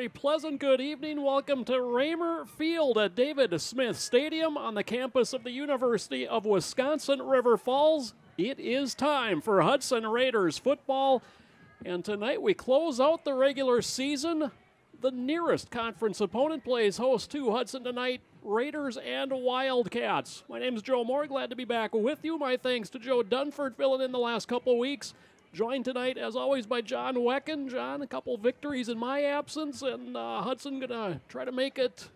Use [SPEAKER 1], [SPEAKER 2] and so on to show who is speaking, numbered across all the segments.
[SPEAKER 1] very pleasant good evening. Welcome to Raymer Field at David Smith Stadium on the campus of the University of Wisconsin-River Falls. It is time for Hudson Raiders football, and tonight we close out the regular season. The nearest conference opponent plays host to Hudson tonight, Raiders and Wildcats. My name is Joe Moore, glad to be back with you. My thanks to Joe Dunford filling in the last couple weeks. Joined tonight, as always, by John Wecken. John, a couple victories in my absence, and Hudson going to try to make it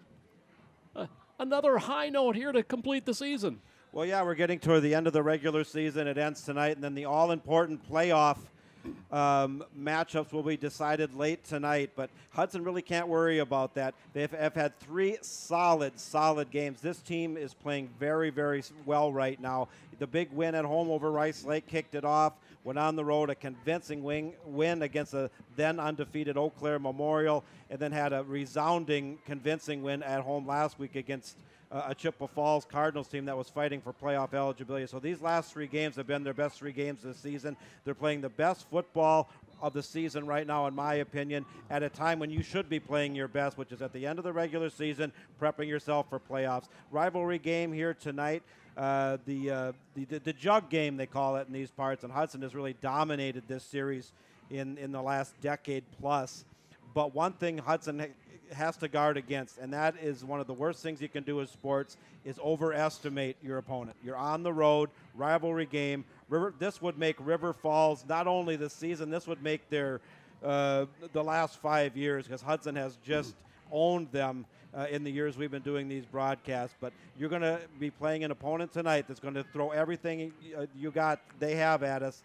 [SPEAKER 1] another high note here to complete the season.
[SPEAKER 2] Well, yeah, we're getting toward the end of the regular season. It ends tonight, and then the all-important playoff matchups will be decided late tonight, but Hudson really can't worry about that. They've had three solid games. This team is playing very, very well right now. The big win at home over Rice Lake kicked it off, went on the road, a convincing win against a then undefeated Eau Claire Memorial, and then had a resounding, convincing win at home last week against a Chippewa Falls Cardinals team that was fighting for playoff eligibility. So these last three games have been their best three games this season. They're playing the best football of the season right now, in my opinion, at a time when you should be playing your best, which is at the end of the regular season, prepping yourself for playoffs. Rivalry game here tonight. The jug game, they call it in these parts, and Hudson has really dominated this series in the last decade plus. But one thing Hudson has to guard against, and that is one of the worst things you can do in sports, is overestimate your opponent. You're on the road, rivalry game. This would make River Falls not only this season, this would make their the last 5 years, because Hudson has just owned them in the years we've been doing these broadcasts. But you're going to be playing an opponent tonight that's going to throw everything they have at us.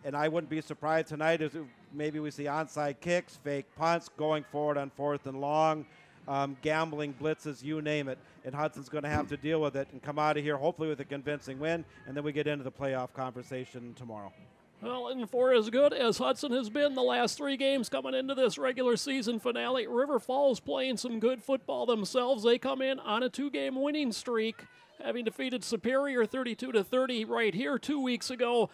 [SPEAKER 2] And I wouldn't be surprised tonight if maybe we see onside kicks, fake punts, going forward on 4th and long, gambling blitzes, you name it. And Hudson's going to have to deal with it and come out of here hopefully with a convincing win, and then we get into the playoff conversation tomorrow.
[SPEAKER 1] Well, and for as good as Hudson has been the last three games coming into this regular season finale, River Falls playing some good football themselves. They come in on a 2-game winning streak, having defeated Superior 32-30 right here 2 weeks ago,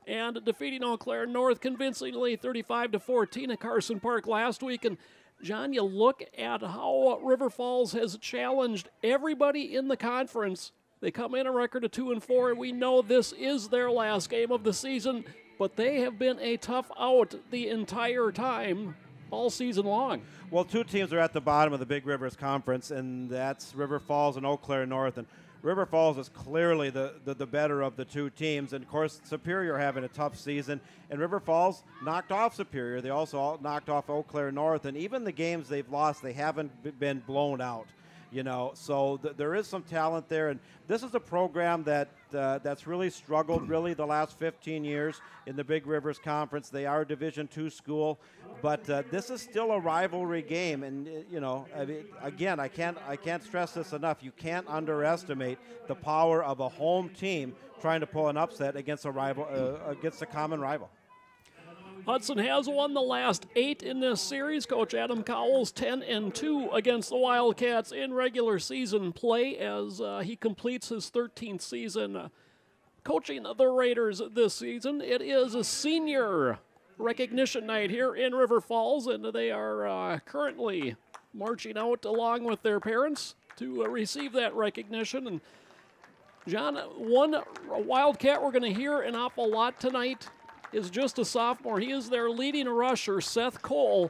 [SPEAKER 1] and defeating Eau Claire North convincingly 35-14 at Carson Park last week. And John, you look at how River Falls has challenged everybody in the conference. They come in a record of 2-4, and we know this is their last game of the season, but they have been a tough out the entire time, all season long.
[SPEAKER 2] Well, two teams are at the bottom of the Big Rivers Conference, and that's River Falls and Eau Claire North. And River Falls is clearly the better of the two teams. And, of course, Superior having a tough season. And River Falls knocked off Superior. They also knocked off Eau Claire North. And even the games they've lost, they haven't been blown out. So there is some talent there. And this is a program that's really struggled really the last 15 years in the Big Rivers Conference. They are a Division II school, but this is still a rivalry game. And again, I can't stress this enough. You can't underestimate the power of a home team trying to pull an upset against a rival, against a common rival.
[SPEAKER 1] Hudson has won the last 8 in this series. Coach Adam Cowles 10-2 against the Wildcats in regular season play as he completes his 13th season coaching the Raiders this season. It is a senior recognition night here in River Falls, and they are currently marching out along with their parents to receive that recognition. And John, one Wildcat we're going to hear an awful lot tonight is just a sophomore. He is their leading rusher, Seth Cole.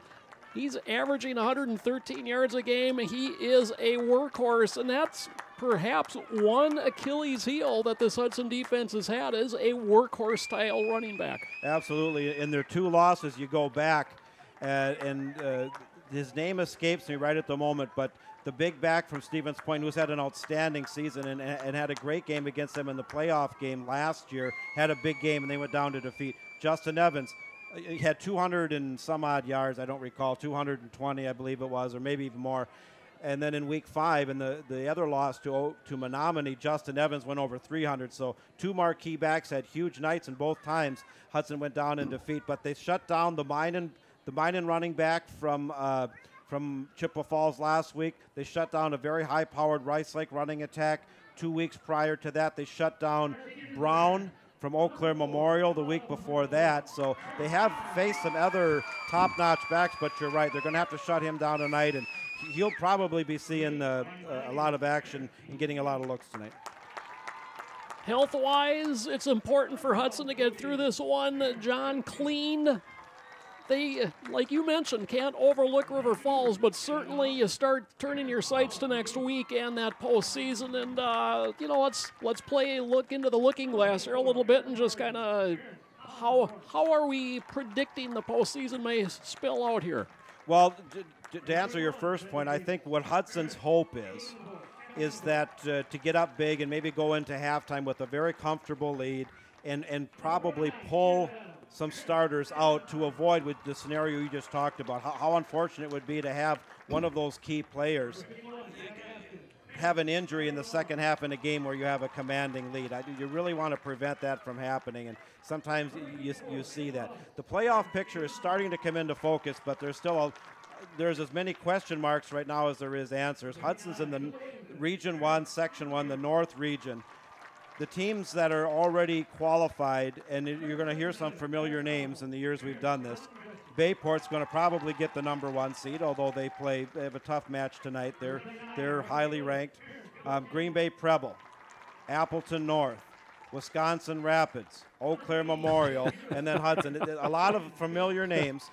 [SPEAKER 1] He's averaging 113 yards a game. He is a workhorse, and that's perhaps one Achilles heel that this Hudson defense has had, is a workhorse-style running back.
[SPEAKER 2] Absolutely. In their 2 losses, you go back, and his name escapes me right at the moment, but the big back from Stevens Point, who's had an outstanding season and had a great game against them in the playoff game last year, had a big game, and they went down to defeat Justin Evans. He had 200 and some odd yards, I don't recall, 220 I believe it was, or maybe even more. And then in week 5, in the other loss to Menominee, Justin Evans went over 300. So 2 marquee backs had huge nights, and both times Hudson went down in defeat. But they shut down the Minen running back from Chippewa Falls last week. They shut down a very high-powered Rice Lake running attack 2 weeks prior to that. They shut down Brown from Eau Claire Memorial the week before that. So they have faced some other top-notch backs, but you're right. They're going to have to shut him down tonight, and he'll probably be seeing a lot of action and getting a lot of looks tonight.
[SPEAKER 1] Health-wise, it's important for Hudson to get through this one. John, clean. They, like you mentioned, can't overlook River Falls, but certainly you start turning your sights to next week and that postseason. And let's look into the looking glass here a little bit and just kind of how are we predicting the postseason may spill out here?
[SPEAKER 2] Well, to answer your first point, I think what Hudson's hope is that to get up big and maybe go into halftime with a very comfortable lead and probably pull some starters out to avoid with the scenario you just talked about. How unfortunate it would be to have one of those key players have an injury in the second half in a game where you have a commanding lead. You really want to prevent that from happening, and sometimes you see that. The playoff picture is starting to come into focus, but there's as many question marks right now as there is answers. Hudson's in the Region 1, Section 1, the North Region. The teams that are already qualified, and you're going to hear some familiar names in the years we've done this. Bayport's going to probably get the number 1 seed, although they have a tough match tonight. They're highly ranked. Green Bay Preble, Appleton North, Wisconsin Rapids, Eau Claire Memorial, and then Hudson. A lot of familiar names.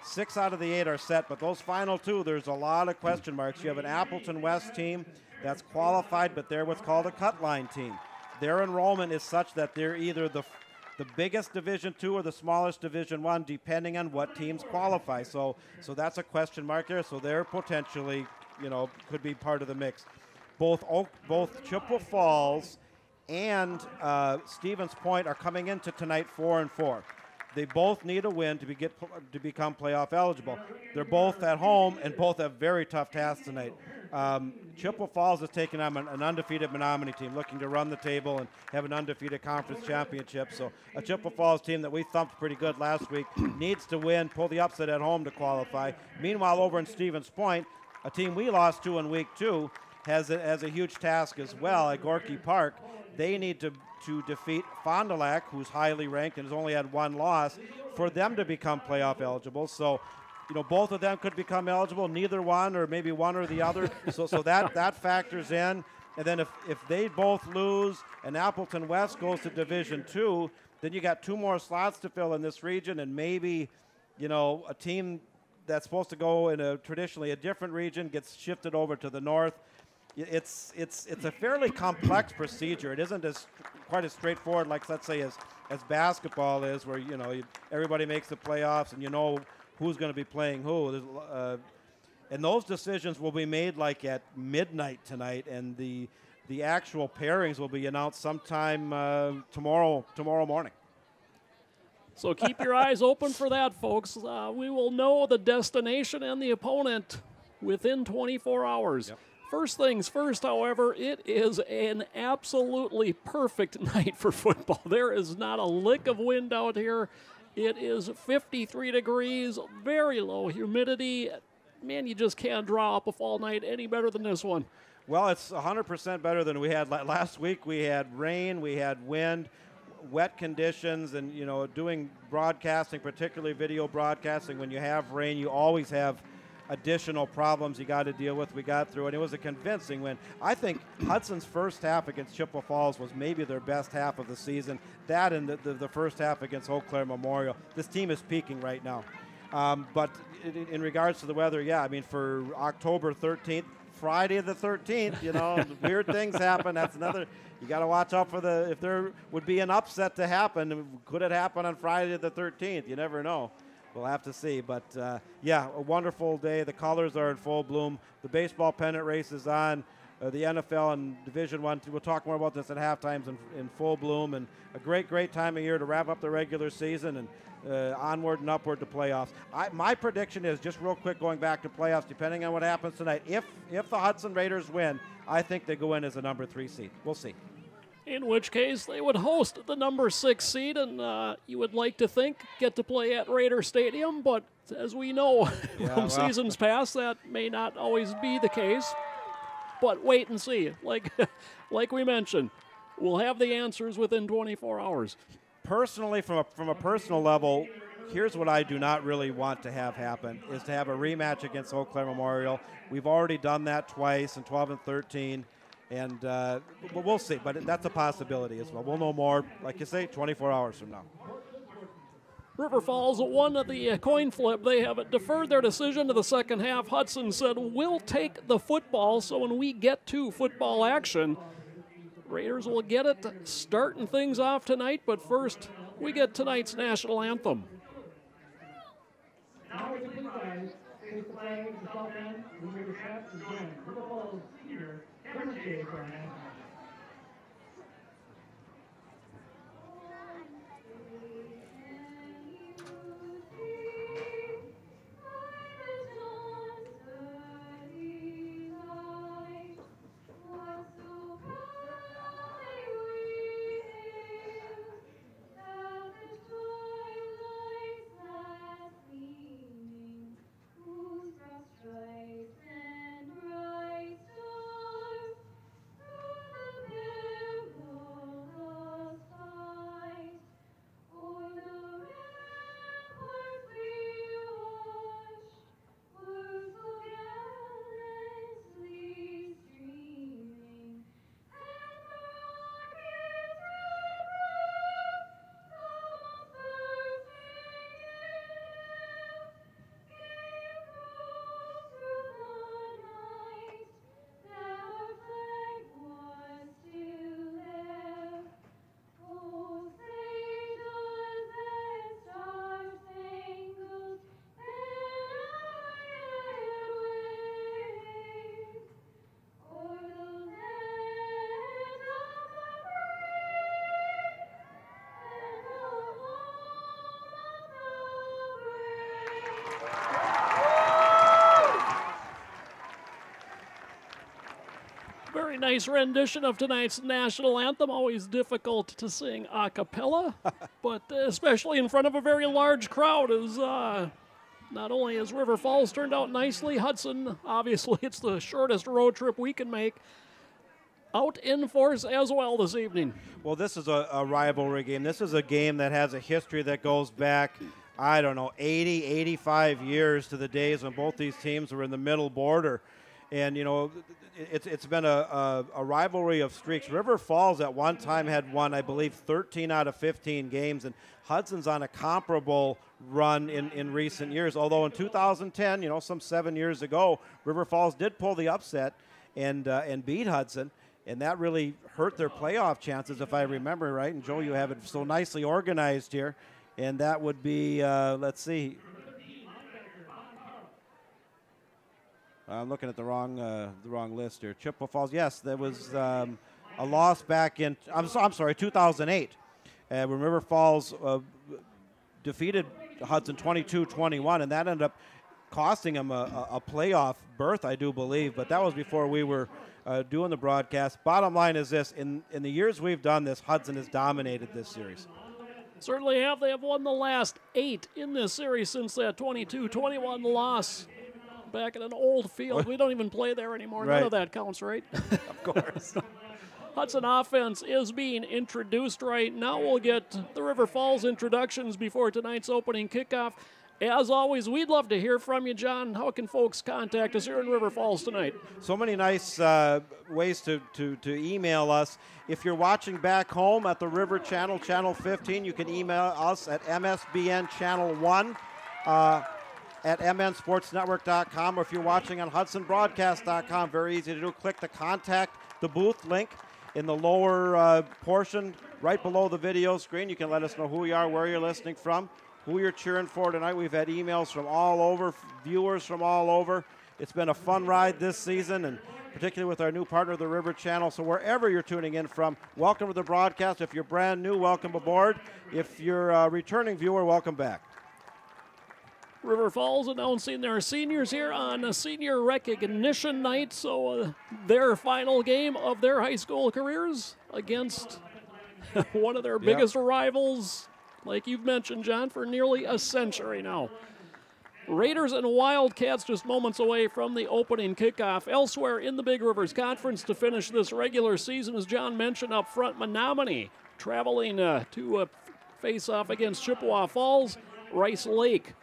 [SPEAKER 2] 6 out of the 8 are set, but those final 2, there's a lot of question marks. You have an Appleton West team that's qualified, but they're what's called a cut line team. Their enrollment is such that they're either the biggest Division II or the smallest Division I, depending on what teams qualify. So that's a question mark there. So they're potentially, could be part of the mix. Both Chippewa Falls and Stevens Point are coming into tonight 4-4. They both need a win to become playoff eligible. They're both at home and both have very tough tasks tonight. Chippewa Falls is taking on an undefeated Menominee team, looking to run the table and have an undefeated conference championship. So a Chippewa Falls team that we thumped pretty good last week needs to win, pull the upset at home to qualify. Meanwhile, over in Stevens Point, a team we lost to in week 2 has a huge task as well at Gorky Park. They need to defeat Fond du Lac, who's highly ranked and has only had 1 loss, for them to become playoff eligible. So, both of them could become eligible, neither one or maybe one or the other. So that factors in. And then if they both lose and Appleton West goes to Division II, then you got 2 more slots to fill in this region, and maybe, a team that's supposed to go in traditionally a different region gets shifted over to the north. It's a fairly complex procedure. It isn't quite as straightforward, like let's say as basketball is, where everybody makes the playoffs and who's going to be playing who. And those decisions will be made like at midnight tonight, and the actual pairings will be announced sometime tomorrow morning.
[SPEAKER 1] So keep your eyes open for that, folks. We will know the destination and the opponent within 24 hours. Yep. First things first, however, it is an absolutely perfect night for football. There is not a lick of wind out here. It is 53 degrees, very low humidity. Man, you just can't draw up a fall night any better than this one.
[SPEAKER 2] Well, it's 100% better than we had last week. We had rain, we had wind, wet conditions, and, doing broadcasting, particularly video broadcasting, when you have rain, you always have additional problems you got to deal with. We got through it. It was a convincing win. I think Hudson's first half against Chippewa Falls was maybe their best half of the season. That and the first half against Eau Claire Memorial. This team is peaking right now. But in regards to the weather, for October 13th, Friday the 13th, weird things happen. That's another. You got to watch out for if there would be an upset to happen. Could it happen on Friday the 13th? You never know. We'll have to see. But, a wonderful day. The colors are in full bloom. The baseball pennant race is on. The NFL and Division I. We'll talk more about this at halftimes in full bloom. And a great, great time of year to wrap up the regular season and onward and upward to playoffs. My prediction is, just real quick, going back to playoffs, depending on what happens tonight, if the Hudson Raiders win, I think they go in as a number 3 seed. We'll see.
[SPEAKER 1] In which case, they would host the number 6 seed, and you would like to think get to play at Raider Stadium, but as we know from seasons past, that may not always be the case. But wait and see. Like we mentioned, we'll have the answers within 24 hours.
[SPEAKER 2] Personally, from a personal level, here's what I do not really want to have happen, is to have a rematch against Eau Claire Memorial. We've already done that twice in 12 and 13, and but we'll see. But that's a possibility as well. We'll know more, like you say, 24 hours from now.
[SPEAKER 1] River Falls won the coin flip. They have deferred their decision to the second half. Hudson said, we'll take the football, so when we get to football action, Raiders will get it, starting things off tonight. But first, we get tonight's national anthem.
[SPEAKER 3] Now would you please rise, face the flag, the south end, remove your caps, and join River Falls Senior demonstrating for our national anthem.
[SPEAKER 1] Very nice rendition of tonight's national anthem. Always difficult to sing a cappella, but especially in front of a very large crowd. As not only has River Falls turned out nicely, Hudson, obviously it's the shortest road trip we can make, out in force as well this evening.
[SPEAKER 2] Well, this is a rivalry game. This is a game that has a history that goes back, I don't know, 80, 85 years to the days when both these teams were in the middle border. And, you know, it's been a rivalry of streaks. River Falls at one time had won, I believe, 13 out of 15 games, and Hudson's on a comparable run in recent years. Although in 2010, you know, some 7 years ago, River Falls did pull the upset and beat Hudson, and that really hurt their playoff chances, if I remember right. And, Joe, you have it so nicely organized here, and that would be, let's see. I'm looking at the wrong list here. Chippewa Falls, yes, there was a loss back in, I'm sorry, 2008. When River Falls defeated Hudson 22-21, and that ended up costing them a playoff berth, I do believe, but that was before we were doing the broadcast. Bottom line is this, in the years we've done this, Hudson has dominated this series.
[SPEAKER 1] Certainly have. They have won the last 8 in this series since that 22-21 loss back in an old field. We don't even play there anymore.
[SPEAKER 2] Right.
[SPEAKER 1] None of that counts, right?
[SPEAKER 2] Of course.
[SPEAKER 1] Hudson offense is being introduced right now. We'll get the River Falls introductions before tonight's opening kickoff. As always, we'd love to hear from you, John. How can folks contact us here in River Falls tonight?
[SPEAKER 2] So many nice ways to email us. If you're watching back home at the River Channel, Channel 15, you can email us at MSBN Channel 1 at mnsportsnetwork.com, or if you're watching on hudsonbroadcast.com, very easy to do. Click the contact the booth link in the lower portion right below the video screen. You can let us know who you are, where you're listening from, who you're cheering for tonight. We've had emails from all over, viewers from all over. It's been a fun ride this season, and particularly with our new partner, the River Channel. So wherever you're tuning in from, welcome to the broadcast. If you're brand new, welcome aboard. If you're a returning viewer, welcome back.
[SPEAKER 1] River Falls announcing their seniors here on a senior recognition night. So their final game of their high school careers against one of their biggest rivals, like you've mentioned, John, for nearly a century now. Raiders and Wildcats just moments away from the opening kickoff. Elsewhere in the Big Rivers Conference to finish this regular season, as John mentioned up front, Menominee traveling to face off against Chippewa Falls. Rice Lake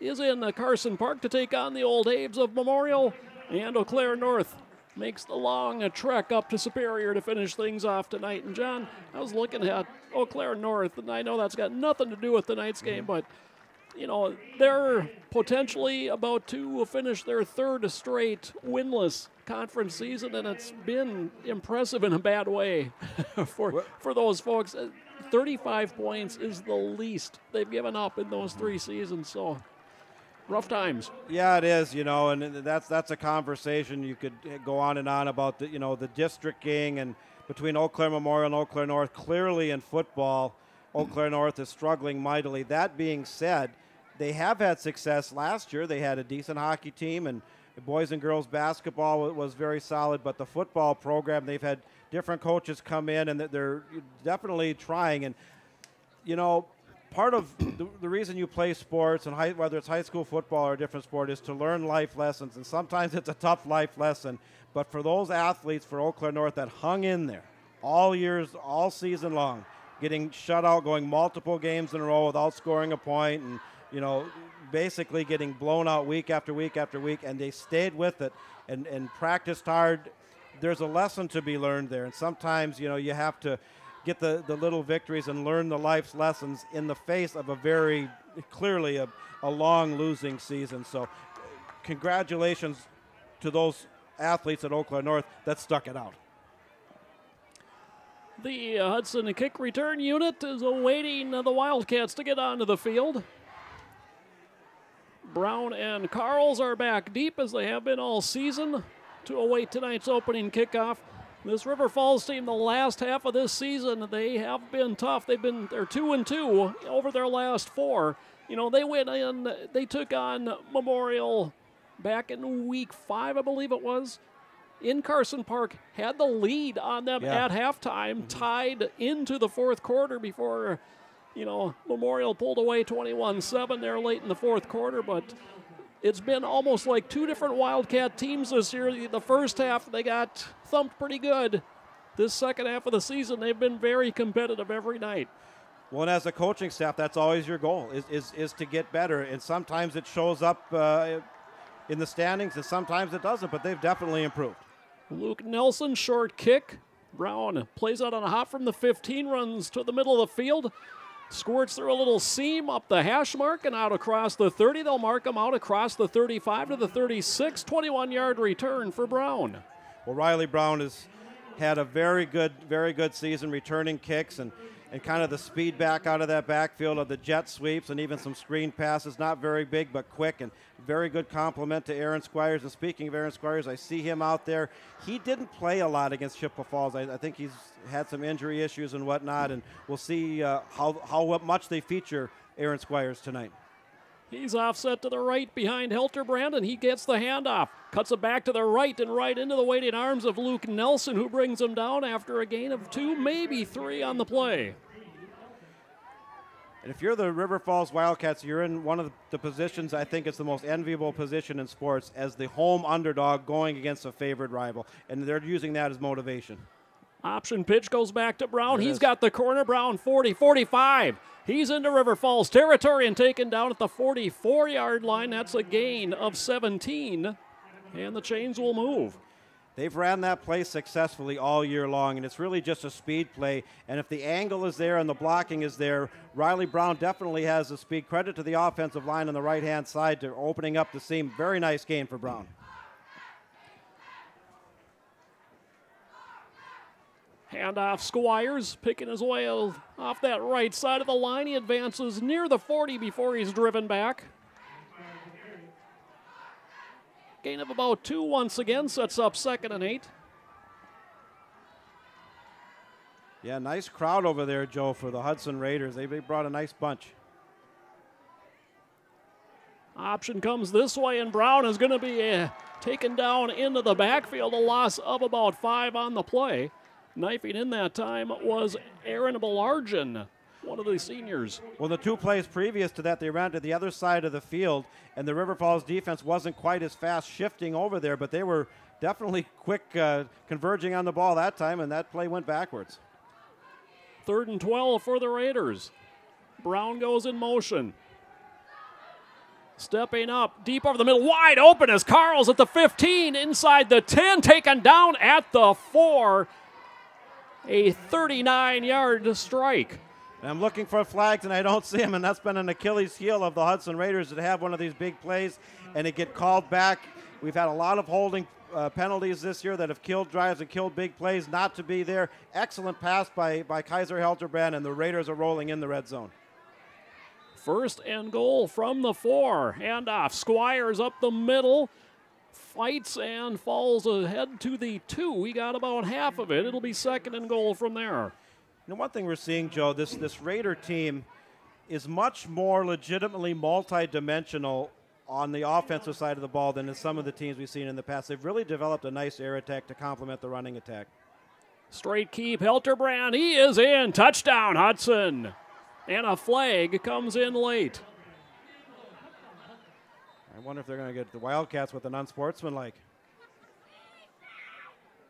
[SPEAKER 1] is in Carson Park to take on the Old Aves of Memorial. And Eau Claire North makes the long trek up to Superior to finish things off tonight. And John, I was looking at Eau Claire North, and I know that's got nothing to do with tonight's game, but you know, they're potentially about to finish their third straight winless conference season, and it's been impressive in a bad way for those folks. 35 points is the least they've given up in those 3 seasons, so rough times.
[SPEAKER 2] Yeah, it is, you know, and that's a conversation you could go on and on about, the districting and between Eau Claire Memorial and Eau Claire North. Clearly in football, Eau Claire North is struggling mightily. That being said, they have had success last year. They had a decent hockey team, and boys and girls basketball was very solid, but the football program, they've had different coaches come in, and they're definitely trying. And, you know, part of the reason you play sports, and whether it's high school football or a different sport, is to learn life lessons, and sometimes it's a tough life lesson. But for those athletes for Eau Claire North that hung in there all season long, getting shut out, going multiple games in a row without scoring a point, and basically getting blown out week after week after week, and they stayed with it and practiced hard. There's a lesson to be learned there, and sometimes, you have to get the little victories and learn the life's lessons in the face of a very clearly a long losing season. So congratulations to those athletes at Eau Claire North that stuck it out.
[SPEAKER 1] The Hudson kick return unit is awaiting the Wildcats to get onto the field. Brown and Carls are back deep, as they have been all season, to await tonight's opening kickoff. This River Falls team, the last half of this season, they have been tough. They're 2-2 over their last 4. They went in, they took on Memorial back in week 5, I believe it was, in Carson Park, had the lead on them at halftime, tied into the fourth quarter before Memorial pulled away 21-7 there late in the fourth quarter, but it's been almost like 2 different Wildcat teams this year. The first half, they got thumped pretty good. This second half of the season, they've been very competitive every night.
[SPEAKER 2] Well, and as a coaching staff, that's always your goal, is to get better. And sometimes it shows up in the standings, and sometimes it doesn't, but they've definitely improved.
[SPEAKER 1] Luke Nelson, short kick. Brown plays out on a hop from the 15, runs to the middle of the field. Squirts through a little seam up the hash mark and out across the 30. They'll mark him out across the 35 to the 36. 21-yard return for Brown.
[SPEAKER 2] Well, Riley Brown has had a very good season returning kicks and kind of the speed back out of that backfield of the jet sweeps and even some screen passes. Not very big, but quick, and very good compliment to Aaron Squires. And speaking of Aaron Squires, I see him out there. He didn't play a lot against Chippewa Falls. I think he's had some injury issues and whatnot, and we'll see how much they feature Aaron Squires tonight.
[SPEAKER 1] He's offset to the right behind Helterbrand, and he gets the handoff. Cuts it back to the right and right into the waiting arms of Luke Nelson, who brings him down after a gain of 2, maybe 3 on the play.
[SPEAKER 2] And if you're the River Falls Wildcats, you're in one of the positions, I think it's the most enviable position in sports, as the home underdog going against a favored rival. And they're using that as motivation.
[SPEAKER 1] Option pitch goes back to Brown. He's got the corner. Brown 40, 45. He's into River Falls territory and taken down at the 44-yard line. That's a gain of 17. And the chains will move.
[SPEAKER 2] They've ran that play successfully all year long, and it's really just a speed play. And if the angle is there and the blocking is there, Riley Brown definitely has the speed. Credit to the offensive line on the right-hand side to opening up the seam. Very nice game for Brown.
[SPEAKER 1] Handoff, Squires picking his way off that right side of the line. He advances near the 40 before he's driven back. Gain of about 2 once again, sets up 2nd and 8.
[SPEAKER 2] Yeah, nice crowd over there, Joe, for the Hudson Raiders. They brought a nice bunch.
[SPEAKER 1] Option comes this way, and Brown is going to be taken down into the backfield. A loss of about 5 on the play. Knifing in that time was Aaron Belargin. one of the seniors.
[SPEAKER 2] Well, the 2 plays previous to that, they ran to the other side of the field, and the River Falls defense wasn't quite as fast shifting over there, but they were definitely quick converging on the ball that time, and that play went backwards.
[SPEAKER 1] 3rd and 12 for the Raiders. Brown goes in motion. Stepping up, deep over the middle, wide open as Carl's at the 15, inside the 10, taken down at the 4. A 39-yard strike.
[SPEAKER 2] And I'm looking for flags, and I don't see them, and that's been an Achilles heel of the Hudson Raiders to have one of these big plays and it get called back. We've had a lot of holding penalties this year that have killed drives and killed big plays. Not to be there. Excellent pass by Kaiser Helterbrand, and the Raiders are rolling in the red zone.
[SPEAKER 1] 1st and goal from the 4. Handoff. Squires up the middle. Fights and falls ahead to the 2. He got about half of it. It'll be 2nd and goal from there.
[SPEAKER 2] You know, one thing we're seeing, Joe, this Raider team is much more legitimately multi-dimensional on the offensive side of the ball than in some of the teams we've seen in the past. They've really developed a nice air attack to complement the running attack.
[SPEAKER 1] Straight keep. Helterbrand. He is in. Touchdown, Hudson. And a flag comes in late.
[SPEAKER 2] I wonder if they're going to get the Wildcats with an unsportsmanlike.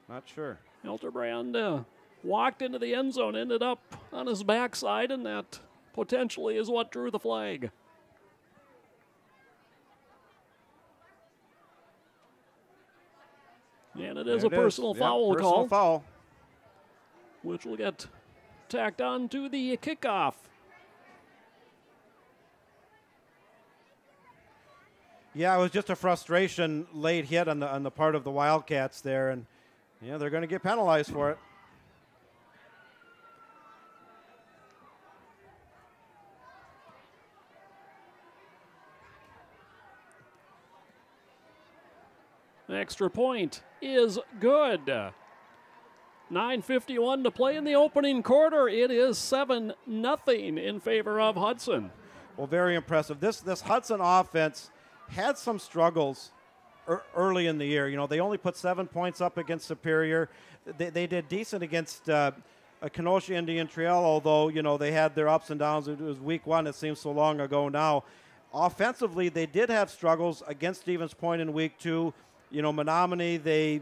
[SPEAKER 2] Not sure.
[SPEAKER 1] Helterbrand walked into the end zone, ended up on his backside, and that potentially is what drew the flag. And it is a personal foul call.
[SPEAKER 2] Personal foul.
[SPEAKER 1] Which will get tacked on to the kickoff.
[SPEAKER 2] Yeah, it was just a frustration late hit on the part of the Wildcats there, and yeah, they're going to get penalized for it.
[SPEAKER 1] The extra point is good. 9:51 to play in the opening quarter. It is 7-0 in favor of Hudson.
[SPEAKER 2] Well, very impressive. This Hudson offense had some struggles early in the year. You know, they only put 7 points up against Superior. They did decent against Kenosha Indian Trail, although, you know, they had their ups and downs. It was week 1. It seems so long ago now. Offensively, they did have struggles against Stevens Point in week 2. You know, Menominee, they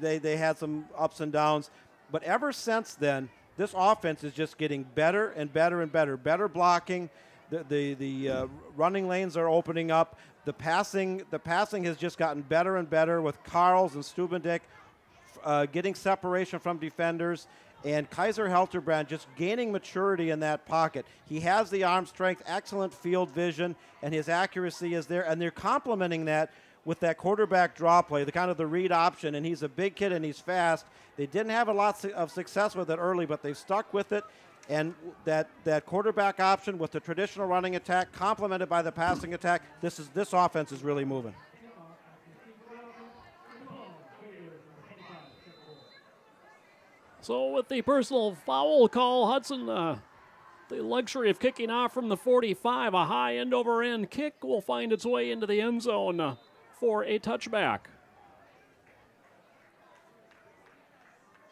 [SPEAKER 2] had some ups and downs. But ever since then, this offense is just getting better and better and better. Better blocking. The running lanes are opening up. The passing has just gotten better and better with Carls and Stubendick getting separation from defenders, and Kaiser Helterbrand just gaining maturity in that pocket. He has the arm strength, excellent field vision, and his accuracy is there, and they're complementing that with that quarterback draw play, the kind of the read option, and he's a big kid and he's fast. They didn't have a lot of success with it early, but they've stuck with it. And that quarterback option with the traditional running attack complemented by the passing attack, this offense is really moving.
[SPEAKER 1] So with the personal foul call, Hudson, the luxury of kicking off from the 45, a high end-over-end kick will find its way into the end zone for a touchback.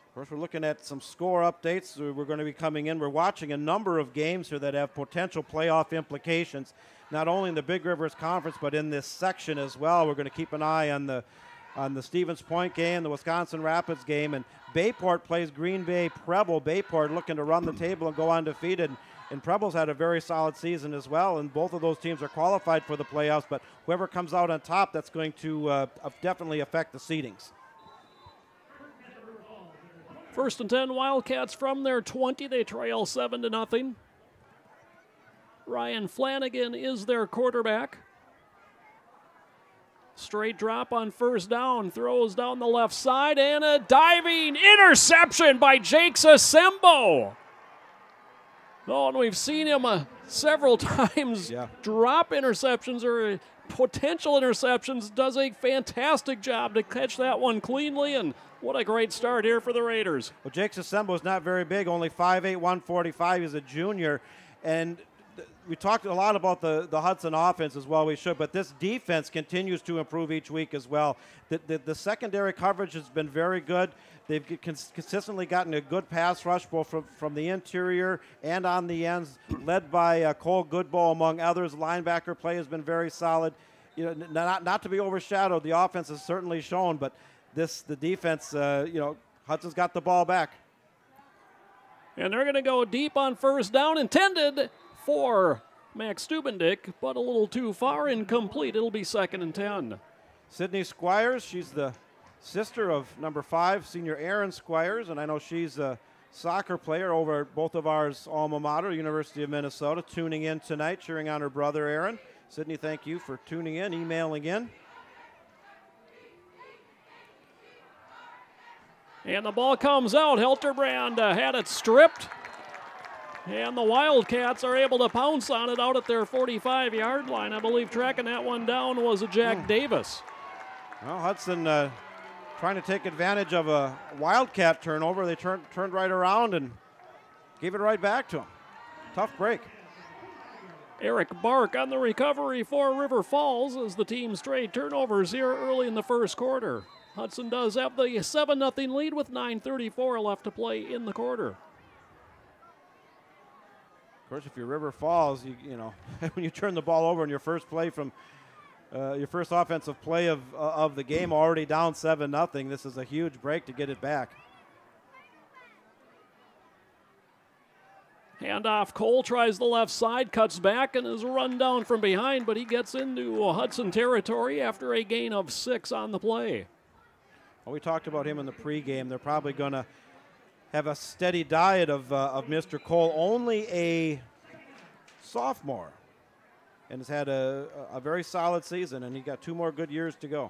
[SPEAKER 2] Of course, we're looking at some score updates. We're going to be coming in. We're watching a number of games here that have potential playoff implications, not only in the Big Rivers Conference, but in this section as well. We're going to keep an eye on the Stevens Point game, the Wisconsin Rapids game, and Bayport plays Green Bay Preble. Bayport looking to run the table and go undefeated. And Preble's had a very solid season as well, and both of those teams are qualified for the playoffs, but whoever comes out on top, that's going to definitely affect the seedings.
[SPEAKER 1] 1st and 10, Wildcats from their 20. They trail 7-0. Ryan Flanagan is their quarterback. Straight drop on 1st down, throws down the left side, and a diving interception by Jake Sasembo. Oh, and we've seen him several times drop interceptions or potential interceptions. Does a fantastic job to catch that one cleanly, and what a great start here for the Raiders.
[SPEAKER 2] Well, Jake Sasembo is not very big, only 5'8", 145. He's a junior, and we talked a lot about the Hudson offense as well. We should, but this defense continues to improve each week as well. The secondary coverage has been very good. They've consistently gotten a good pass rush both from the interior and on the ends, led by Cole Goodbow among others. Linebacker play has been very solid. You know, not to be overshadowed. The offense has certainly shown, but the defense, Hudson's got the ball back.
[SPEAKER 1] And they're going to go deep on first down, intended for Max Stubendick, but a little too far, incomplete. It'll be 2nd and 10.
[SPEAKER 2] Sydney Squires, she's the sister of number 5, senior Aaron Squires, and I know she's a soccer player over at both of ours alma mater, University of Minnesota, tuning in tonight, cheering on her brother Aaron. Sydney, thank you for tuning in, emailing in.
[SPEAKER 1] And the ball comes out. Helterbrand had it stripped. And the Wildcats are able to pounce on it out at their 45-yard line. I believe tracking that one down was a Jack Davis.
[SPEAKER 2] Well, Hudson trying to take advantage of a Wildcat turnover. They turned right around and gave it right back to him. Tough break.
[SPEAKER 1] Eric Bark on the recovery for River Falls as the team's trade turnovers here early in the first quarter. Hudson does have the 7-0 lead with 9:34 left to play in the quarter.
[SPEAKER 2] Of course, if you're River Falls, you know when you turn the ball over in your first play from your first offensive play of the game, already down 7-0, this is a huge break to get it back.
[SPEAKER 1] Handoff, Cole tries the left side, cuts back, and is run down from behind, but he gets into Hudson territory after a gain of 6 on the play.
[SPEAKER 2] Well, we talked about him in the pregame. They're probably going to have a steady diet of Mr. Cole, only a sophomore, and has had a very solid season, and he got 2 more good years to go.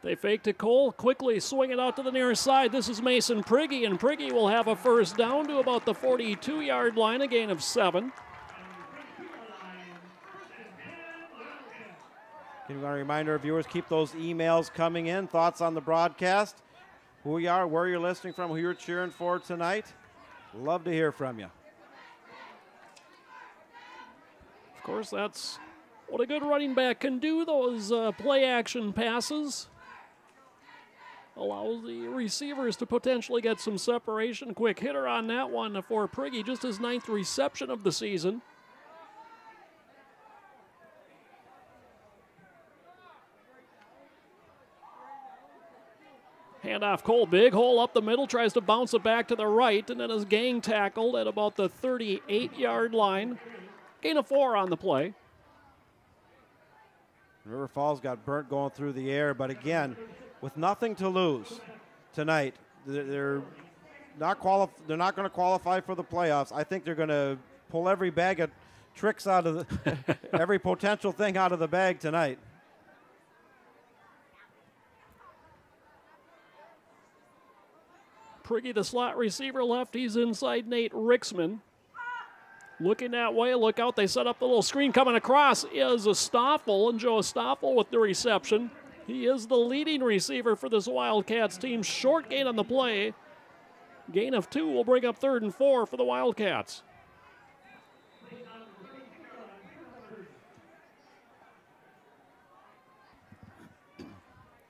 [SPEAKER 1] They fake to Cole, quickly swing it out to the near side. This is Mason Prigge, and Prigge will have a first down to about the 42-yard line, a gain of 7.
[SPEAKER 2] Can you want to remind our viewers, keep those emails coming in, thoughts on the broadcast, who you are, where you're listening from, who you're cheering for tonight. Love to hear from you.
[SPEAKER 1] Of course, that's what a good running back can do, those play-action passes. Allows the receivers to potentially get some separation. Quick hitter on that one for Prigge, just his 9th reception of the season. Handoff Cole, big hole up the middle, tries to bounce it back to the right, and then is gang tackled at about the 38-yard line. Gain of 4 on the play.
[SPEAKER 2] River Falls got burnt going through the air, but again, with nothing to lose tonight, they're not going to qualify for the playoffs. I think they're going to pull every bag of tricks out of every potential thing out of the bag tonight.
[SPEAKER 1] Prigge, the slot receiver left. He's inside Nate Rixman. Looking that way, look out. They set up the little screen. Coming across is a Stoffel, and Joe Stoffel with the reception. He is the leading receiver for this Wildcats team. Short gain on the play. Gain of 2 will bring up 3rd and 4 for the Wildcats.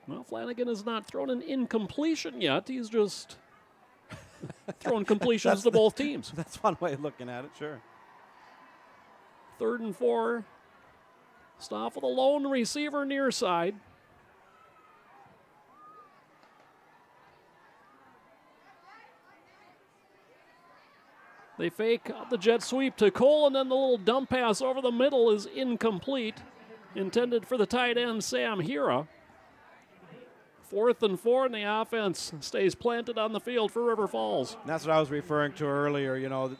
[SPEAKER 1] Well, Flanagan has not thrown an incompletion yet. He's just throwing completions to both teams.
[SPEAKER 2] That's one way of looking at it, sure.
[SPEAKER 1] 3rd and 4. Stoffel, the lone receiver near side. They fake the jet sweep to Cole, and then the little dump pass over the middle is incomplete. Intended for the tight end, Sam Hira. 4th and 4, and the offense stays planted on the field for River Falls.
[SPEAKER 2] And that's what I was referring to earlier. You know,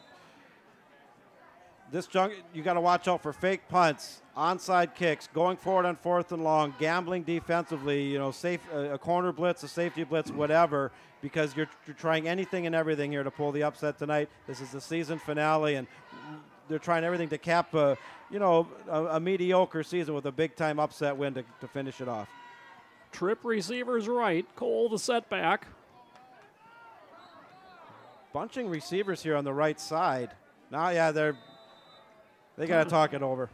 [SPEAKER 2] you got to watch out for fake punts, onside kicks, going forward on 4th and long, gambling defensively. You know, a corner blitz, a safety blitz, whatever, because you're trying anything and everything here to pull the upset tonight. This is the season finale, and they're trying everything to cap a mediocre season with a big-time upset win to finish it off.
[SPEAKER 1] Trip receivers right. Cole the setback.
[SPEAKER 2] Bunching receivers here on the right side. Now, yeah, they got to talk it over.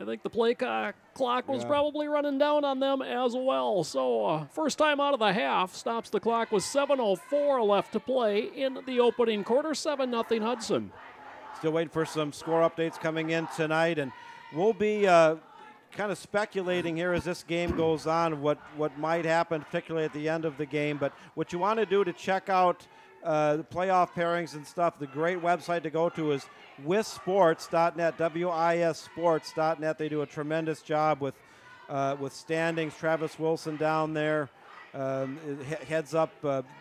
[SPEAKER 1] I think the play clock was probably running down on them as well. So first time out of the half, stops the clock with 7:04 left to play in the opening quarter. 7-0 Hudson.
[SPEAKER 2] Still waiting for some score updates coming in tonight, and we'll be kind of speculating here as this game goes on what might happen, particularly at the end of the game. But what you want to do to check out the playoff pairings and stuff, the great website to go to is wisports.net, wisports.net. They do a tremendous job with standings. Travis Wilson down there heads up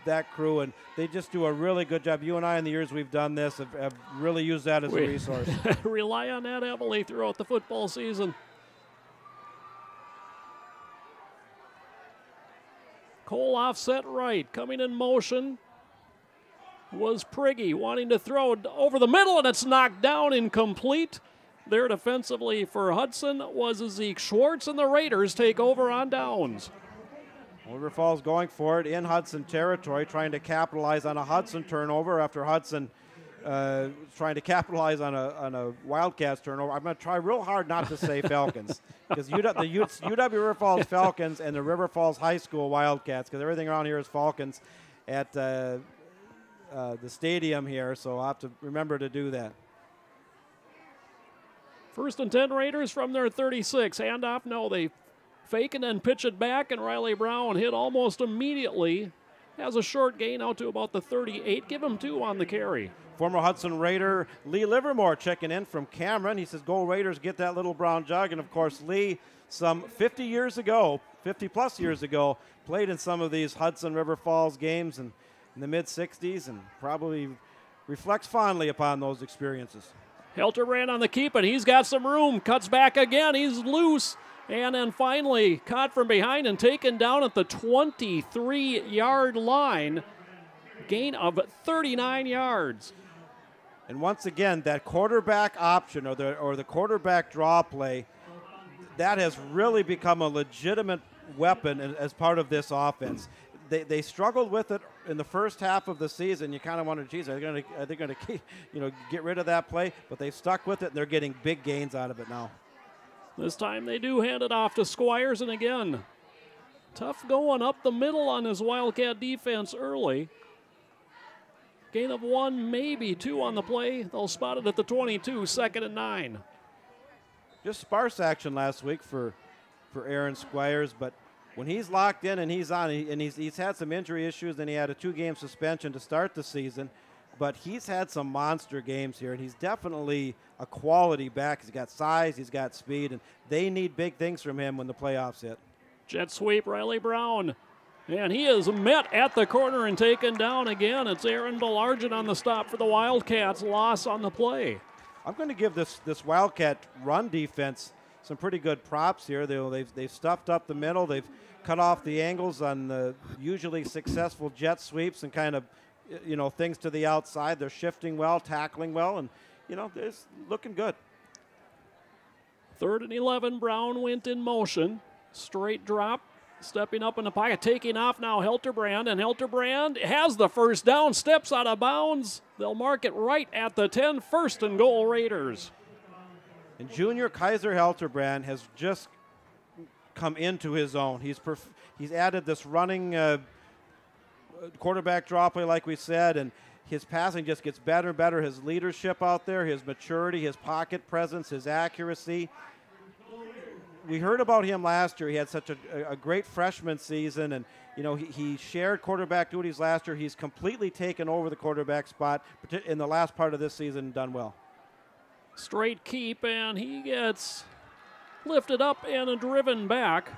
[SPEAKER 2] that crew, and they just do a really good job. You and I, in the years we've done this, have really used that as a resource.
[SPEAKER 1] Rely on that heavily throughout the football season. Cole offset right, coming in motion was Prigge, wanting to throw over the middle, and it's knocked down, incomplete. There defensively for Hudson was Zeke Schwartz, and the Raiders take over on downs.
[SPEAKER 2] River Falls going for it in Hudson territory, trying to capitalize on a Hudson turnover after Hudson trying to capitalize on a Wildcats turnover. I'm going to try real hard not to say Falcons, because the UW River Falls Falcons and the River Falls High School Wildcats, because everything around here is Falcons at the stadium here, so I'll have to remember to do that.
[SPEAKER 1] 1st and 10 Raiders from their 36. Handoff, no, they fake and then pitch it back, and Riley Brown hit almost immediately. Has a short gain out to about the 38. Give him 2 on the carry.
[SPEAKER 2] Former Hudson Raider Lee Livermore checking in from Cameron. He says, "Go Raiders, get that little brown jug." And of course, Lee, some 50 plus years ago, played in some of these Hudson River Falls games in the mid-'60s, and probably reflects fondly upon those experiences.
[SPEAKER 1] Helterbrand on the keep, and he's got some room. Cuts back again. He's loose. And then finally caught from behind and taken down at the 23-yard line. Gain of 39 yards.
[SPEAKER 2] And once again, that quarterback option or the quarterback draw play, that has really become a legitimate weapon as part of this offense. They struggled with it in the first half of the season. You kind of wondered, geez, are they going to get rid of that play? But they've stuck with it, and they're getting big gains out of it now.
[SPEAKER 1] This time they do hand it off to Squires, and again, tough going up the middle on his Wildcat defense early. Gain of 1, maybe 2 on the play. They'll spot it at the 22, 2nd and 9.
[SPEAKER 2] Just sparse action last week for Aaron Squires, but when he's locked in and he's on, and he's had some injury issues, and he had a 2-game suspension to start the season, but he's had some monster games here, and he's definitely a quality back. He's got size, he's got speed, and they need big things from him when the playoffs hit.
[SPEAKER 1] Jet sweep, Riley Brown. And he is met at the corner and taken down again. It's Aaron Belargent on the stop for the Wildcats. Loss on the play.
[SPEAKER 2] I'm going to give this Wildcat run defense some pretty good props here. They've stuffed up the middle. They've cut off the angles on the usually successful jet sweeps and kind of, things to the outside. They're shifting well, tackling well, and, it's looking good.
[SPEAKER 1] 3rd and 11, Brown went in motion. Straight drop, stepping up in the pocket, taking off now Helterbrand, and Helterbrand has the first down, steps out of bounds. They'll mark it right at the 10, 1st and goal Raiders.
[SPEAKER 2] And junior Kaiser Helterbrand has just come into his own. He's added this running quarterback draw play, like we said, and his passing just gets better and better. His leadership out there, his maturity, his pocket presence, his accuracy. We heard about him last year. He had such a great freshman season, and he shared quarterback duties last year. He's completely taken over the quarterback spot in the last part of this season and done well.
[SPEAKER 1] Straight keep, and he gets lifted up and driven back.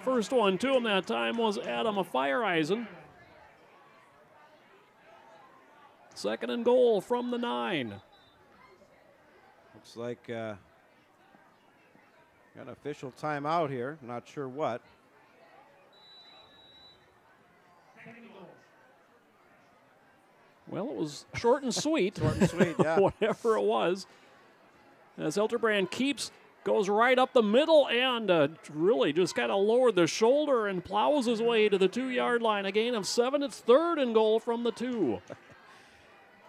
[SPEAKER 1] First one to him that time was Adam Feiereisen. 2nd and goal from the 9.
[SPEAKER 2] Looks like got an official timeout here. Not sure what.
[SPEAKER 1] Well, it was short and sweet.
[SPEAKER 2] Short and sweet, yeah.
[SPEAKER 1] Whatever it was. As Hilterbrand goes right up the middle and really just kind of lowered the shoulder and plows his way to the 2-yard line. A gain of 7. It's 3rd and goal from the 2.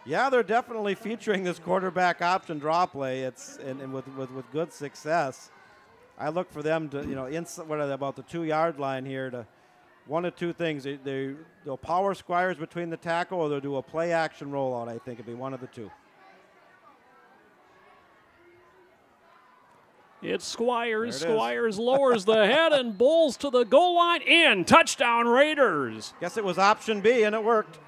[SPEAKER 2] Yeah, they're definitely featuring this quarterback option draw play. And with good success. I look for them to, what are they, about the 2-yard line here, to one of two things. They'll power Squires between the tackle, or they'll do a play action rollout. I think it'd be one of the two.
[SPEAKER 1] It's Squires. Squires lowers the head and bowls to the goal line. In. Touchdown, Raiders.
[SPEAKER 2] Guess it was option B, and it worked.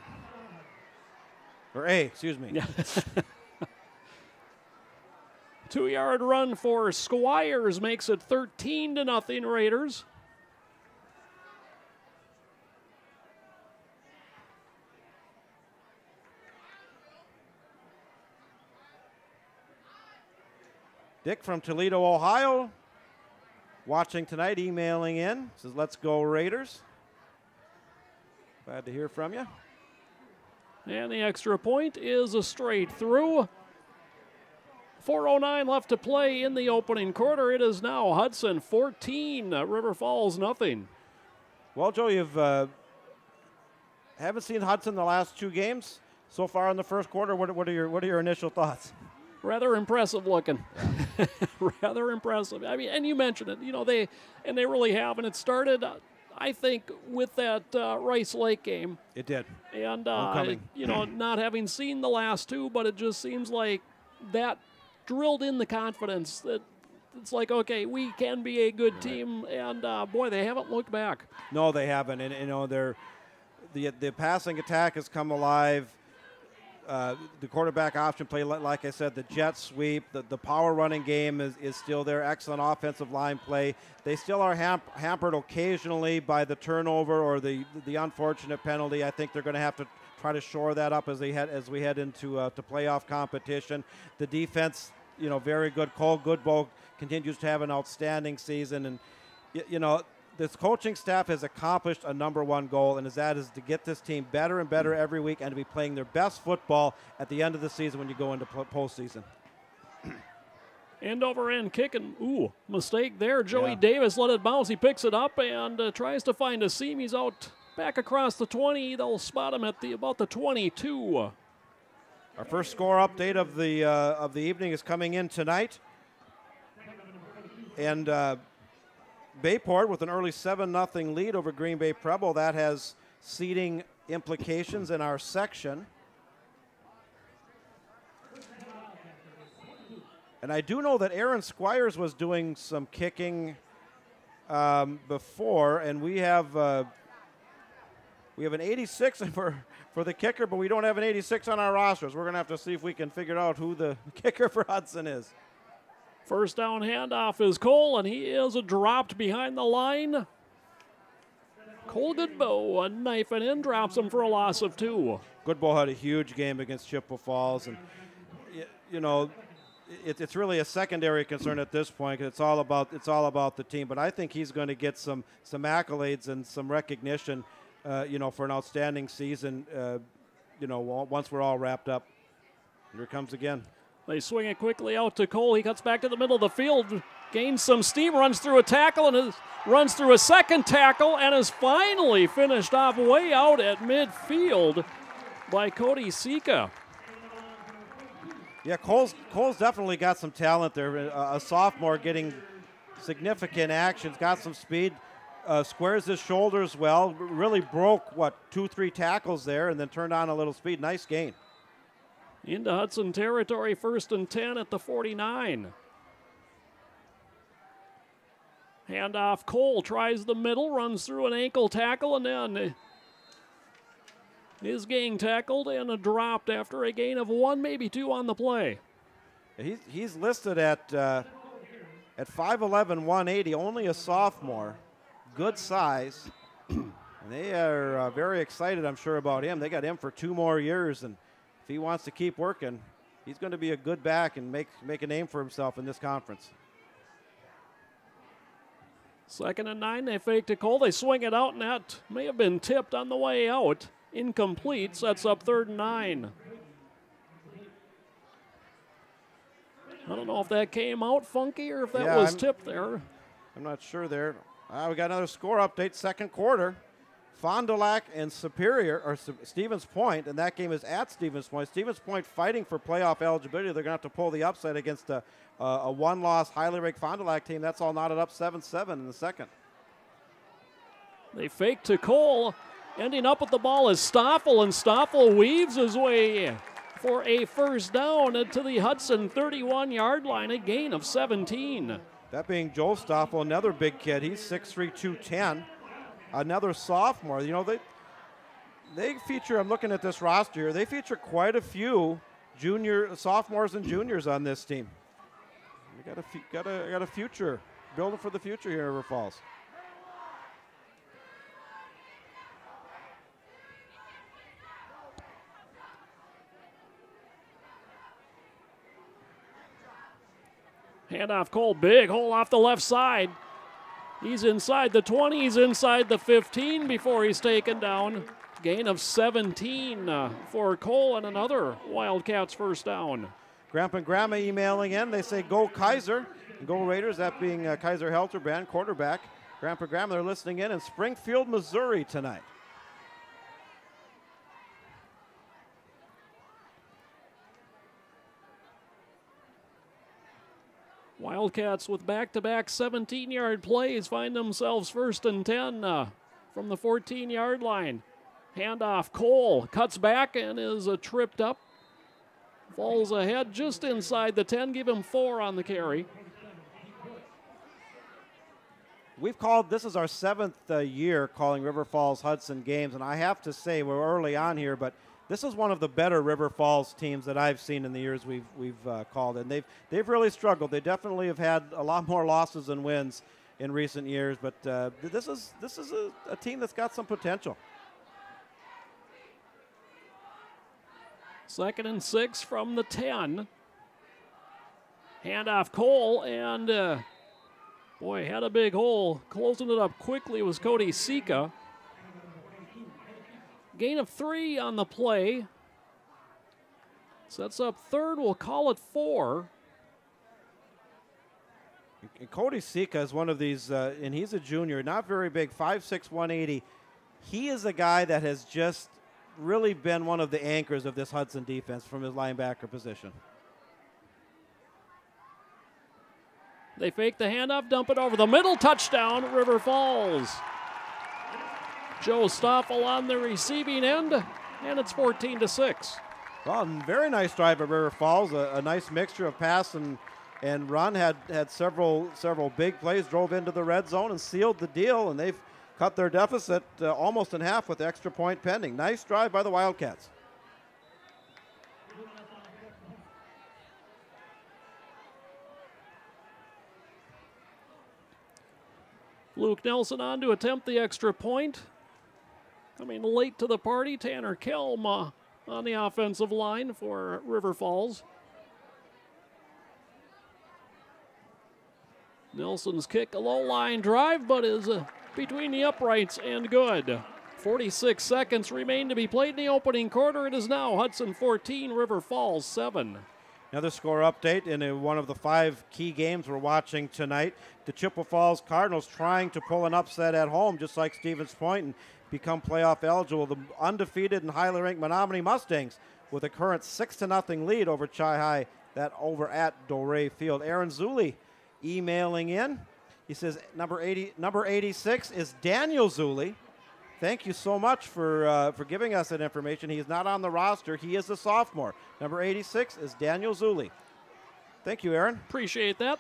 [SPEAKER 2] Or A, excuse me.
[SPEAKER 1] 2-yard run for Squires makes it 13-0 Raiders.
[SPEAKER 2] Dick from Toledo, Ohio, watching tonight, emailing in, says, let's go Raiders. Glad to hear from you.
[SPEAKER 1] And the extra point is a straight through. 4:09 left to play in the opening quarter. It is now Hudson 14, River Falls nothing.
[SPEAKER 2] Well, Joe, you've haven't seen Hudson the last 2 games so far in the first quarter. What are your initial thoughts?
[SPEAKER 1] Rather impressive looking. Rather impressive. I mean, and you mentioned it. They really have, and it started, I think, with that Rice Lake game.
[SPEAKER 2] It did.
[SPEAKER 1] And not having seen the last 2, but it just seems like that drilled in the confidence that it's like, okay, we can be a good team, and boy, they haven't looked back.
[SPEAKER 2] No, they haven't, and the passing attack has come alive. The quarterback option play, like I said, the jet sweep, the power running game is still there. Excellent offensive line play. They still are hampered occasionally by the turnover or the unfortunate penalty. I think they're going to have to try to shore that up as we head into to playoff competition. The defense, very good. Cole Goodbow continues to have an outstanding season, and this coaching staff has accomplished a number 1 goal, and that is to get this team better and better every week and to be playing their best football at the end of the season when you go into postseason.
[SPEAKER 1] End over end kick, and mistake there. Joey Davis let it bounce. He picks it up and tries to find a seam. He's out back across the 20. They'll spot him at about the 22.
[SPEAKER 2] Our first score update of the evening is coming in tonight, and Bayport with an early 7-0 lead over Green Bay Preble. That has seeding implications in our section. And I do know that Aaron Squires was doing some kicking before, and we have an 86 for the kicker, but we don't have an 86 on our rosters. We're going to have to see if we can figure out who the kicker for Hudson is.
[SPEAKER 1] First down handoff is Cole, and he is dropped behind the line. Cole Goodbow, a knife and in, drops him for a loss of 2.
[SPEAKER 2] Goodbow had a huge game against Chippewa Falls, and it's really a secondary concern at this point. It's all about the team. But I think he's going to get some accolades and some recognition, for an outstanding season. Once we're all wrapped up. Here it comes again.
[SPEAKER 1] They swing it quickly out to Cole. He cuts back to the middle of the field, gains some steam, runs through a tackle, and runs through a second tackle, and is finally finished off way out at midfield by Cody Sika.
[SPEAKER 2] Yeah, Cole's definitely got some talent there. A sophomore getting significant actions, got some speed, squares his shoulders well, really broke, 2-3 tackles there, and then turned on a little speed. Nice gain.
[SPEAKER 1] Into Hudson territory, 1st and 10 at the 49. Handoff, Cole tries the middle, runs through an ankle tackle, and then is getting tackled and dropped after a gain of 1, maybe 2 on the play.
[SPEAKER 2] He's listed at 5'11", 180, only a sophomore. Good size. And they are very excited, I'm sure, about him. They got him for 2 more years, and if he wants to keep working, he's going to be a good back and make a name for himself in this conference.
[SPEAKER 1] 2nd and 9, they fake to Cole. They swing it out, and that may have been tipped on the way out. incomplete, sets up 3rd and 9. I don't know if that came out funky or if that was tipped there.
[SPEAKER 2] I'm not sure there. We got another score update, second quarter. Fond du Lac and Superior, or Stevens Point, and that game is at Stevens Point. Stevens Point fighting for playoff eligibility. They're going to have to pull the upset against a one-loss, highly ranked Fond du Lac team. That's all knotted up 7-7 in the second.
[SPEAKER 1] They fake to Cole. Ending up with the ball is Stoffel, and Stoffel weaves his way for a first down to the Hudson 31-yard line, a gain of 17.
[SPEAKER 2] That being Joel Stoffel, another big kid. He's 6'3", 210. Another sophomore. You know, they feature, I'm looking at this roster here, they feature quite a few sophomores and juniors on this team. We got a future, building for the future here in River Falls.
[SPEAKER 1] Handoff Cole, big hole off the left side. He's inside the 20, he's inside the 15 before he's taken down. Gain of 17 for Cole and another Wildcats first down.
[SPEAKER 2] Grandpa and Grandma emailing in. They say go Kaiser, go Raiders, that being Kaiser Helterbrand, quarterback. Grandpa and Grandma, they're listening in Springfield, Missouri tonight.
[SPEAKER 1] Wildcats with back-to-back 17-yard plays find themselves 1st and 10 from the 14-yard line. Handoff, Cole cuts back and is tripped up. Falls ahead just inside the 10, give him 4 on the carry.
[SPEAKER 2] We've called, this is our 7th year calling River Falls Hudson games, and I have to say, we're early on here, but this is one of the better River Falls teams that I've seen in the years we've called, and they've really struggled. They definitely have had a lot more losses than wins in recent years, but this is a team that's got some potential.
[SPEAKER 1] 2nd and 6 from the 10. Handoff Cole, and boy, had a big hole. Closing it up quickly was Cody Sika. Gain of 3 on the play. Sets up 3rd, we'll call it 4.
[SPEAKER 2] And Cody Sika is one of these, and he's a junior, not very big, 5'6", 180. He is a guy that has just really been one of the anchors of this Hudson defense from his linebacker position.
[SPEAKER 1] They fake the handoff, dump it over the middle, touchdown, River Falls. Joe Stoffel on the receiving end, and it's 14-6.
[SPEAKER 2] Well, very nice drive at River Falls, a nice mixture of pass and run, had several big plays, drove into the red zone and sealed the deal, and they've cut their deficit almost in half with the extra point pending. Nice drive by the Wildcats.
[SPEAKER 1] Luke Nelson on to attempt the extra point. Coming late to the party, Tanner Kelm on the offensive line for River Falls. Nelson's kick, a low line drive, but is between the uprights and good. 46 seconds remain to be played in the opening quarter. It is now Hudson 14, River Falls 7.
[SPEAKER 2] Another score update in one of the 5 key games we're watching tonight. The Chippewa Falls Cardinals trying to pull an upset at home, just like Stevens Point, and become playoff eligible. The undefeated and highly ranked Menominee Mustangs with a current 6-0 lead over Chi-High, that over at Doré Field. Aaron Zulli emailing in. He says number 86 is Daniel Zulli. Thank you so much for giving us that information. He is not on the roster. He is a sophomore. Number 86 is Daniel Zulli. Thank you, Aaron.
[SPEAKER 1] Appreciate that.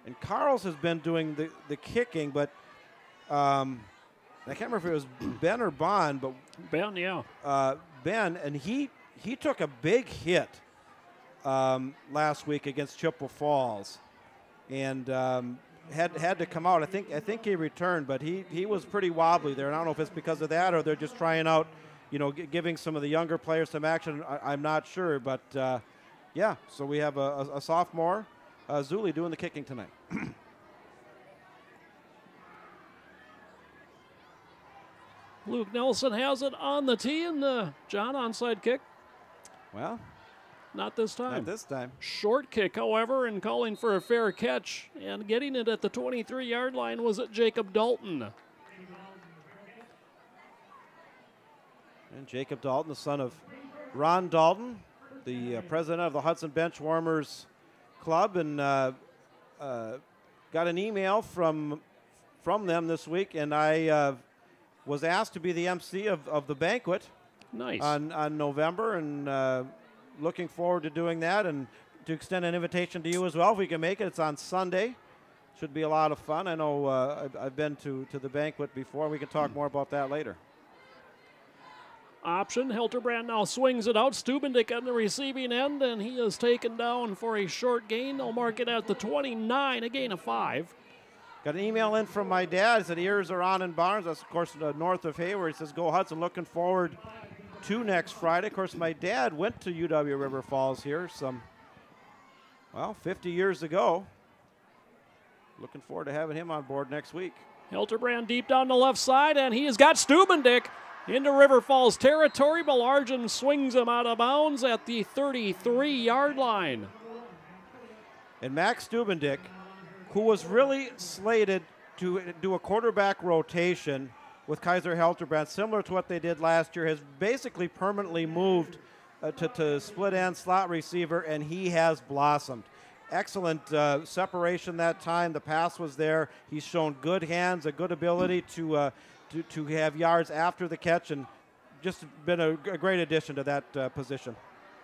[SPEAKER 2] And Carls has been doing the kicking, but I can't remember if it was Ben or Bond, but
[SPEAKER 1] Ben, yeah.
[SPEAKER 2] Ben, and he took a big hit last week against Chippewa Falls, and had to come out. I think he returned, but he was pretty wobbly there. And I don't know if it's because of that or they're just trying out, giving some of the younger players some action. I'm not sure, but yeah. So we have a sophomore Zuli doing the kicking tonight.
[SPEAKER 1] Luke Nelson has it on the tee, and John onside kick.
[SPEAKER 2] Well,
[SPEAKER 1] not this time.
[SPEAKER 2] Not this time.
[SPEAKER 1] Short kick, however, and calling for a fair catch. And getting it at the 23-yard line was at Jacob Dalton.
[SPEAKER 2] And Jacob Dalton, the son of Ron Dalton, the president of the Hudson Benchwarmers Club, and got an email from them this week, and I was asked to be the MC of the banquet.
[SPEAKER 1] Nice.
[SPEAKER 2] On November, and looking forward to doing that, and to extend an invitation to you as well if we can make it. It's on Sunday. Should be a lot of fun. I know I've been to the banquet before. We can talk more about that later.
[SPEAKER 1] Option. Hilterbrand now swings it out. Stubendick on the receiving end, and he is taken down for a short gain. They'll mark it at the 29, a gain of 5.
[SPEAKER 2] Got an email in from my dad. He said ears are on in Barnes. That's, of course, north of Hayward. He says, go Hudson. Looking forward to next Friday. Of course, my dad went to UW River Falls here 50 years ago. Looking forward to having him on board next week.
[SPEAKER 1] Hilterbrand deep down the left side, and he has got Stubendick into River Falls territory. Belargin swings him out of bounds at the 33-yard line.
[SPEAKER 2] And Max Stubendick, who was really slated to do a quarterback rotation with Kaiser Hilterbrand, similar to what they did last year, has basically permanently moved to split end slot receiver, and he has blossomed. Excellent separation that time. The pass was there. He's shown good hands, a good ability to have yards after the catch, and just been a great addition to that position.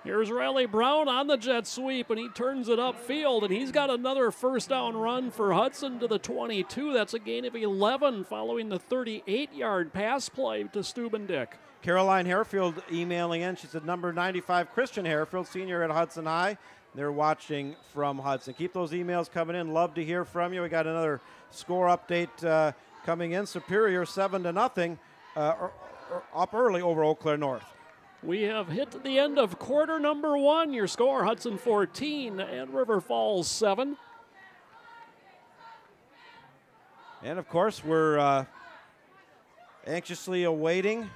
[SPEAKER 1] Here's Riley Brown on the jet sweep, and he turns it upfield, and he's got another first down run for Hudson to the 22. That's a gain of 11 following the 38-yard pass play to Stubendick.
[SPEAKER 2] Caroline Harefield emailing in. She said number 95, Christian Harefield, senior at Hudson High. They're watching from Hudson. Keep those emails coming in. Love to hear from you. We got another score update coming in. Superior 7-0 up early over Eau Claire North.
[SPEAKER 1] We have hit the end of quarter number 1. Your score, Hudson 14 and River Falls 7.
[SPEAKER 2] And, of course, we're anxiously awaiting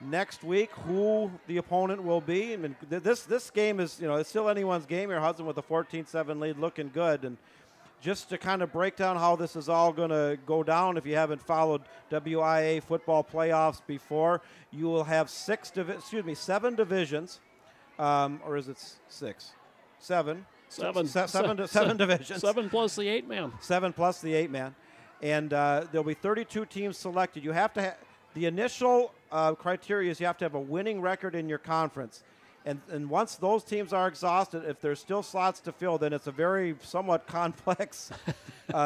[SPEAKER 2] next week who the opponent will be. I mean, this game is, it's still anyone's game here. Hudson with a 14-7 lead, looking good. And just to kind of break down how this is all going to go down, if you haven't followed WIA football playoffs before, you will have 7 divisions, or is it 6? 7. Seven divisions.
[SPEAKER 1] 7 plus the 8-man.
[SPEAKER 2] 7 plus the 8-man. And there'll be 32 teams selected. You have to have the initial criteria is you have to have a winning record in your conference. And once those teams are exhausted, if there's still slots to fill, then it's a very somewhat complex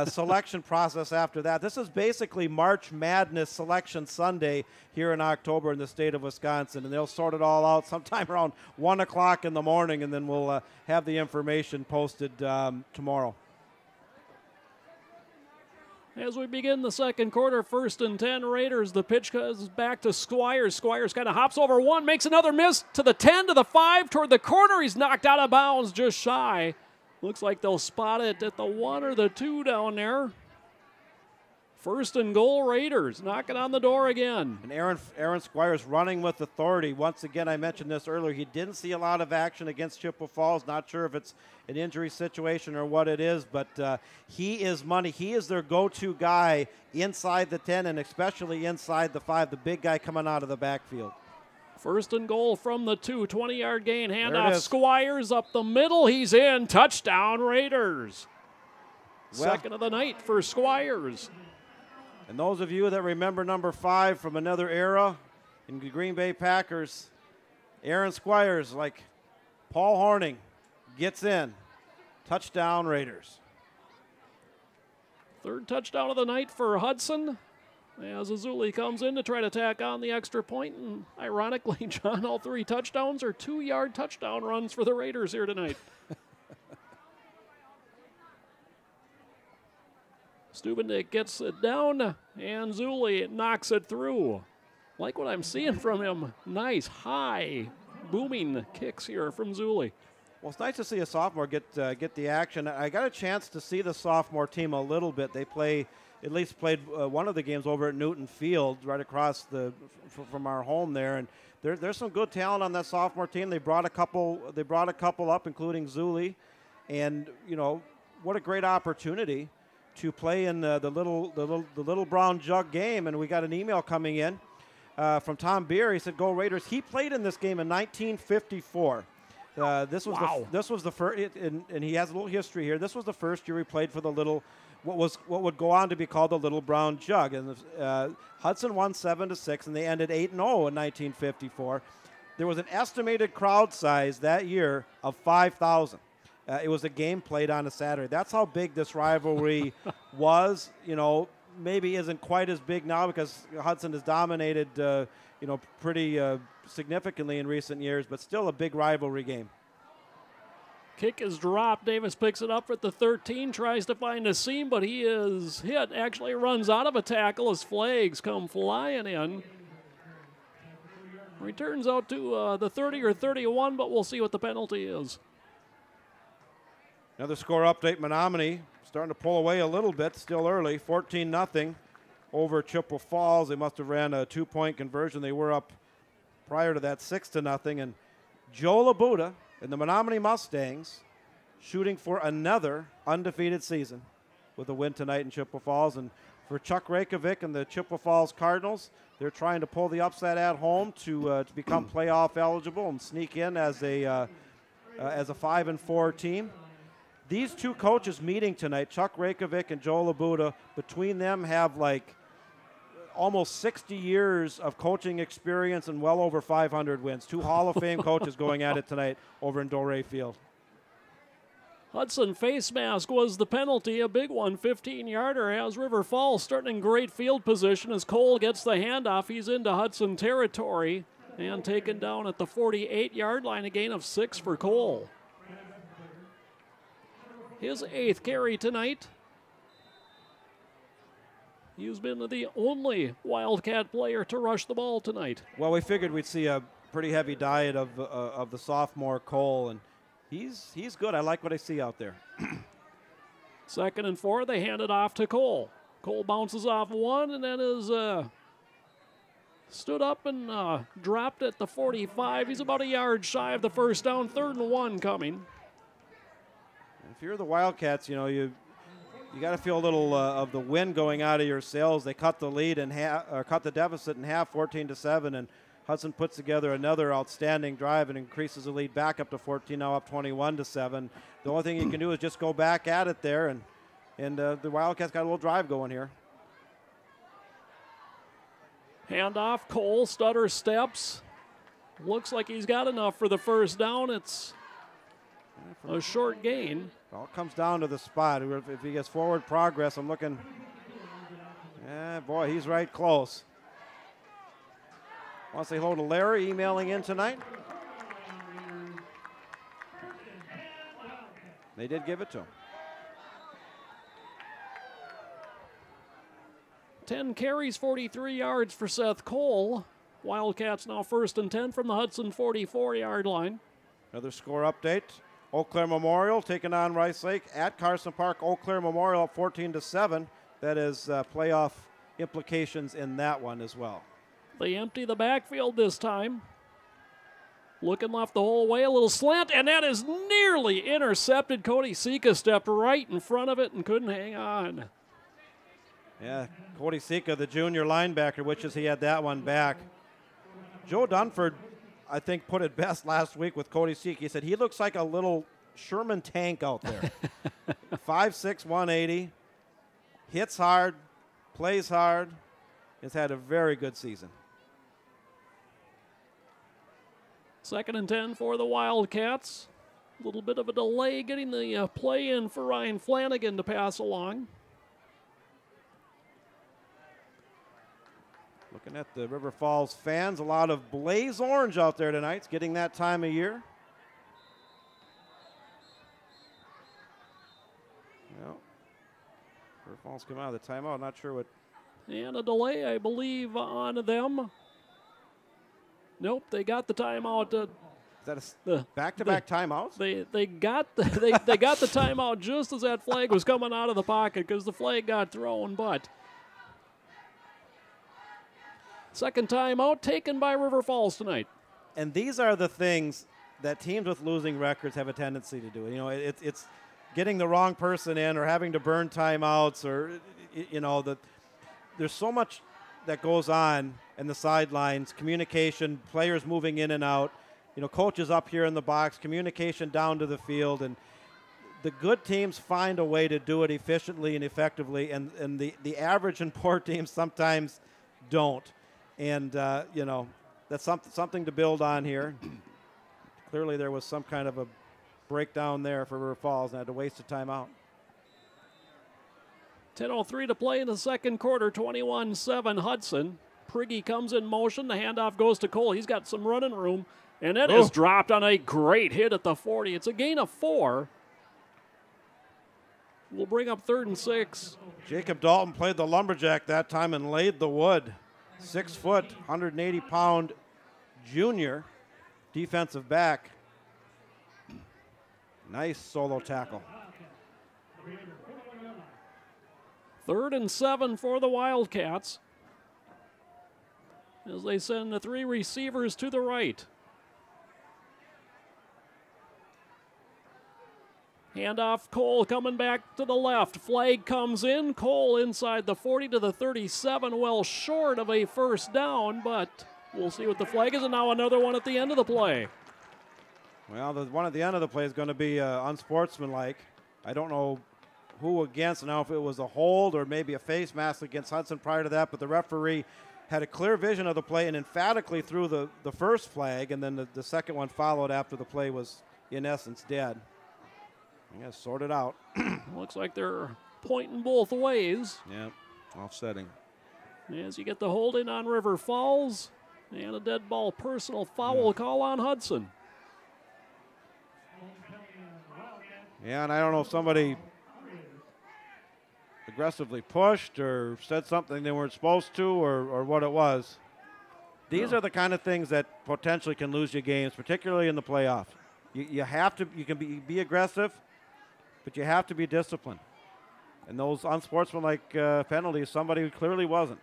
[SPEAKER 2] selection process after that. This is basically March Madness Selection Sunday here in October in the state of Wisconsin, and they'll sort it all out sometime around 1 o'clock in the morning, and then we'll have the information posted tomorrow.
[SPEAKER 1] As we begin the second quarter, 1st and 10 Raiders. The pitch goes back to Squires. Squires kind of hops over one, makes another miss to the 10, to the 5, toward the corner. He's knocked out of bounds just shy. Looks like they'll spot it at the 1 or the 2 down there. 1st and goal, Raiders knocking on the door again.
[SPEAKER 2] And Aaron Squires running with authority. Once again, I mentioned this earlier. He didn't see a lot of action against Chippewa Falls. Not sure if it's an injury situation or what it is, but he is money. He is their go-to guy inside the 10 and especially inside the 5, the big guy coming out of the backfield.
[SPEAKER 1] 1st and goal from the 2, 20-yard gain. Handoff Squires up the middle. He's in. Touchdown, Raiders. Second of the night for Squires.
[SPEAKER 2] And those of you that remember number 5 from another era in the Green Bay Packers, Aaron Squires, like Paul Horning, gets in. Touchdown, Raiders.
[SPEAKER 1] 3rd touchdown of the night for Hudson as Azuli comes in to try to tack on the extra point. And ironically, John, all 3 touchdowns are 2-yard touchdown runs for the Raiders here tonight. Stubendick gets it down, and Zuli knocks it through. Like what I'm seeing from him. Nice, high, booming kicks here from Zuli.
[SPEAKER 2] Well, it's nice to see a sophomore get the action. I got a chance to see the sophomore team a little bit. They at least played one of the games over at Newton Field, right across from our home there, and there's some good talent on that sophomore team. They brought a couple up, including Zuli, and what a great opportunity to play in the little brown jug game. And we got an email coming in from Tom Beer. He said, "Go Raiders!" He played in this game in 1954. This was the first, and he has a little history here. This was the first year he played for the what would go on to be called the Little Brown Jug. And Hudson won 7-6, and they ended 8-0 in 1954. There was an estimated crowd size that year of 5,000. It was a game played on a Saturday. That's how big this rivalry was. Maybe isn't quite as big now because Hudson has dominated, pretty significantly in recent years, but still a big rivalry game.
[SPEAKER 1] Kick is dropped. Davis picks it up at the 13, tries to find a seam, but he is hit. Actually runs out of a tackle as flags come flying in. Returns out to the 30 or 31, but we'll see what the penalty is.
[SPEAKER 2] Another score update. Menominee starting to pull away a little bit, still early, 14-0 over Chippewa Falls. They must have ran a 2-point conversion. They were up prior to that 6-0. And Joe Labuda and the Menominee Mustangs shooting for another undefeated season with a win tonight in Chippewa Falls. And for Chuck Reykjavik and the Chippewa Falls Cardinals, they're trying to pull the upset at home to become playoff eligible and sneak in as a 5-4 team. These two coaches meeting tonight, Chuck Reykjavik and Joe Labuda, between them have almost 60 years of coaching experience and well over 500 wins. Two Hall of Fame coaches going at it tonight over in Doré Field.
[SPEAKER 1] Hudson face mask was the penalty, a big one, 15-yarder, has River Falls starting in great field position as Cole gets the handoff. He's into Hudson territory and taken down at the 48-yard line, a gain of 6 for Cole. His 8th carry tonight. He's been the only Wildcat player to rush the ball tonight.
[SPEAKER 2] Well, we figured we'd see a pretty heavy diet of the sophomore Cole, and he's good. I like what I see out there.
[SPEAKER 1] 2nd and 4, they hand it off to Cole. Cole bounces off one and then is stood up and dropped at the 45. He's about a yard shy of the first down. 3rd and 1 coming.
[SPEAKER 2] If you're the Wildcats, you got to feel a little of the wind going out of your sails. They cut the lead in half, cut the deficit in half, 14-7, and Hudson puts together another outstanding drive and increases the lead back up to 14, now up 21-7. The only thing you can do is just go back at it there, and the Wildcats got a little drive going here.
[SPEAKER 1] Handoff, Cole, stutter steps. Looks like he's got enough for the first down. It's a short gain.
[SPEAKER 2] It all comes down to the spot. If he gets forward progress, I'm looking. Yeah, boy, he's right close. Want to say hello to Larry, emailing in tonight. They did give it to him.
[SPEAKER 1] 10 carries, 43 yards for Seth Cole. Wildcats now 1st and 10 from the Hudson 44-yard line.
[SPEAKER 2] Another score update. Eau Claire Memorial taking on Rice Lake at Carson Park. Eau Claire Memorial up 14-7. That is playoff implications in that one as well.
[SPEAKER 1] They empty the backfield this time. Looking left the whole way, a little slant, and that is nearly intercepted. Cody Sika stepped right in front of it and couldn't hang on.
[SPEAKER 2] Yeah, Cody Sika, the junior linebacker, wishes he had that one back. Joe Dunford, I think, put it best last week with Cody Sika. He said he looks like a little Sherman tank out there. 5'6", 180, hits hard, plays hard. Has had a very good season.
[SPEAKER 1] 2nd and 10 for the Wildcats. A little bit of a delay getting the play in for Ryan Flanagan to pass along.
[SPEAKER 2] Looking at the River Falls fans, a lot of blaze orange out there tonight. It's getting that time of year. Well, River Falls come out of the timeout. Not sure what.
[SPEAKER 1] And a delay, I believe, on them. Nope, they got the timeout.
[SPEAKER 2] Is that a back-to-back timeouts?
[SPEAKER 1] They got they got the timeout just as that flag was coming out of the pocket because the flag got thrown, but second timeout taken by River Falls tonight.
[SPEAKER 2] And these are the things that teams with losing records have a tendency to do. You know, it's getting the wrong person in or having to burn timeouts or, you know, there's so much that goes on in the sidelines, communication, players moving in and out, you know, coaches up here in the box, communication down to the field, and the good teams find a way to do it efficiently and effectively, and the average and poor teams sometimes don't. And, you know, that's something to build on here. Clearly there was some kind of a breakdown there for River Falls and had to waste a timeout.
[SPEAKER 1] 10:03 to play in the second quarter, 21-7 Hudson. Prigge comes in motion. The handoff goes to Cole. He's got some running room, and it is dropped on a great hit at the 40. It's a gain of 4. We'll bring up 3rd and 6.
[SPEAKER 2] Jacob Dalton played the lumberjack that time and laid the wood. 6 foot, 180-pound junior defensive back. Nice solo tackle.
[SPEAKER 1] 3rd and 7 for the Wildcats as they send the 3 receivers to the right. Handoff, Cole coming back to the left. Flag comes in. Cole inside the 40 to the 37, well short of a first down, but we'll see what the flag is, and now another one at the end of the play.
[SPEAKER 2] Well, the one at the end of the play is going to be unsportsmanlike. I don't know who against, now if it was a hold or maybe a face mask against Hudson prior to that, but the referee had a clear vision of the play and emphatically threw the first flag, and then the second one followed after the play was, in essence, dead. I guess sort it out.
[SPEAKER 1] Looks like they're pointing both ways.
[SPEAKER 4] Yeah, offsetting.
[SPEAKER 1] As you get the holding on River Falls and a dead ball personal foul call on Hudson.
[SPEAKER 2] Yeah, and I don't know if somebody aggressively pushed or said something they weren't supposed to or what it was. These are the kind of things that potentially can lose you games, particularly in the playoff. You have to, you can be aggressive, but you have to be disciplined. And those unsportsmanlike penalties, somebody clearly wasn't.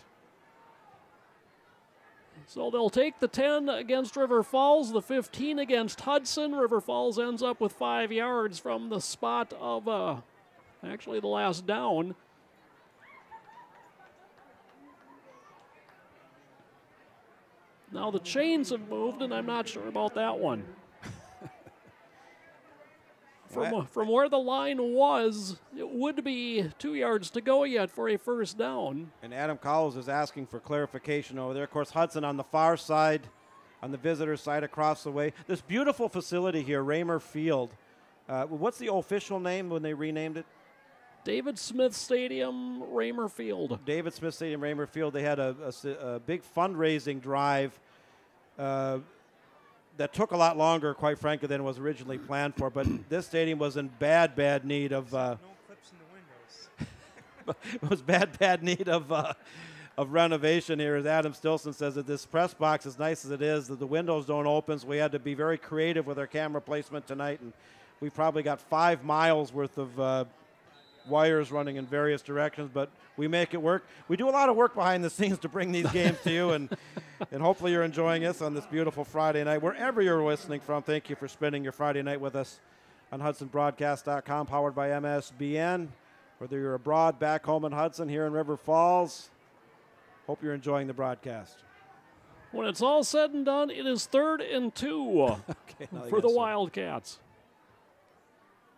[SPEAKER 1] So they'll take the 10 against River Falls, the 15 against Hudson. River Falls ends up with 5 yards from the spot of actually the last down. Now the chains have moved, and I'm not sure about that one. From where the line was, it would be 2 yards to go yet for a first down.
[SPEAKER 2] And Adam Cowles is asking for clarification over there. Of course, Hudson on the far side, on the visitor side across the way. This beautiful facility here, Raymer Field. What's the official name when they renamed it?
[SPEAKER 1] David Smith Stadium, Raymer Field.
[SPEAKER 2] David Smith Stadium, Raymer Field. They had a big fundraising drive that took a lot longer, quite frankly, than was originally planned for. But this stadium was in bad need of. No clips in the windows. It was bad need of renovation here, as Adam Stilson says that this press box, as nice as it is, that the windows don't open. So we had to be very creative with our camera placement tonight, and we probably got 5 miles worth of wires running in various directions, but we make it work. We do a lot of work behind the scenes to bring these games to you, and hopefully you're enjoying us on this beautiful Friday night. Wherever you're listening from, thank you for spending your Friday night with us on HudsonBroadcast.com, powered by MSBN. Whether you're abroad, back home in Hudson, here in River Falls, hope you're enjoying the broadcast.
[SPEAKER 1] When it's all said and done, it is 3rd and 2 for the Wildcats.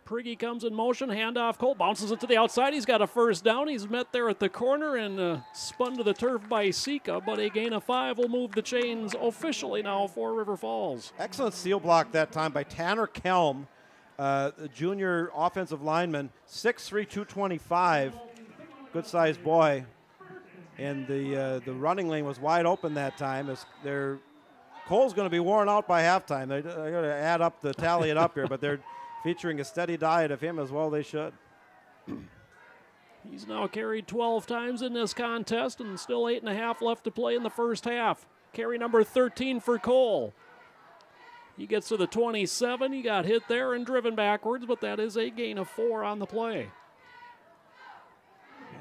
[SPEAKER 1] Prigge comes in motion, handoff, Cole bounces it to the outside. He's got a first down. He's met there at the corner and spun to the turf by Sika, but a gain of 5 will move the chains officially now for River Falls.
[SPEAKER 2] Excellent seal block that time by Tanner Kelm, the junior offensive lineman, 6'3", 225, good-sized boy. And the running lane was wide open that time. Cole's going to be worn out by halftime. They're going to tally it up here, but they're featuring a steady diet of him as well. They should.
[SPEAKER 1] He's now carried 12 times in this contest and still 8.5 left to play in the first half. Carry number 13 for Cole. He gets to the 27. He got hit there and driven backwards, but that is a gain of 4 on the play.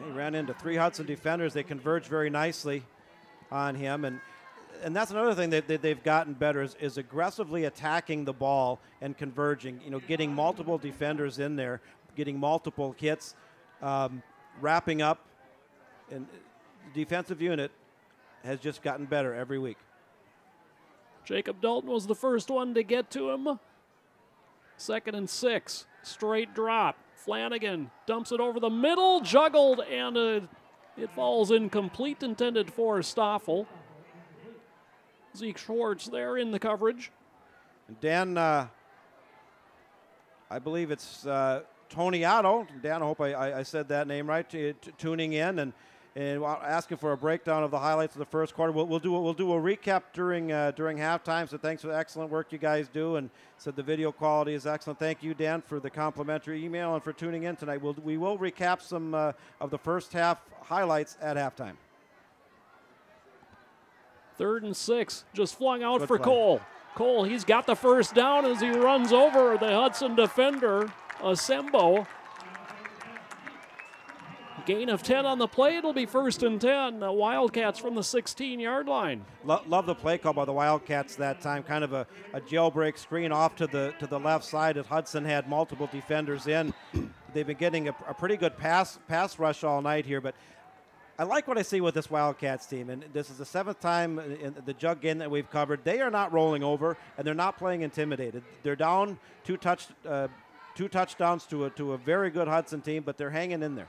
[SPEAKER 2] He ran into 3 Hudson defenders. They converged very nicely on him. And that's another thing that they've gotten better is aggressively attacking the ball and converging, getting multiple defenders in there, getting multiple hits, wrapping up. And the defensive unit has just gotten better every week.
[SPEAKER 1] Jacob Dalton was the first one to get to him. 2nd and 6, straight drop. Flanagan dumps it over the middle, juggled, and it falls incomplete, intended for Stoffel. Zeke Schwartz there in the coverage.
[SPEAKER 2] And Dan, I believe it's Tony Otto. Dan, I hope I said that name right, tuning in and asking for a breakdown of the highlights of the first quarter. We'll do a recap during halftime. So thanks for the excellent work you guys do, and said the video quality is excellent. Thank you, Dan, for the complimentary email and for tuning in tonight. We will recap some of the first half highlights at halftime.
[SPEAKER 1] 3rd and 6, just flung out
[SPEAKER 2] Good
[SPEAKER 1] for
[SPEAKER 2] play.
[SPEAKER 1] Cole. Cole, he's got the first down as he runs over the Hudson defender, Asembo. Gain of 10 on the play. It'll be 1st and 10. The Wildcats from the 16-yard line.
[SPEAKER 2] Love the play call by the Wildcats that time. Kind of a jailbreak screen off to the left side as Hudson had multiple defenders in. They've been getting a pretty good pass rush all night here, but I like what I see with this Wildcats team, and this is the 7th time in the jug game that we've covered. They are not rolling over, and they're not playing intimidated. They're down two touchdowns to a very good Hudson team, but they're hanging in there.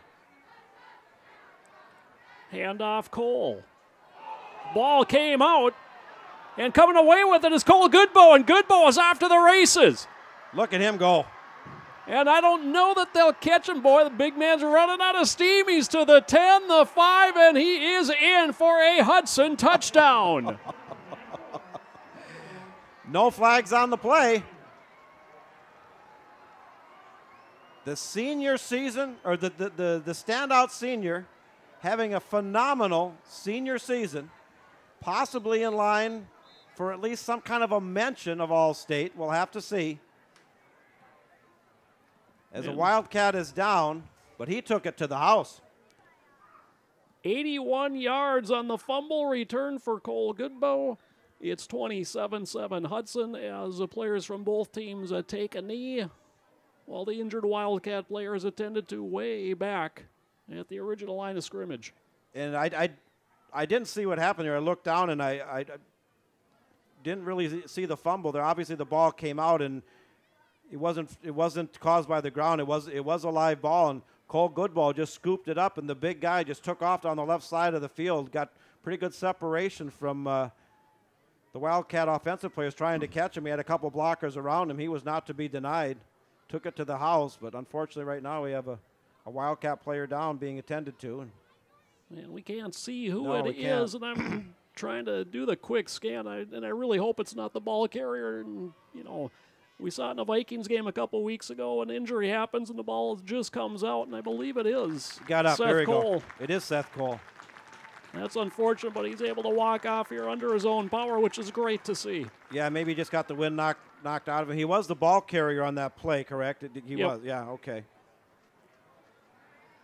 [SPEAKER 1] Handoff Cole. Ball came out, and coming away with it is Cole Goodboe, and Goodboe is off to the races.
[SPEAKER 2] Look at him go.
[SPEAKER 1] And I don't know that they'll catch him, boy. The big man's running out of steam. He's to the 10, the 5, and he is in for a Hudson touchdown.
[SPEAKER 2] No flags on the play. The senior season, or the standout senior, having a phenomenal senior season, possibly in line for at least some kind of a mention of All-State. We'll have to see. As a Wildcat is down, but he took it to the house.
[SPEAKER 1] 81 yards on the fumble return for Cole Goodboe. It's 27-7 Hudson as the players from both teams take a knee, while the injured Wildcat players attended to way back at the original line of scrimmage.
[SPEAKER 2] And I didn't see what happened there. I looked down and I didn't really see the fumble there. Obviously the ball came out and it wasn't caused by the ground. It was a live ball, and Cole Goodboe just scooped it up, and the big guy just took off down the left side of the field. Got pretty good separation from the Wildcat offensive players trying to catch him. He had a couple blockers around him. He was not to be denied. Took it to the house, but unfortunately right now we have a Wildcat player down being attended to.
[SPEAKER 1] And we can't see who
[SPEAKER 2] No,
[SPEAKER 1] it is, and I'm trying to do the quick scan, and I really hope it's not the ball carrier. And, we saw it in a Vikings game a couple weeks ago. An injury happens, and the ball just comes out, and I believe it is
[SPEAKER 2] Got up.
[SPEAKER 1] Seth
[SPEAKER 2] There we
[SPEAKER 1] Cole.
[SPEAKER 2] go. It is Seth Cole.
[SPEAKER 1] That's unfortunate, but he's able to walk off here under his own power, which is great to see.
[SPEAKER 2] Yeah, maybe he just got the wind knocked out of him. He was the ball carrier on that play, correct? He
[SPEAKER 1] Yep.
[SPEAKER 2] was. Yeah, okay.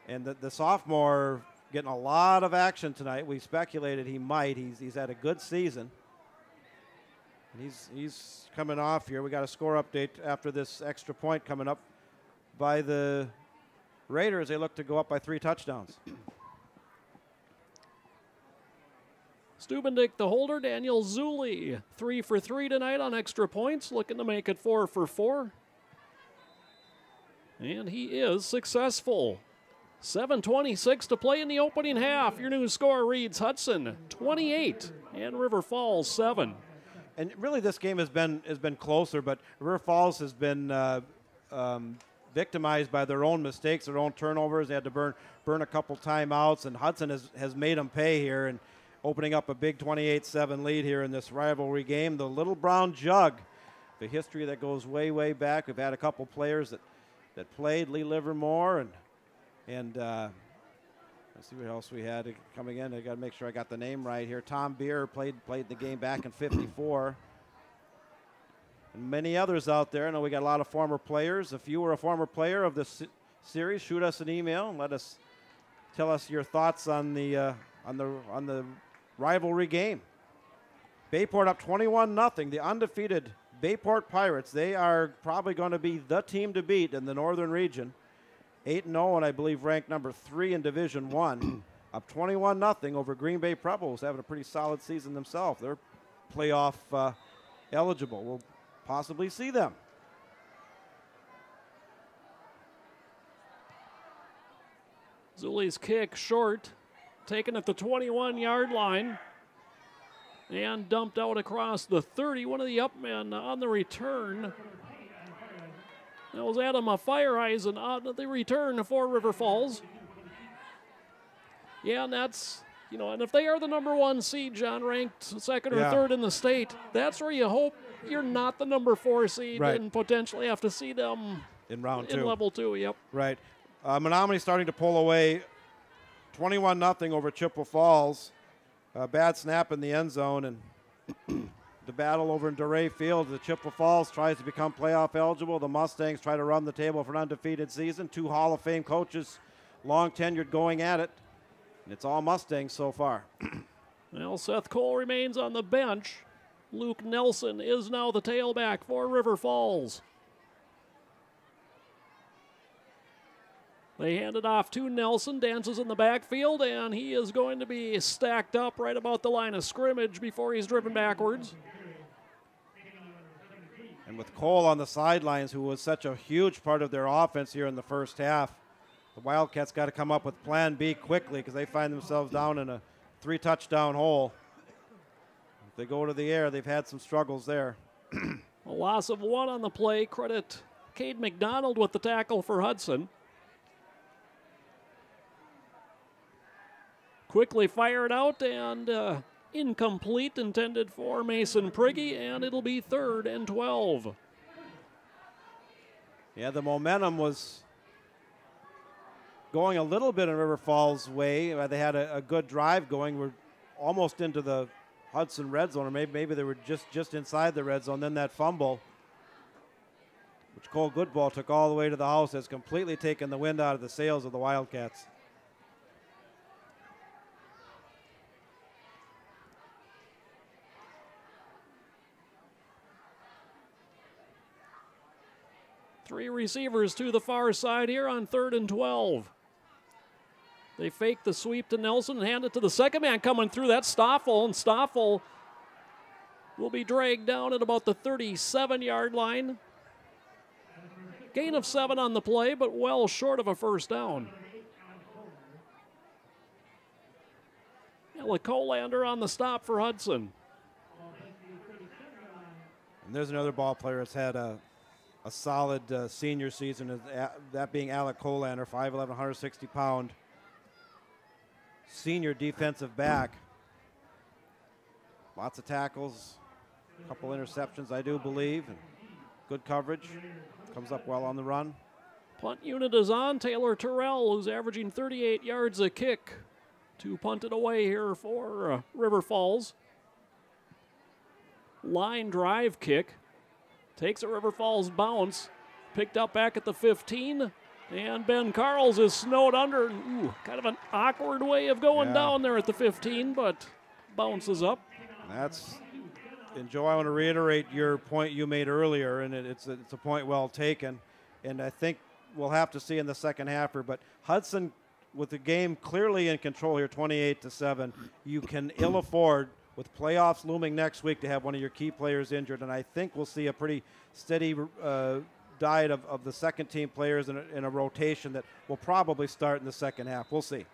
[SPEAKER 2] And the sophomore getting a lot of action tonight. We speculated he might. He's had a good season. And he's coming off here. We got a score update after this extra point coming up by the Raiders. They look to go up by 3 touchdowns.
[SPEAKER 1] Stubendick the holder, Daniel Zuli, 3 for 3 tonight on extra points, looking to make it 4 for 4. And he is successful. 7:26 to play in the opening half. Your new score reads Hudson 28 and River Falls 7.
[SPEAKER 2] And really, this game has been closer, but River Falls has been victimized by their own mistakes, their own turnovers. They had to burn a couple timeouts, and Hudson has made them pay here and opening up a big 28-7 lead here in this rivalry game. The Little Brown Jug, the history that goes way, way back. We've had a couple players that played, Lee Livermore, and let's see what else we had coming in. I got to make sure I got the name right here. Tom Beer played the game back in '54. and many others out there. I know we got a lot of former players. If you were a former player of this series, shoot us an email and tell us your thoughts on the rivalry game. Bayport up 21-0. The undefeated Bayport Pirates. They are probably going to be the team to beat in the Northern Region. 8-0, and I believe ranked number 3 in Division 1. Up 21-0 over Green Bay Prebles, having a pretty solid season themselves. They're playoff eligible. We'll possibly see them.
[SPEAKER 1] Zuli's kick short, taken at the 21-yard line, and dumped out across the 30. One of the upmen on the return. That was Adam Fireeisen on the return for River Falls. Yeah, and that's, and if they are the number 1 seed, John, ranked second or third in the state, that's where you hope you're not the number 4 seed and potentially have to see them
[SPEAKER 2] in round 2.
[SPEAKER 1] In level 2, yep.
[SPEAKER 2] Right. Menominee starting to pull away 21-0 over Chippewa Falls. Bad snap in the end zone, and the battle over in DeRay Field. The Chippewa Falls tries to become playoff eligible. The Mustangs try to run the table for an undefeated season. 2 Hall of Fame coaches, long tenured, going at it. And it's all Mustangs so far.
[SPEAKER 1] Well, Seth Cole remains on the bench. Luke Nelson is now the tailback for River Falls. They hand it off to Nelson, dances in the backfield, and he is going to be stacked up right about the line of scrimmage before he's driven backwards.
[SPEAKER 2] And with Cole on the sidelines, who was such a huge part of their offense here in the first half, the Wildcats got to come up with plan B quickly because they find themselves down in a 3-touchdown hole. If they go to the air, they've had some struggles there.
[SPEAKER 1] A loss of 1 on the play. Credit Cade McDonald with the tackle for Hudson. Quickly fired out and incomplete, intended for Mason Prigge, and it'll be 3rd and 12.
[SPEAKER 2] Yeah, the momentum was going a little bit in River Falls' way. They had a good drive going. We're almost into the Hudson red zone, or maybe they were just inside the red zone. Then that fumble, which Cole Goodball took all the way to the house, has completely taken the wind out of the sails of the Wildcats.
[SPEAKER 1] Three receivers to the far side here on 3rd and 12. They fake the sweep to Nelson and hand it to the second man coming through. That's Stoffel, and Stoffel will be dragged down at about the 37-yard line. Gain of 7 on the play, but well short of a first down. Ella Colander on the stop for Hudson.
[SPEAKER 2] And there's another ball player that's had a solid senior season, that being Alec Colander, 5'11", 160-pound senior defensive back. Lots of tackles, a couple interceptions, I do believe, and good coverage. Comes up well on the run.
[SPEAKER 1] Punt unit is on. Taylor Terrell, who's averaging 38 yards a kick, to punt it away here for River Falls. Line drive kick. Takes a River Falls bounce. Picked up back at the 15. And Ben Carls is snowed under. Ooh, kind of an awkward way of going down there at the 15, but bounces up.
[SPEAKER 2] And Joe, I want to reiterate your point you made earlier, and it's a point well taken. And I think we'll have to see in the second half. But Hudson, with the game clearly in control here, 28-7, you can ill afford, with playoffs looming next week, to have one of your key players injured. And I think we'll see a pretty steady diet of the second team players in a rotation that will probably start in the second half. We'll see.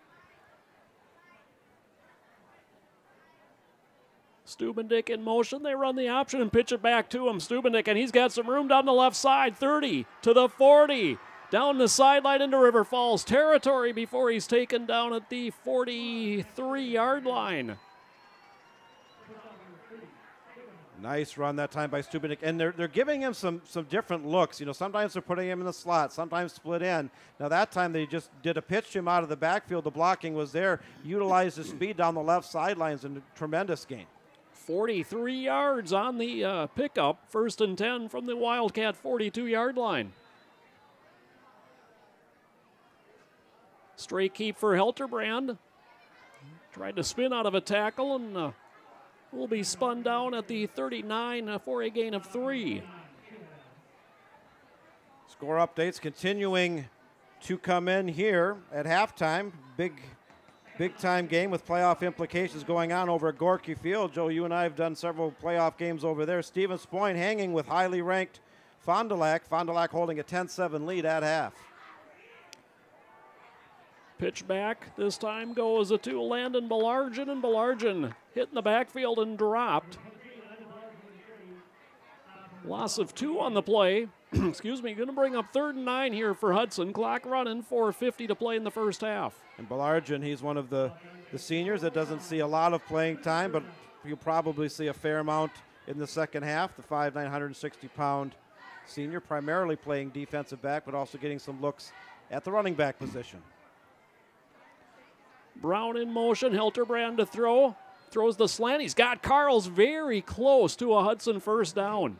[SPEAKER 1] Stubendick in motion. They run the option and pitch it back to him. Stubendick, and he's got some room down the left side. 30 to the 40. Down the sideline into River Falls territory before he's taken down at the 43-yard line.
[SPEAKER 2] Nice run that time by Stubendick. And they're giving him some different looks. You know, sometimes they're putting him in the slot, sometimes split in. Now that time they just did a pitch to him out of the backfield. The blocking was there. Utilized his speed down the left sidelines, and a tremendous gain.
[SPEAKER 1] 43 yards on the pickup. 1st and 10 from the Wildcat 42-yard line. Straight keep for Helterbrand. Tried to spin out of a tackle and will be spun down at the 39 for a gain of 3.
[SPEAKER 2] Score updates continuing to come in here at halftime. Big time game with playoff implications going on over at Gorky Field. Joe, you and I have done several playoff games over there. Stevens Point hanging with highly ranked Fond du Lac. Fond du Lac holding a 10-7 lead at half.
[SPEAKER 1] Pitch back this time goes to Landon Belargin, and Belargin hit in the backfield and dropped. Loss of 2 on the play. Excuse me, going to bring up 3rd and 9 here for Hudson. Clock running, 4:50 to play in the first half.
[SPEAKER 2] And Belargin, he's one of the seniors that doesn't see a lot of playing time, but you'll probably see a fair amount in the second half. The 5'9", 160-pound senior, primarily playing defensive back, but also getting some looks at the running back position.
[SPEAKER 1] Brown in motion, Helterbrand to throw. Throws the slant. He's got Carls very close to a Hudson first down.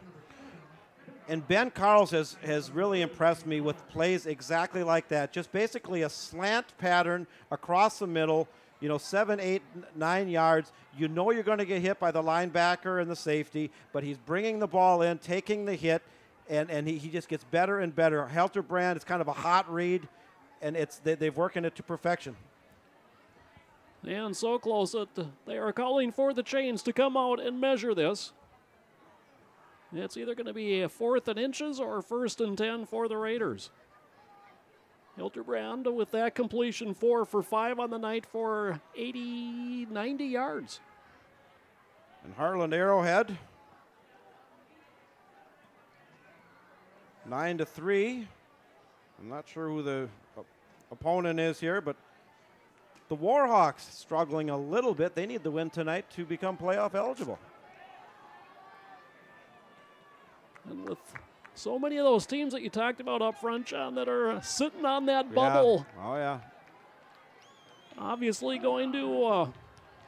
[SPEAKER 2] And Ben Carls has really impressed me with plays exactly like that. Just basically a slant pattern across the middle, 7, 8, 9 yards. You know you're going to get hit by the linebacker and the safety, but he's bringing the ball in, taking the hit, and he just gets better and better. Helterbrand, it's kind of a hot read, and they've working it to perfection.
[SPEAKER 1] And so close that they are calling for the chains to come out and measure this. It's either going to be a 4th and inches or 1st and 10 for the Raiders. Hilterbrand with that completion, 4 for 5 on the night for 90 yards.
[SPEAKER 2] And Harlan Arrowhead, 9-3. I'm not sure who the opponent is here, but the Warhawks struggling a little bit. They need the win tonight to become playoff eligible.
[SPEAKER 1] And with so many of those teams that you talked about up front, John, that are sitting on that bubble.
[SPEAKER 2] Yeah. Oh, yeah.
[SPEAKER 1] Obviously going to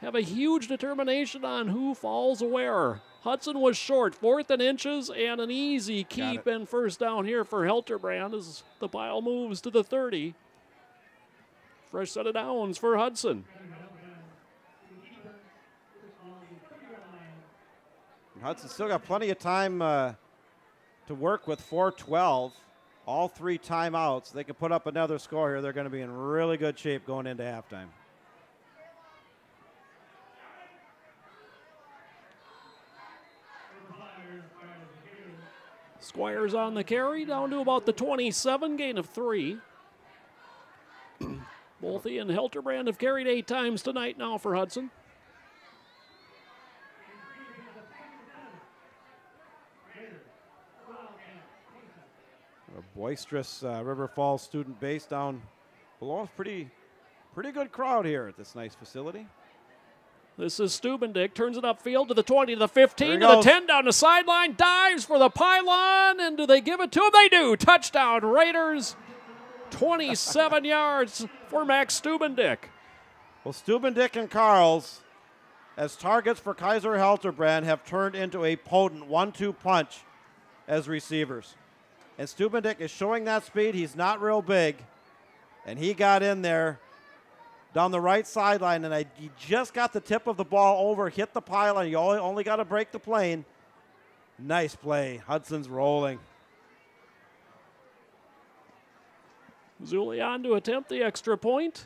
[SPEAKER 1] have a huge determination on who falls where. Hudson was short, 4th and inches, and an easy keep and first down here for Helterbrand as the pile moves to the 30. Fresh set of downs for Hudson.
[SPEAKER 2] Hudson still got plenty of time to work with 4:12. All 3 timeouts. They can put up another score here. They're going to be in really good shape going into halftime.
[SPEAKER 1] Squires on the carry, down to about the 27, gain of 3. Both he and Helterbrand have carried 8 times tonight now for Hudson.
[SPEAKER 2] A boisterous River Falls student base down below. Pretty good crowd here at this nice facility.
[SPEAKER 1] This is Stubendick, turns it upfield to the 20, to the 15, to the 10, down the sideline, dives for the pylon, and do they give it to him? They do. Touchdown, Raiders. 27 yards for Max Stubendick.
[SPEAKER 2] Well, Stubendick and Carls, as targets for Kaiser Helterbrand, have turned into a potent 1-2 punch as receivers. And Stubendick is showing that speed. He's not real big. And he got in there down the right sideline, and he just got the tip of the ball over, hit the pylon. You only got to break the plane. Nice play. Hudson's rolling.
[SPEAKER 1] Zulian to attempt the extra point.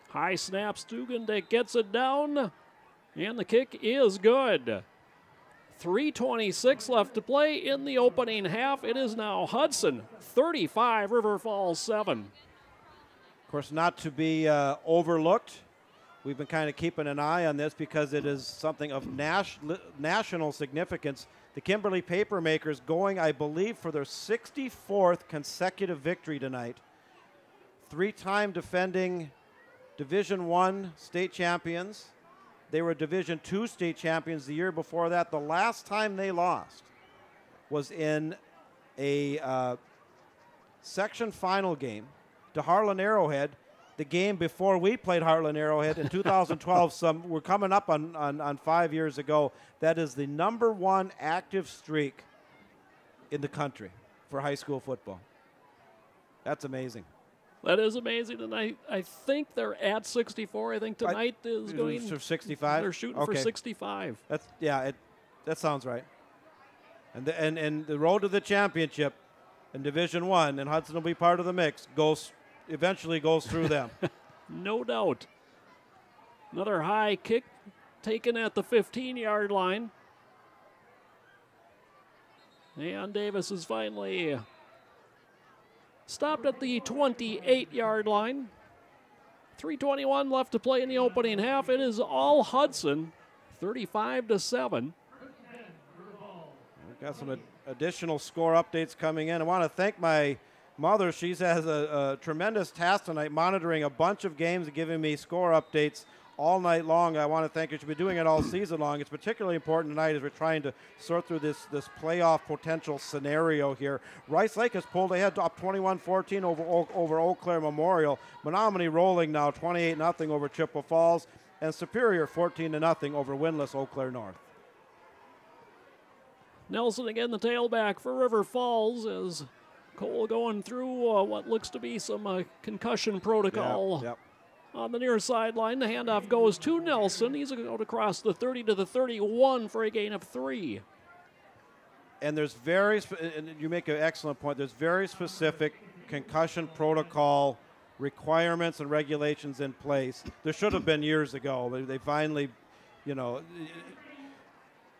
[SPEAKER 1] High snap, Stubendick gets it down, and the kick is good. 3:26 left to play in the opening half. It is now Hudson 35, River Falls 7.
[SPEAKER 2] Of course, not to be overlooked. We've been kind of keeping an eye on this because it is something of national significance. The Kimberly Papermakers going, I believe, for their 64th consecutive victory tonight. 3-time defending Division I state champions. They were Division II state champions the year before that. The last time they lost was in a section final game to Harlan Arrowhead the game before we played Heartland Arrowhead in 2012. We're coming up on 5 years ago. That is the #1 active streak in the country for high school football. That's amazing.
[SPEAKER 1] That is amazing, and I think they're at 64. I think tonight is going
[SPEAKER 2] for 65.
[SPEAKER 1] They're shooting for 65.
[SPEAKER 2] That sounds right. And the road to the championship in Division I, and Hudson will be part of the mix, eventually goes through them.
[SPEAKER 1] No doubt. Another high kick taken at the 15-yard line. And Davis is finally stopped at the 28-yard line. 3:21 left to play in the opening half. It is all Hudson, 35-7.
[SPEAKER 2] We've got some additional score updates coming in. I want to thank my mother. She has a tremendous task tonight, monitoring a bunch of games and giving me score updates all night long. I want to thank her. She's been doing it all season long. It's particularly important tonight as we're trying to sort through this playoff potential scenario here. Rice Lake has pulled ahead up 21-14 over Eau Claire Memorial. Menominee rolling now 28-0 over Chippewa Falls, and Superior 14-0 over winless Eau Claire North.
[SPEAKER 1] Nelson again, the tailback for River Falls, as Cole going through what looks to be some concussion protocol.
[SPEAKER 2] Yep.
[SPEAKER 1] On the near sideline, the handoff goes to Nelson. He's going across the 30 to the 31 for a gain of 3.
[SPEAKER 2] And there's and you make an excellent point, there's very specific concussion protocol requirements and regulations in place. There should have been years ago. They finally,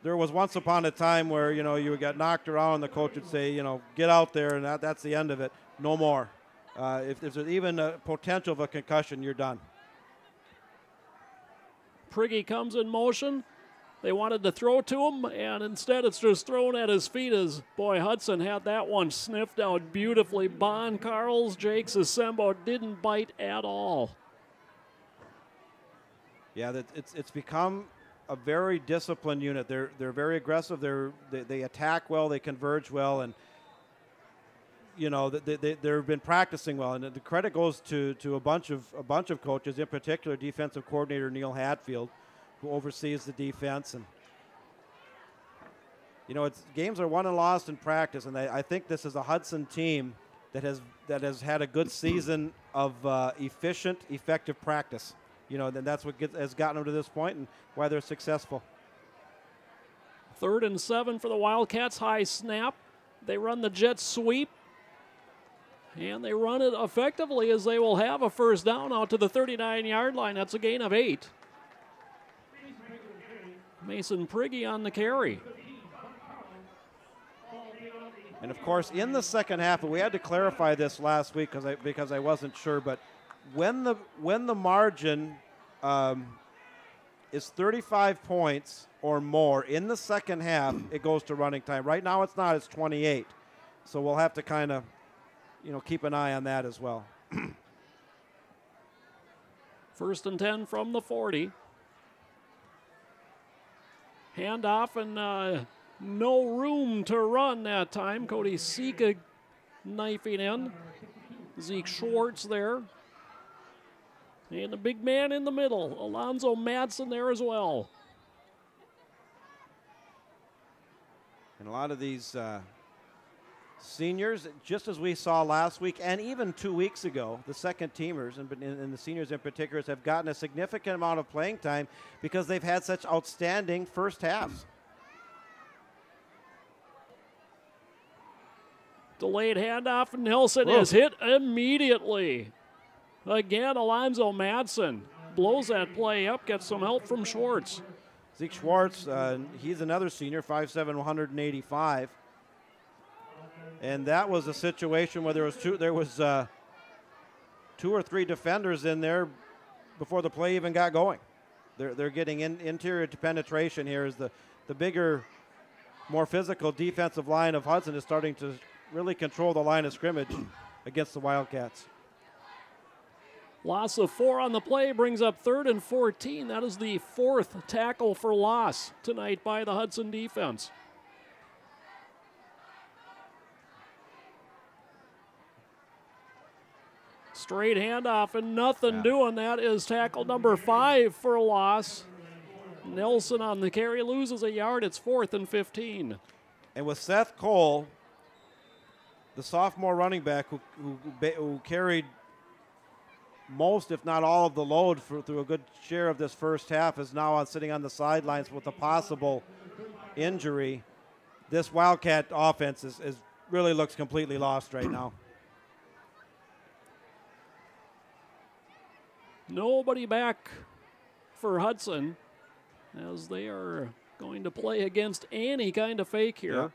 [SPEAKER 2] there was once upon a time where, you got knocked around, the coach would say, get out there, and that's the end of it. No more. If there's even a potential of a concussion, you're done.
[SPEAKER 1] Prigge comes in motion. They wanted to throw to him, and instead it's just thrown at his feet as, boy, Hudson had that one sniffed out beautifully. Bon Carls, Jake Sasembo didn't bite at all.
[SPEAKER 2] Yeah, it's become a very disciplined unit. They're very aggressive. They attack well. They converge well, and they've been practicing well. And the credit goes to a bunch of coaches, in particular defensive coordinator Neil Hatfield, who oversees the defense. And games are won and lost in practice, and I think this is a Hudson team that has had a good season of efficient, effective practice. And that's what has gotten them to this point and why they're successful.
[SPEAKER 1] 3rd and 7 for the Wildcats. High snap. They run the jet sweep. And they run it effectively as they will have a first down out to the 39-yard line. That's a gain of 8. Mason Prigge on the carry.
[SPEAKER 2] And, of course, in the second half, we had to clarify this last week because I wasn't sure, but when the margin is 35 points or more in the second half, it goes to running time. Right now it's not. It's 28. So we'll have to kind of, keep an eye on that as well.
[SPEAKER 1] 1st and 10 from the 40. Handoff and no room to run that time. Cody Sika knifing in. Zeke Schwartz there. And the big man in the middle, Alonzo Madsen there as well.
[SPEAKER 2] And a lot of these seniors, just as we saw last week and even 2 weeks ago, the second teamers and the seniors in particular have gotten a significant amount of playing time because they've had such outstanding first halves.
[SPEAKER 1] Delayed handoff, and Nelson is hit immediately. Again, Alonzo Madsen blows that play up, gets some help from Schwartz.
[SPEAKER 2] Zeke Schwartz, he's another senior, 5'7", 185. And that was a situation where there was 2 or 3 defenders in there before the play even got going. They're getting interior to penetration here as the bigger, more physical defensive line of Hudson is starting to really control the line of scrimmage against the Wildcats.
[SPEAKER 1] Loss of 4 on the play brings up 3rd and 14. That is the 4th tackle for loss tonight by the Hudson defense. Straight handoff and nothing doing. That is tackle number 5 for a loss. Nelson on the carry loses a yard. It's 4th and 15.
[SPEAKER 2] And with Seth Cole, the sophomore running back who carried most, if not all, of the load through a good share of this first half, is now sitting on the sidelines with a possible injury. This Wildcat offense really looks completely lost right now.
[SPEAKER 1] Nobody back for Hudson as they are going to play against any kind of fake here.
[SPEAKER 2] Yeah.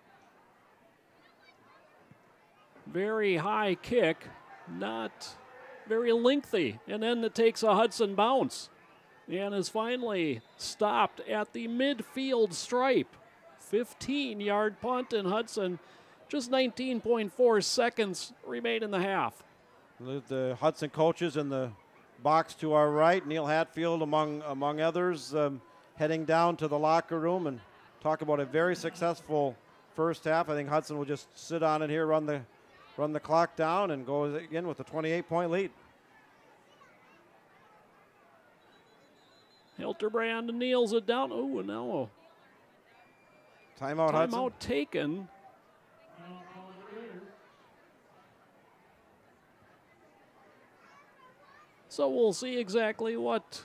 [SPEAKER 1] Very high kick, not very lengthy, and then it takes a Hudson bounce and is finally stopped at the midfield stripe. 15-yard punt, and Hudson, just 19.4 seconds remain in the half.
[SPEAKER 2] The Hudson coaches in the box to our right, Neil Hatfield among others, heading down to the locker room and talk about a very successful first half. I think Hudson will just sit on it here, run the clock down, and go again with a 28-point lead.
[SPEAKER 1] Hilterbrand kneels it down. Oh, and now
[SPEAKER 2] Timeout, Hudson.
[SPEAKER 1] timeout taken. So we'll see exactly what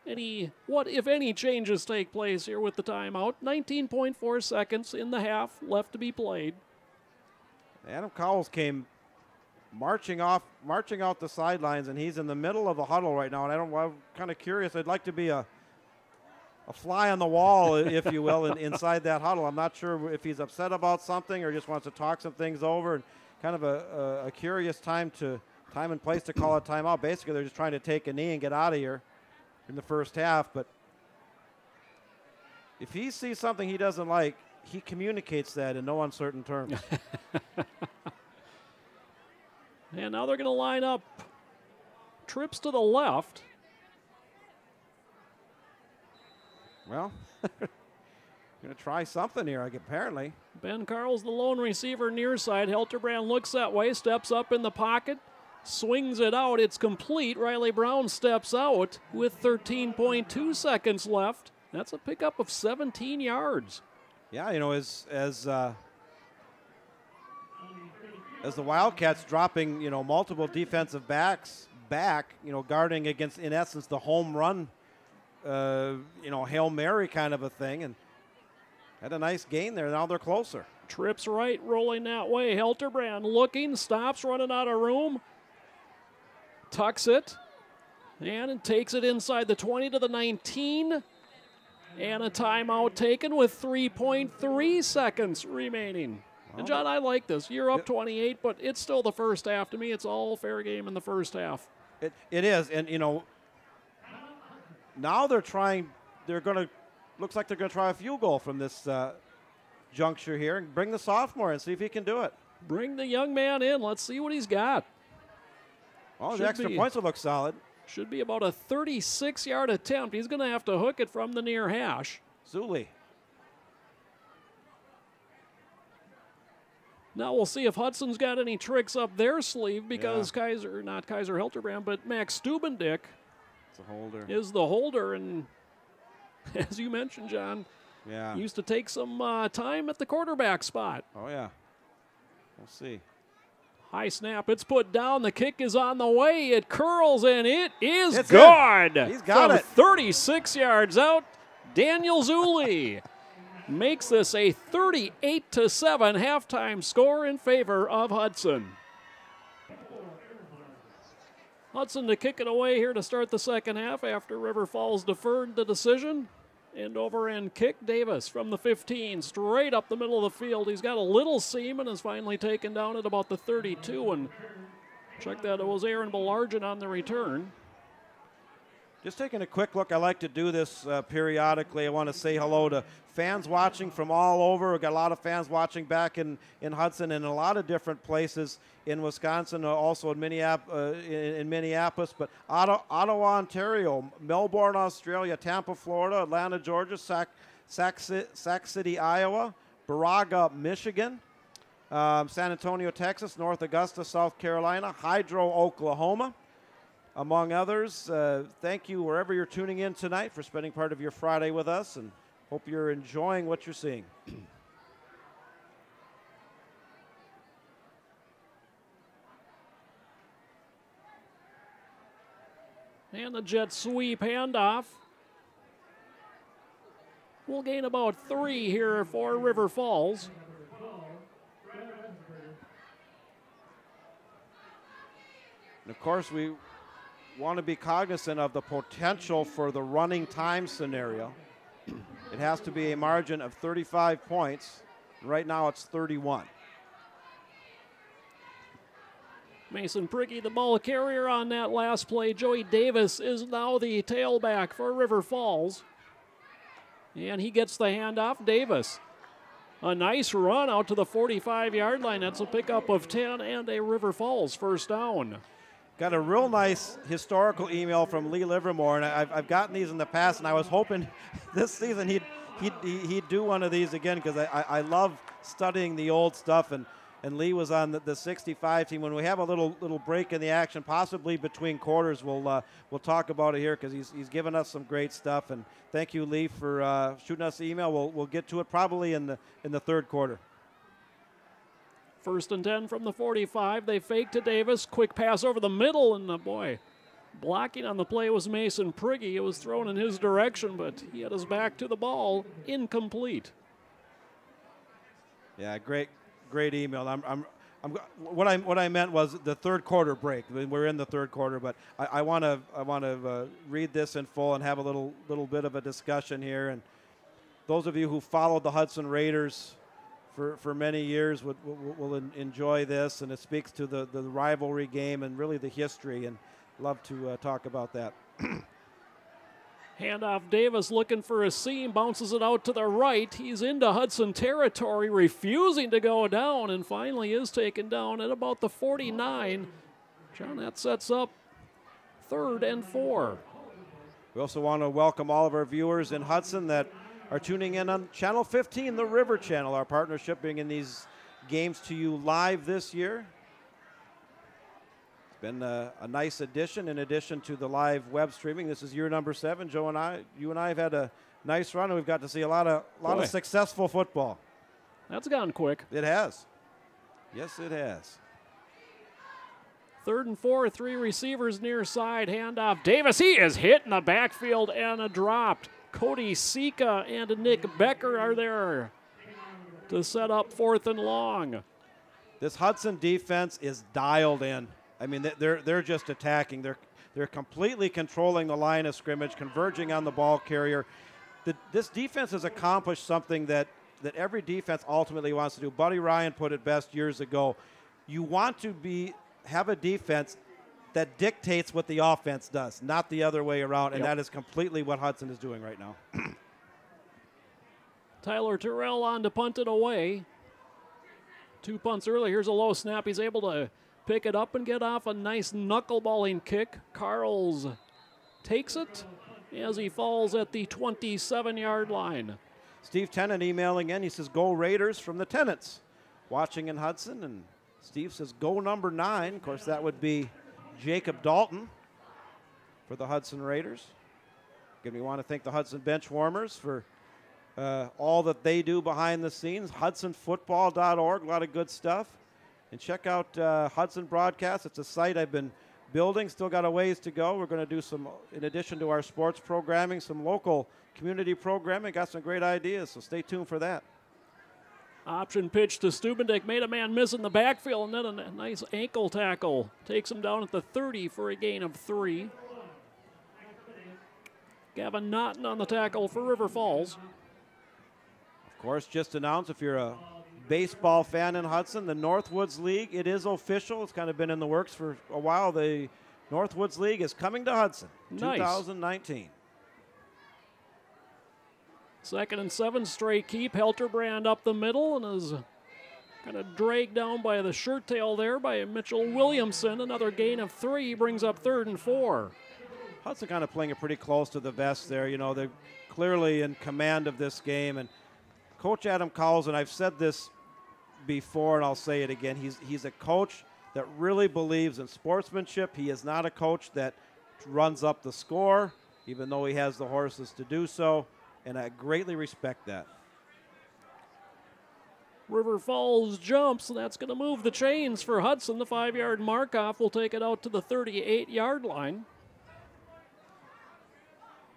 [SPEAKER 1] if any changes take place here with the timeout. 19.4 seconds in the half left to be played.
[SPEAKER 2] Adam Cowles came marching out the sidelines, and he's in the middle of the huddle right now. And I'm kind of curious. I'd like to be a fly on the wall, if you will, inside that huddle. I'm not sure if he's upset about something or just wants to talk some things over. And kind of a curious time and place to call a timeout. Basically, they're just trying to take a knee and get out of here in the first half. But if he sees something he doesn't like, he communicates that in no uncertain terms.
[SPEAKER 1] And now they're going to line up trips to the left.
[SPEAKER 2] Well, going to try something here, apparently.
[SPEAKER 1] Ben Carl's the lone receiver near side. Hilterbrand looks that way, steps up in the pocket, swings it out. It's complete. Riley Brown steps out with 13.2 seconds left. That's a pickup of 17 yards.
[SPEAKER 2] Yeah, you know, as the Wildcats dropping, you know, multiple defensive backs back, you know, guarding against, in essence, the home run, you know, Hail Mary kind of a thing, and had a nice gain there. Now they're closer.
[SPEAKER 1] Trips right, rolling that way. Hilterbrand looking, stops, running out of room, tucks it, and takes it inside the 20 to the 19. And a timeout taken with 3.3 seconds remaining. And John, I like this. You're up 28, but it's still the first half. To me, it's all fair game in the first half.
[SPEAKER 2] It is, and you know, now looks like they're going to try a field goal from this juncture here and bring the sophomore and see if he can do it.
[SPEAKER 1] Bring the young man in. Let's see what he's got.
[SPEAKER 2] Oh, the extra points will look solid.
[SPEAKER 1] Should be about a 36-yard attempt. He's going to have to hook it from the near hash.
[SPEAKER 2] Zuli.
[SPEAKER 1] Now we'll see if Hudson's got any tricks up their sleeve because not Kaiser Hilterbrand, but Max Stubendick is the holder. And as you mentioned, John, used to take some time at the quarterback spot.
[SPEAKER 2] Oh, yeah. We'll see.
[SPEAKER 1] High snap. It's put down. The kick is on the way. It curls, and it is
[SPEAKER 2] it's
[SPEAKER 1] good.
[SPEAKER 2] He's got it.
[SPEAKER 1] 36 yards out, Daniel Zuli makes this a 38-7 halftime score in favor of Hudson. Hudson to kick it away here to start the second half after River Falls deferred the decision. And over-end kick, Davis from the 15, straight up the middle of the field. He's got a little seam and is finally taken down at about the 32. And check that, it was Aaron Belargin on the return.
[SPEAKER 2] Just taking a quick look, I like to do this periodically. I want to say hello to fans watching from all over. We've got a lot of fans watching back in Hudson and in a lot of different places in Wisconsin, also in Minneapolis, but Ottawa, Ontario, Melbourne, Australia, Tampa, Florida, Atlanta, Georgia, Sac City, Iowa, Baraga, Michigan, San Antonio, Texas, North Augusta, South Carolina, Hydro, Oklahoma, among others. Thank you wherever you're tuning in tonight for spending part of your Friday with us, and hope you're enjoying what you're seeing.
[SPEAKER 1] And the jet sweep handoff. We'll gain about 3 here for River Falls.
[SPEAKER 2] And of course, we want to be cognizant of the potential for the running time scenario. It has to be a margin of 35 points. Right now it's 31.
[SPEAKER 1] Mason Prigge, the ball carrier on that last play. Joey Davis is now the tailback for River Falls. And he gets the handoff. Davis, a nice run out to the 45-yard line. That's a pickup of 10 and a River Falls first down.
[SPEAKER 2] Got a real nice historical email from Lee Livermore, and I've gotten these in the past, and I was hoping this season he'd do one of these again, because I love studying the old stuff, and Lee was on the 65 team. When we have a little break in the action, possibly between quarters, we'll talk about it here, because he's given us some great stuff. And thank you, Lee, for shooting us the email. We'll get to it probably in the third quarter.
[SPEAKER 1] First and 10 from the 45. They fake to Davis. Quick pass over the middle, and boy, blocking on the play was Mason Prigge. It was thrown in his direction, but he had his back to the ball. Incomplete.
[SPEAKER 2] Yeah, great email. What I meant was the third quarter break. We're in the third quarter, but I want to read this in full and have a little bit of a discussion here. And those of you who followed the Hudson Raiders for many years will enjoy this, and it speaks to the rivalry game and really the history, and love to talk about that.
[SPEAKER 1] Handoff, Davis looking for a seam, bounces it out to the right. He's into Hudson territory, refusing to go down, and finally is taken down at about the 49. John, that sets up 3rd and 4.
[SPEAKER 2] We also want to welcome all of our viewers in Hudson that are tuning in on Channel 15, the River Channel, our partnership bringing these games to you live this year. It's been a nice addition in addition to the live web streaming. This is year number 7. Joe and you and I have had a nice run, and we've got to see a lot of successful football.
[SPEAKER 1] That's gone quick.
[SPEAKER 2] It has. Yes, it has.
[SPEAKER 1] 3rd and 4, 3 receivers near side. Handoff, Davis. He is hit in the backfield and dropped. Cody Sika and Nick Becker are there to set up 4th and long.
[SPEAKER 2] This Hudson defense is dialed in. I mean, they're just attacking. They're completely controlling the line of scrimmage, converging on the ball carrier. This defense has accomplished something that every defense ultimately wants to do. Buddy Ryan put it best years ago. You want to have a defense that dictates what the offense does, not the other way around, and that is completely what Hudson is doing right now.
[SPEAKER 1] Tyler Terrell on to punt it away. 2 punts early. Here's a low snap. He's able to pick it up and get off a nice knuckleballing kick. Carls takes it as he falls at the 27-yard line.
[SPEAKER 2] Steve Tennant emailing in. He says, "Go Raiders" from the Tennants. Watching in Hudson, and Steve says, "Go number 9." Of course, that would be Jacob Dalton for the Hudson Raiders. Again, we want to thank the Hudson bench warmers for all that they do behind the scenes. HudsonFootball.org, a lot of good stuff. And check out Hudson Broadcast. It's a site I've been building. Still got a ways to go. We're going to do some, in addition to our sports programming, some local community programming. Got some great ideas, so stay tuned for that.
[SPEAKER 1] Option pitch to Stubendijk, made a man miss in the backfield, and then a nice ankle tackle. Takes him down at the 30 for a gain of 3. Gavin Naughton on the tackle for River Falls.
[SPEAKER 2] Of course, just announced, if you're a baseball fan in Hudson, the Northwoods League, it is official. It's kind of been in the works for a while. The Northwoods League is coming to Hudson, nice. 2019.
[SPEAKER 1] 2nd and 7, straight keep. Helterbrand up the middle and is kind of dragged down by the shirt tail there by Mitchell Williamson. Another gain of 3 brings up 3rd and 4.
[SPEAKER 2] Hudson kind of playing it pretty close to the vest there. You know, they're clearly in command of this game. And Coach Adam Cowles, and I've said this before, and I'll say it again. He's a coach that really believes in sportsmanship. He is not a coach that runs up the score, even though he has the horses to do so, and I greatly respect that.
[SPEAKER 1] River Falls jumps, and that's going to move the chains for Hudson. The 5-yard mark-off will take it out to the 38-yard line.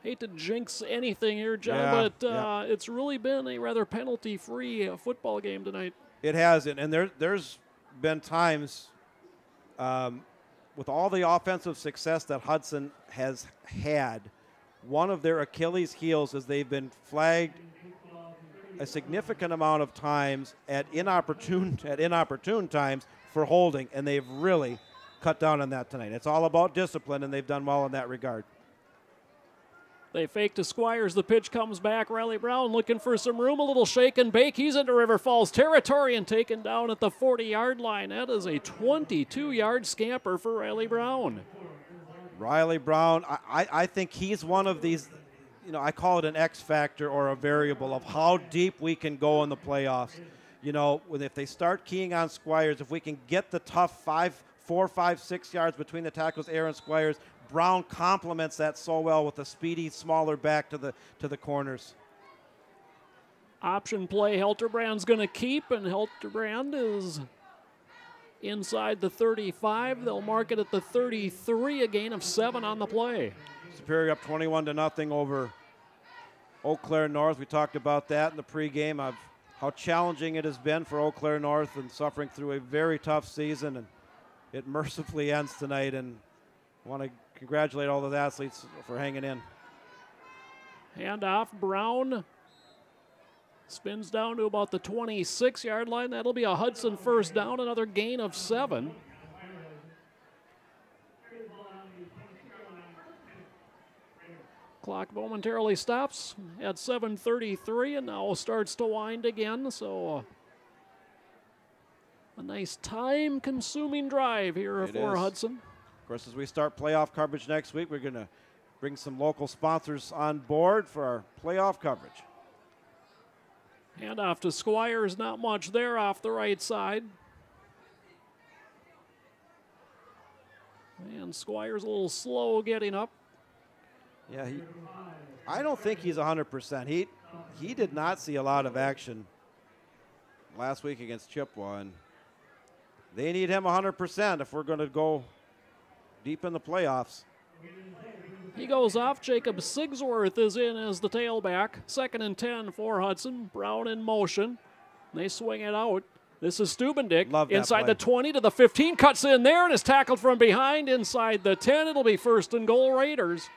[SPEAKER 1] Hate to jinx anything here, John, but it's really been a rather penalty-free football game tonight.
[SPEAKER 2] It has, and there's been times with all the offensive success that Hudson has had, one of their Achilles heels is they've been flagged a significant amount of times at inopportune times for holding, and they've really cut down on that tonight. It's all about discipline, and they've done well in that regard.
[SPEAKER 1] They fake to Squires. The pitch comes back. Riley Brown looking for some room. A little shake and bake. He's into River Falls territory and taken down at the 40-yard line. That is a 22-yard scamper for Riley Brown.
[SPEAKER 2] Riley Brown, I think he's one of these, I call it an X factor or a variable of how deep we can go in the playoffs. If they start keying on Squires, if we can get the tough 4, 5, 6 yards between the tackles, Aaron Squires, Brown complements that so well with a speedy, smaller back to the corners.
[SPEAKER 1] Option play, Helterbrand's going to keep, and Helterbrand is inside the 35. They'll mark it at the 33, a gain of 7 on the play.
[SPEAKER 2] Superior up 21-0 over Eau Claire North. We talked about that in the pregame of how challenging it has been for Eau Claire North and suffering through a very tough season, and it mercifully ends tonight. And I want to congratulate all those athletes for hanging in.
[SPEAKER 1] Handoff, Brown spins down to about the 26-yard line. That'll be a Hudson first down, another gain of 7. Clock momentarily stops at 7:33 and now starts to wind again. So a nice time-consuming drive here for Hudson.
[SPEAKER 2] Of course, as we start playoff coverage next week, we're going to bring some local sponsors on board for our playoff coverage.
[SPEAKER 1] Handoff to Squires, not much there off the right side. And Squires a little slow getting up.
[SPEAKER 2] Yeah, I don't think he's 100%. He did not see a lot of action last week against Chippewa, and they need him 100% if we're going to go deep in the playoffs.
[SPEAKER 1] He goes off. Jacob Sigsworth is in as the tailback. 2nd and 10 for Hudson. Brown in motion. They swing it out. This is Stubendick. Inside the 20 to the 15. Cuts in there and is tackled from behind. Inside the 10. It'll be 1st and goal Raiders.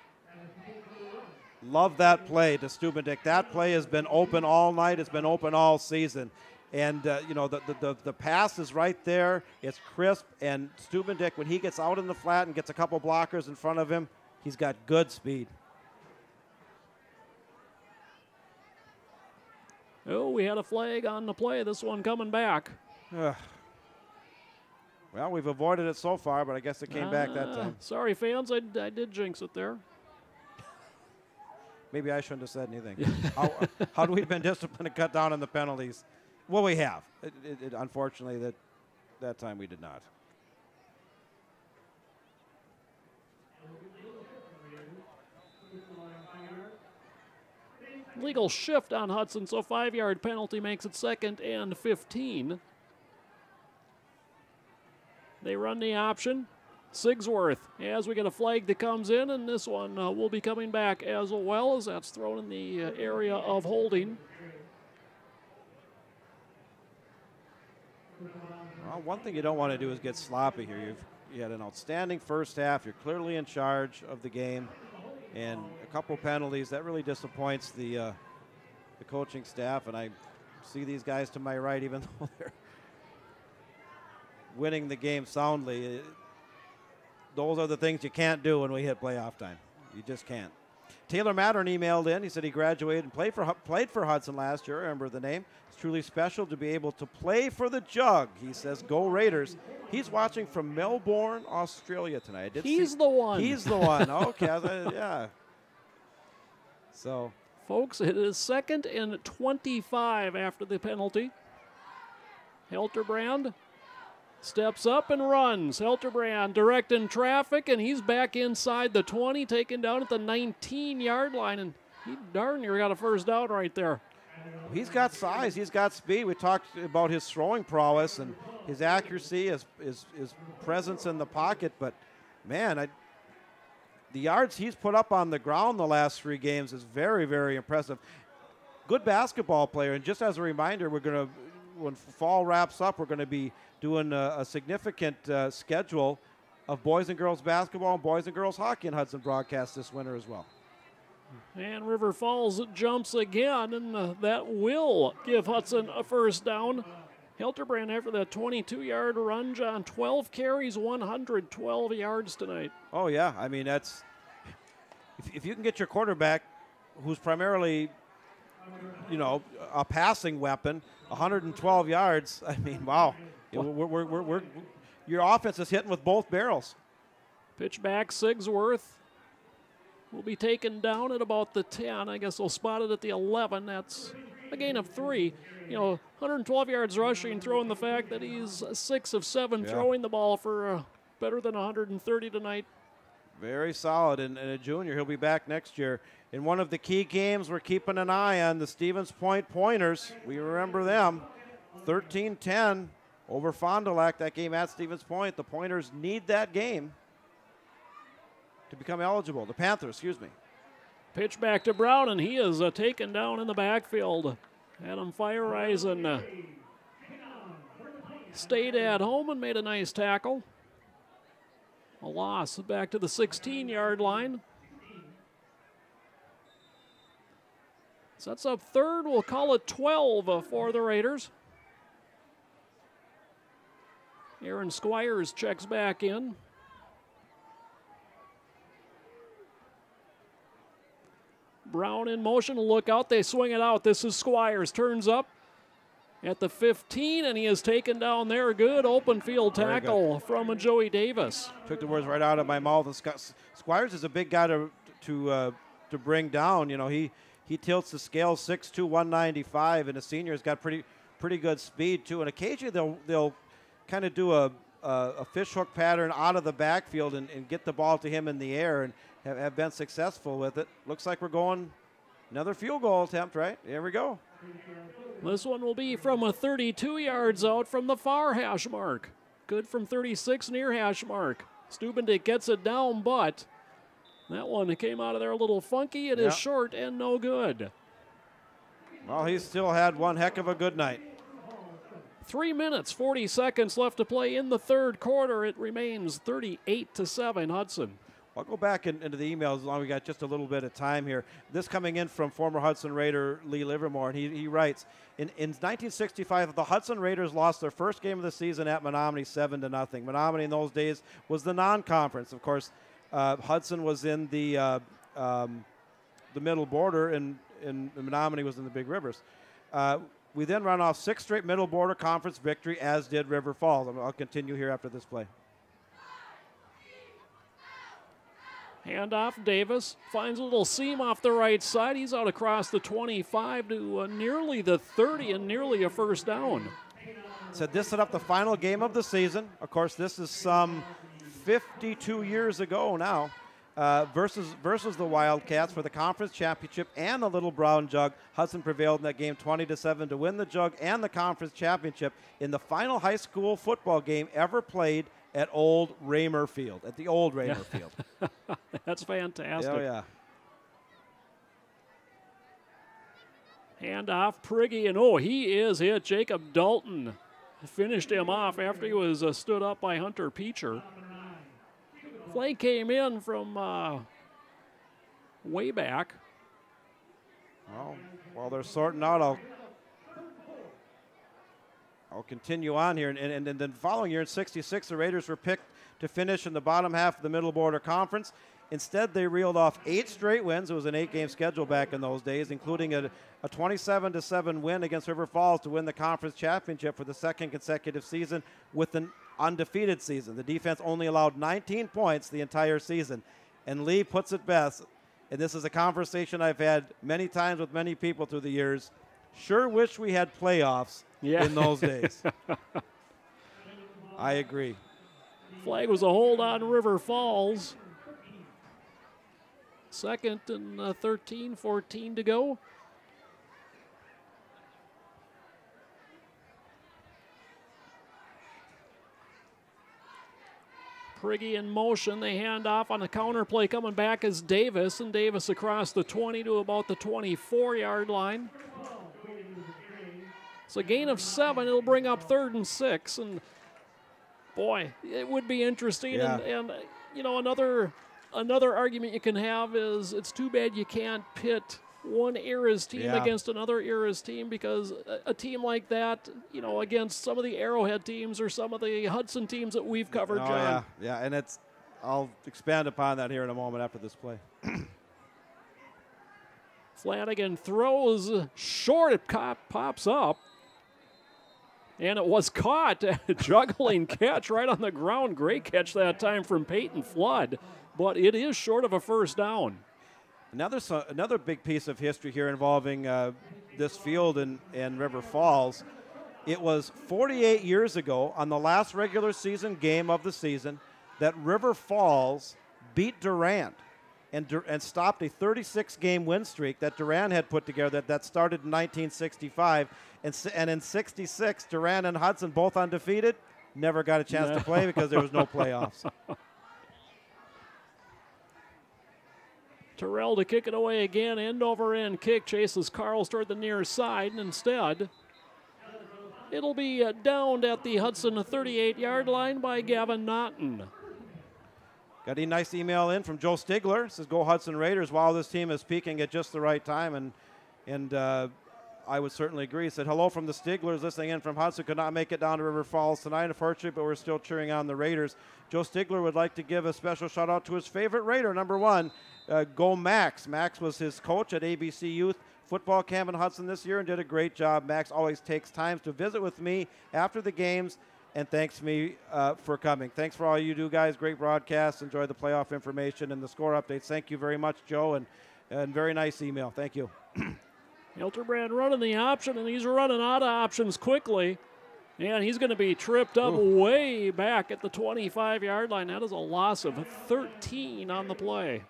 [SPEAKER 2] Love that play to Stubendick. That play has been open all night. It's been open all season. And, the pass is right there. It's crisp. And Stubendick, when he gets out in the flat and gets a couple blockers in front of him, he's got good speed.
[SPEAKER 1] Oh, we had a flag on the play. This one coming back.
[SPEAKER 2] Well, we've avoided it so far, but I guess it came back that time.
[SPEAKER 1] Sorry, fans. I did jinx it there.
[SPEAKER 2] Maybe I shouldn't have said anything. How do we been disciplined to cut down on the penalties? Well, we have. Unfortunately, that time we did not.
[SPEAKER 1] Legal shift on Hudson, so 5-yard penalty makes it 2nd and 15. They run the option. Sigsworth, as we get a flag that comes in, and this one will be coming back as well, as that's thrown in the area of holding.
[SPEAKER 2] Well, one thing you don't want to do is get sloppy here. You had an outstanding first half. You're clearly in charge of the game. And a couple penalties, that really disappoints the coaching staff. And I see these guys to my right, even though they're winning the game soundly. Those are the things you can't do when we hit playoff time. You just can't. Taylor Mattern emailed in. He said he graduated and played for Hudson last year. I remember the name. It's truly special to be able to play for the Jug. He says, go Raiders. He's watching from Melbourne, Australia tonight.
[SPEAKER 1] He's the one.
[SPEAKER 2] He's the one. Okay, yeah. So,
[SPEAKER 1] folks, it is 2nd and 25 after the penalty. Hilterbrand steps up and runs. Hilterbrand directing traffic, and he's back inside the 20, taken down at the 19-yard line, and he darn near got a first down right there.
[SPEAKER 2] He's got size. He's got speed. We talked about his throwing prowess and his accuracy, his presence in the pocket. But, man, the yards he's put up on the ground the last 3 games is very, very impressive. Good basketball player. And just as a reminder, we're going to, when fall wraps up, we're going to be doing a significant schedule of boys and girls basketball and boys and girls hockey in Hudson broadcast this winter as well.
[SPEAKER 1] And River Falls jumps again, and that will give Hudson a first down. Hilterbrand after that 22-yard run, John, 12 carries, 112 yards tonight.
[SPEAKER 2] Oh, yeah. I mean, that's if you can get your quarterback, who's primarily, you know, a passing weapon, 112 yards. I mean, wow. Your offense is hitting with both barrels.
[SPEAKER 1] Pitch back, Sigsworth will be taken down at about the 10. I guess they'll spot it at the 11. That's a gain of 3. You know, 112 yards rushing, throwing the fact that he's 6 of 7 throwing the ball for better than 130 tonight.
[SPEAKER 2] Very solid, and a junior. He'll be back next year. In one of the key games we're keeping an eye on, the Stevens Point Pointers. We remember them. 13-10 over Fond du Lac, that game at Stevens Point. The Pointers need that game to become eligible. The Panthers, excuse me.
[SPEAKER 1] Pitch back to Brown, and he is taken down in the backfield. Adam Feiereisen stayed at home and made a nice tackle. A loss back to the 16-yard line. Sets up third. We'll call it 12 for the Raiders. Aaron Squires checks back in. Brown in motion, look out, they swing it out. This is Squires, turns up at the 15, and he is taken down there. Good open field tackle from Joey Davis.
[SPEAKER 2] Took the words right out of my mouth. Squires is a big guy to bring down. You know, he tilts the scale 6'2", 195, and the senior's got pretty good speed too. And occasionally they'll kind of do a fishhook pattern out of the backfield and get the ball to him in the air, and have been successful with it. Looks like we're going another field goal attempt, right? Here we go.
[SPEAKER 1] This one will be from a 32 yards out from the far hash mark. Good from 36 near hash mark. Stubendick gets it down, but that one came out of there a little funky. It is short and no good.
[SPEAKER 2] Well, he still had one heck of a good night.
[SPEAKER 1] 3 minutes, 40 seconds left to play in the third quarter. It remains 38-7 Hudson.
[SPEAKER 2] I'll go back into the emails as long as we got just a little bit of time here. This coming in from former Hudson Raider Lee Livermore, and he writes, in 1965, the Hudson Raiders lost their first game of the season at Menominee 7-0. Menominee in those days was the non-conference. Of course, Hudson was in the middle border, and Menominee was in the Big Rivers. We then run off 6 straight middle border conference victory, as did River Falls. I'll continue here after this play.
[SPEAKER 1] Handoff, Davis finds a little seam off the right side. He's out across the 25 to nearly the 30 and nearly a first down.
[SPEAKER 2] So this set up the final game of the season. Of course, this is some 52 years ago now, versus the Wildcats for the conference championship and the Little Brown Jug. Hudson prevailed in that game 20-7 to win the Jug and the conference championship in the final high school football game ever played at Old Raymer Field, at the old Raymer Field.
[SPEAKER 1] That's fantastic.
[SPEAKER 2] Oh, yeah.
[SPEAKER 1] Handoff, Priggy, and he is hit. Jacob Dalton finished him off after he was stood up by Hunter Peacher. Play came in from way back.
[SPEAKER 2] Well, while they're sorting out, I'll continue on here. And then following year in 66, the Raiders were picked to finish in the bottom half of the Middle Border Conference. Instead, they reeled off 8 straight wins. It was an 8-game schedule back in those days, including a 27-7 win against River Falls to win the conference championship for the second consecutive season with an undefeated season. The defense only allowed 19 points the entire season. And Lee puts it best, and this is a conversation I've had many times with many people through the years. Sure wish we had playoffs
[SPEAKER 1] Yeah.
[SPEAKER 2] in those days. I agree.
[SPEAKER 1] Flag was a hold on River Falls. Second and 14 to go. Priggy in motion. They hand off on a counter play. Coming back is Davis, and Davis across the 20 to about the 24-yard line. It's a gain of 7. It'll bring up 3rd and 6. And boy, it would be interesting.
[SPEAKER 2] Yeah.
[SPEAKER 1] And you know, another argument you can have is it's too bad you can't pit one era's team against another era's team, because a team like that, you know, against some of the Arrowhead teams or some of the Hudson teams that we've covered, John.
[SPEAKER 2] Yeah, and I'll expand upon that here in a moment after this play.
[SPEAKER 1] Flanagan throws short. It pops up. And it was caught. Juggling catch right on the ground. Great catch that time from Peyton Flood. But it is short of a first down.
[SPEAKER 2] Another big piece of history here involving this field in River Falls. It was 48 years ago on the last regular season game of the season that River Falls beat Durand and stopped a 36-game win streak that Durand had put together that started in 1965. And in 66, Durand and Hudson both undefeated, never got a chance to play because there was no playoffs.
[SPEAKER 1] Terrell to kick it away again. End over end kick. Chases Carls toward the near side. And instead, it'll be downed at the Hudson 38-yard line by Gavin Naughton.
[SPEAKER 2] Got a nice email in from Joe Stigler. Says, "Go Hudson Raiders." While this team is peaking at just the right time, and I would certainly agree. He said, "Hello from the Stiglers, listening in from Hudson. Could not make it down to River Falls tonight, unfortunately, but we're still cheering on the Raiders." Joe Stigler would like to give a special shout out to his favorite Raider, number 1, Go Max. Max was his coach at ABC Youth Football Camp in Hudson this year and did a great job. Max always takes time to visit with me after the games and thanks me for coming. Thanks for all you do, guys. Great broadcast. Enjoy the playoff information and the score updates. Thank you very much, Joe, and very nice email. Thank you.
[SPEAKER 1] Hilterbrand running the option, and he's running out of options quickly. And he's going to be tripped up way back at the 25-yard line. That is a loss of 13 on the play.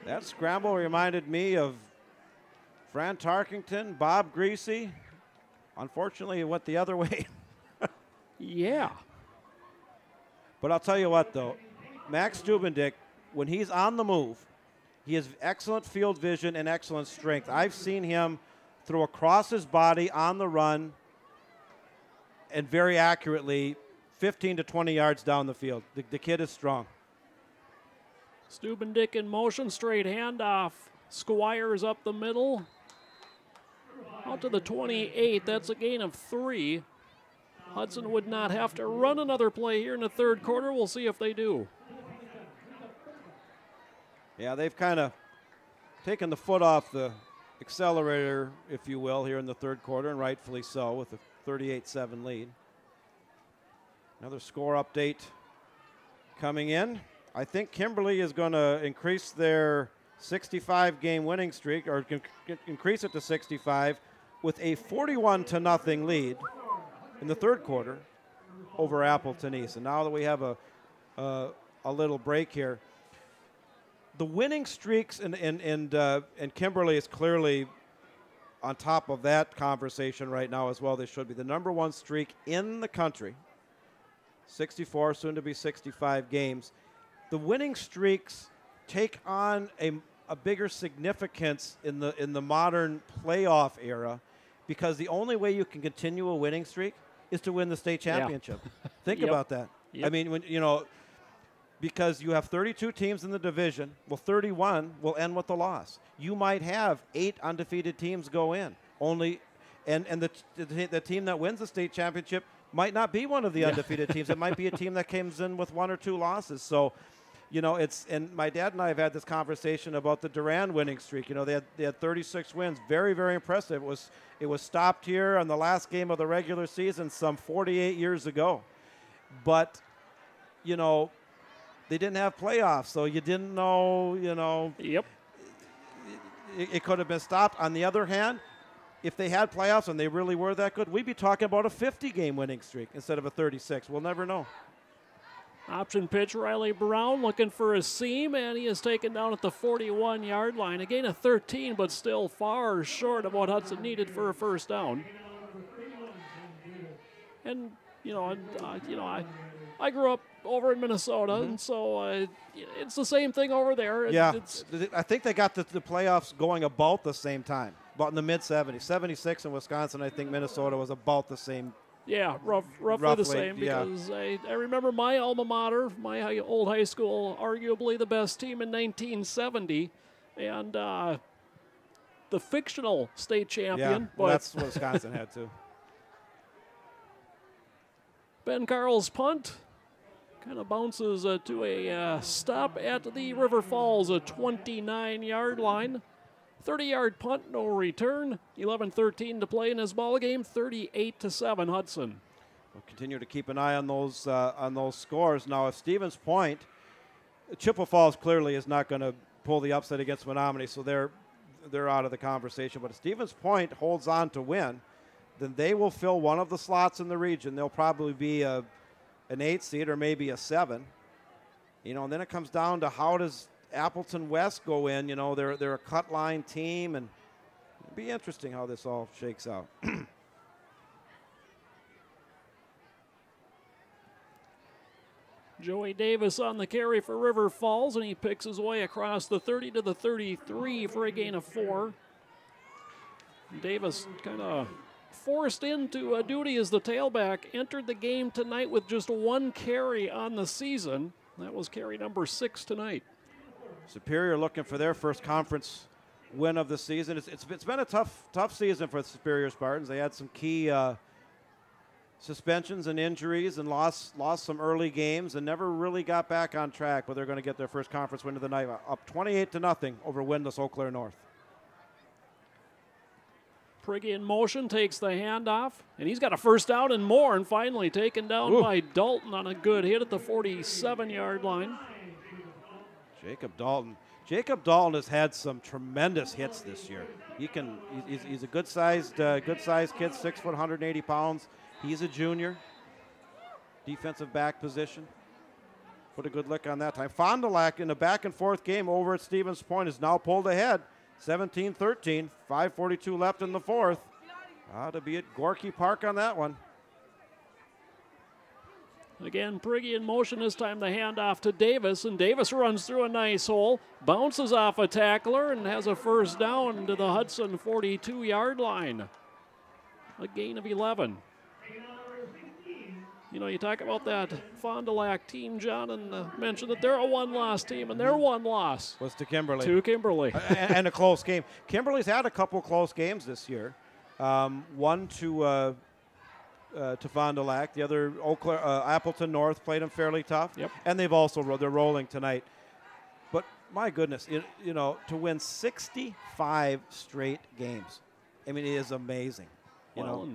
[SPEAKER 2] That scramble reminded me of Fran Tarkington, Bob Greasy. Unfortunately, it went the other way.
[SPEAKER 1] Yeah.
[SPEAKER 2] But I'll tell you what, though. Max Stubendick, when he's on the move, he has excellent field vision and excellent strength. I've seen him throw across his body on the run and very accurately 15 to 20 yards down the field. The kid is strong.
[SPEAKER 1] Stubendick in motion, straight handoff. Squires up the middle. Out to the 28. That's a gain of 3. Hudson would not have to run another play here in the third quarter. We'll see if they do.
[SPEAKER 2] Yeah, they've kind of taken the foot off the accelerator, if you will, here in the third quarter, and rightfully so, with a 38-7 lead. Another score update coming in. I think Kimberly is going to increase their 65-game winning streak, or increase it to 65, with a 41-0 lead in the third quarter over Appleton East. And now that we have a little break here, the winning streaks, and Kimberly is clearly on top of that conversation right now as well. They should be the number 1 streak in the country. 64, soon to be 65 games. The winning streaks take on a bigger significance in the modern playoff era, because the only way you can continue a winning streak is to win the state championship. Yeah. Think about that. Yep. I mean, because you have 32 teams in the division. Well, 31 will end with a loss. You might have 8 undefeated teams go in. And the team that wins the state championship might not be one of the undefeated teams. It might be a team that comes in with 1 or 2 losses. So, and my dad and I have had this conversation about the Durand winning streak. They had 36 wins. Very, very impressive. It was stopped here on the last game of the regular season some 48 years ago. But, they didn't have playoffs, so you didn't know,
[SPEAKER 1] Yep.
[SPEAKER 2] it could have been stopped. On the other hand, if they had playoffs and they really were that good, we'd be talking about a 50-game winning streak instead of a 36. We'll never know.
[SPEAKER 1] Option pitch, Riley Brown looking for a seam, and he is taken down at the 41-yard line. A gain of 13, but still far short of what Hudson needed for a first down. And, I grew up over in Minnesota, and so it's the same thing over there.
[SPEAKER 2] I think they got the playoffs going about the same time, about in the mid-70s. 76 in Wisconsin, I think Minnesota was about the same.
[SPEAKER 1] Yeah, roughly the same, because I remember my alma mater, my old high school, arguably the best team in 1970, and the fictional state champion.
[SPEAKER 2] Yeah, well, that's what Wisconsin had, too.
[SPEAKER 1] Ben Carl's punt kind of bounces to a stop at the River Falls, a 29-yard line. 30-yard punt, no return. 11-13 to play in this ball game. 38-7 Hudson.
[SPEAKER 2] We'll continue to keep an eye on those scores. Now, if Stevens Point, Chippewa Falls clearly is not going to pull the upset against Menominee, so they're out of the conversation. But if Stevens Point holds on to win, then they will fill one of the slots in the region. They'll probably be an 8 seed or maybe a 7. And then it comes down to how does Appleton West go in. They're a cut line team, and it'll be interesting how this all shakes out.
[SPEAKER 1] Joey Davis on the carry for River Falls, and he picks his way across the 30 to the 33 for a gain of 4. Davis kind of forced into a duty as the tailback, entered the game tonight with just 1 carry on the season. That was carry number 6 tonight.
[SPEAKER 2] Superior looking for their first conference win of the season. It's been a tough season for the Superior Spartans. They had some key suspensions and injuries and lost some early games and never really got back on track, but they're going to get their first conference win of the night, up 28-0 over winless Eau Claire North.
[SPEAKER 1] Priggy in motion, takes the handoff, and he's got a first down and more, and finally taken down by Dalton on a good hit at the 47-yard line.
[SPEAKER 2] Jacob Dalton has had some tremendous hits this year. He's a good-sized kid, 6 foot, 180 pounds. He's a junior. Defensive back position. Put a good lick on that time. Fond du Lac in a back-and-forth game over at Stevens Point is now pulled ahead. 17-13, 5:42 left in the fourth. To be at Gorky Park on that one.
[SPEAKER 1] Again, Priggy in motion, this time the handoff to Davis, and Davis runs through a nice hole, bounces off a tackler, and has a first down to the Hudson 42-yard line. A gain of 11. You talk about that Fond du Lac team, John, and mention that they're a one-loss team, and their one loss
[SPEAKER 2] was to Kimberly. And a close game. Kimberly's had a couple close games this year. One to Fond du Lac. The other, Appleton North, played them fairly tough.
[SPEAKER 1] Yep.
[SPEAKER 2] And they're rolling tonight. But my goodness, to win 65 straight games, it is amazing.